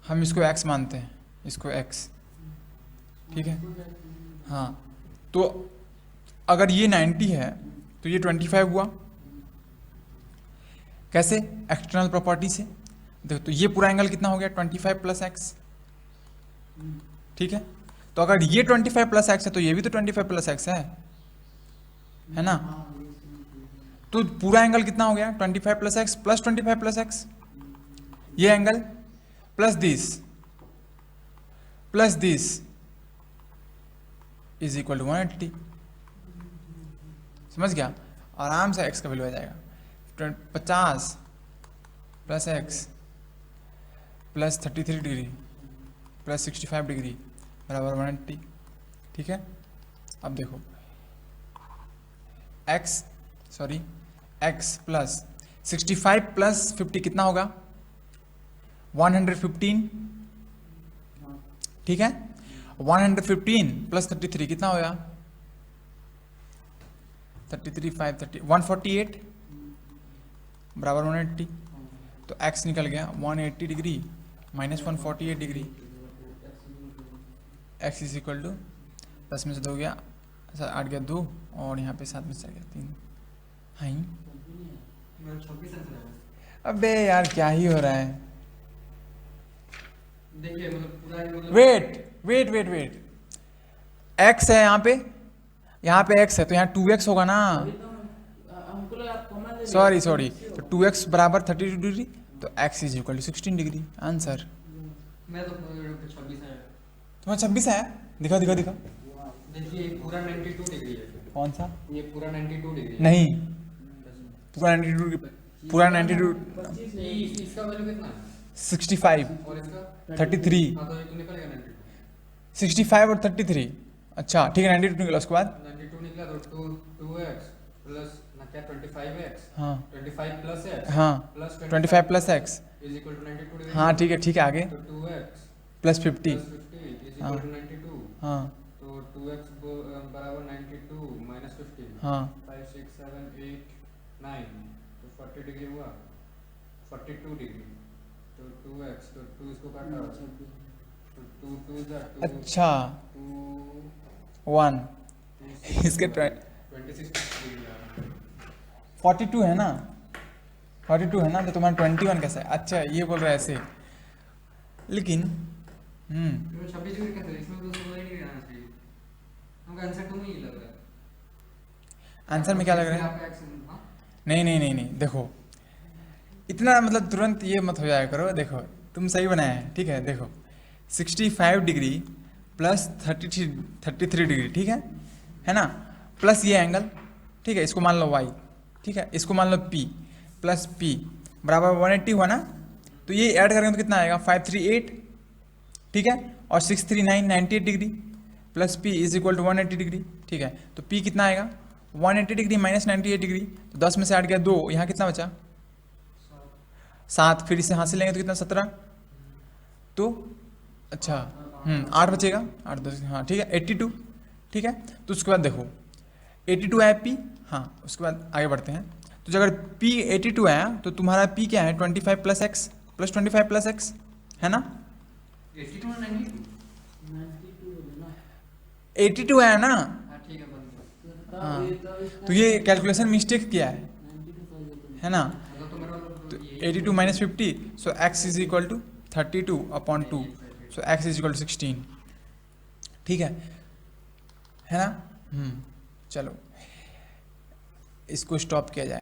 [SPEAKER 1] हम इसको x मानते हैं, इसको x, ठीक है। हाँ तो अगर ये 90 है तो ये 25 हुआ। कैसे? एक्सटर्नल प्रॉपर्टी से देखो, तो ये पूरा एंगल कितना हो गया 25 प्लस एक्स, ठीक है। तो अगर ये 25 प्लस एक्स है तो ये भी तो 25 प्लस एक्स है ना। तो पूरा एंगल कितना हो गया 25 plus x plus 25 plus x, ये angle plus this is equal to 180। समझ गया? आराम से एक्स का वैल्यू आ जाएगा 50 plus x plus 33 degree plus 65 degree बराबर 180, ठीक है। अब देखो x प्लस 65 प्लस 50 कितना होगा 115, ठीक है। 115 प्लस 33 कितना होगा 33 5 30 148 बराबर 180। तो x निकल गया 180 degree minus 148 degree, x is equal to 10 में से 2 गया 8 गया 2 और यहाँ पे 7 में से गया 3। हाँ अबे यार क्या ही हो रहा है।
[SPEAKER 2] देखिए मतलब पूरा
[SPEAKER 1] वेट x है यहाँ पे x है तो यहाँ 2x होगा ना।
[SPEAKER 3] हमको लगा कॉमन ले
[SPEAKER 1] सॉरी तो 2x बराबर 32 डिग्री तो x is equal to 16 degree. Answer
[SPEAKER 2] मैं तो 26 है।
[SPEAKER 1] तुम्हारा 26 है? दिखा
[SPEAKER 2] देखिए पूरा 92 डिग्री है।
[SPEAKER 1] कौन सा?
[SPEAKER 2] ये पूरा 92 डिग्री
[SPEAKER 1] नहीं, पूरा 92
[SPEAKER 2] इसका वैल्यू कितना है
[SPEAKER 1] 65
[SPEAKER 2] और इसका
[SPEAKER 1] 33
[SPEAKER 2] हाँ तो ये तो निकल गया 92।
[SPEAKER 1] 65 और 33। अच्छा ठीक है 92 निकला उसके बाद
[SPEAKER 2] 92 निकला तो 2x प्लस ना क्या 25x
[SPEAKER 1] हाँ
[SPEAKER 2] 25 प्लस x
[SPEAKER 1] हाँ
[SPEAKER 2] plus
[SPEAKER 1] 25 plus x
[SPEAKER 2] is equal to 92 degree.
[SPEAKER 1] हाँ ठीक है आगे
[SPEAKER 2] तो 2x
[SPEAKER 1] plus 50
[SPEAKER 2] plus 50 is equal to 92।
[SPEAKER 1] हाँ
[SPEAKER 2] तो 2x बराबर 92 माइनस 50
[SPEAKER 1] हाँ
[SPEAKER 2] 5 6 7 8 9 तो 40 डिग्री हुआ 42 डिग्री। तो 2x तो 2 इसको काटा तो 2 2 जा 2
[SPEAKER 1] अच्छा
[SPEAKER 2] 2
[SPEAKER 1] 1 इसके
[SPEAKER 2] 26 डिग्री
[SPEAKER 1] 42 है ना 42 है ना तो तुम्हारा 21 कैसा है? अच्छा ये बोल रहा है ऐसे, लेकिन
[SPEAKER 2] 26 डिग्री कैसे? इसमें तो 16 डिग्री आना चाहिए। हमका आंसर तो नहीं लग रहा है।
[SPEAKER 1] आंसर में क्या लग रहा है?
[SPEAKER 2] आपका एक्शन हां
[SPEAKER 1] नहीं देखो इतना मतलब तुरंत ये मत हो जाया करो। देखो तुम सही बनाया है, ठीक है। देखो 65 डिग्री प्लस 33 डिग्री, ठीक है ना, प्लस ये एंगल, ठीक है, इसको मान लो y, ठीक है, इसको मान लो p प्लस p बराबर 180 हुआ ना। तो ये ऐड करेंगे तो कितना आएगा 538, ठीक है, और 639 98 degree plus p is equal to 180 degree, ठीक है। तो p कितना आएगा 180 डिग्री माइनस 98 डिग्री, तो 10 में से 8 गया 2, यहाँ कितना बचा 7, फिर इसे हासिल लेंगे तो कितना 17, तो अच्छा 8 बचेगा 8 10 हाँ ठीक है 82, ठीक है। तो उसके बाद देखो 82 आया p, हाँ उसके बाद आगे बढ़ते हैं। तो अगर p 82 आया तो तुम्हारा p क्या है 25 plus x plus 25 plus x है ना।
[SPEAKER 2] 82 और 92
[SPEAKER 1] 82 आया ना,
[SPEAKER 2] हां ठीक है बंद
[SPEAKER 1] हाँ। तो ये कैलकुलेशन मिस्टेक किया है ना।
[SPEAKER 2] तो मेरा
[SPEAKER 1] तो 82 minus 50 so x is equal to 32 upon 2 so x is equal to 16, ठीक है ना। चलो इसको स्टॉप किया जाए।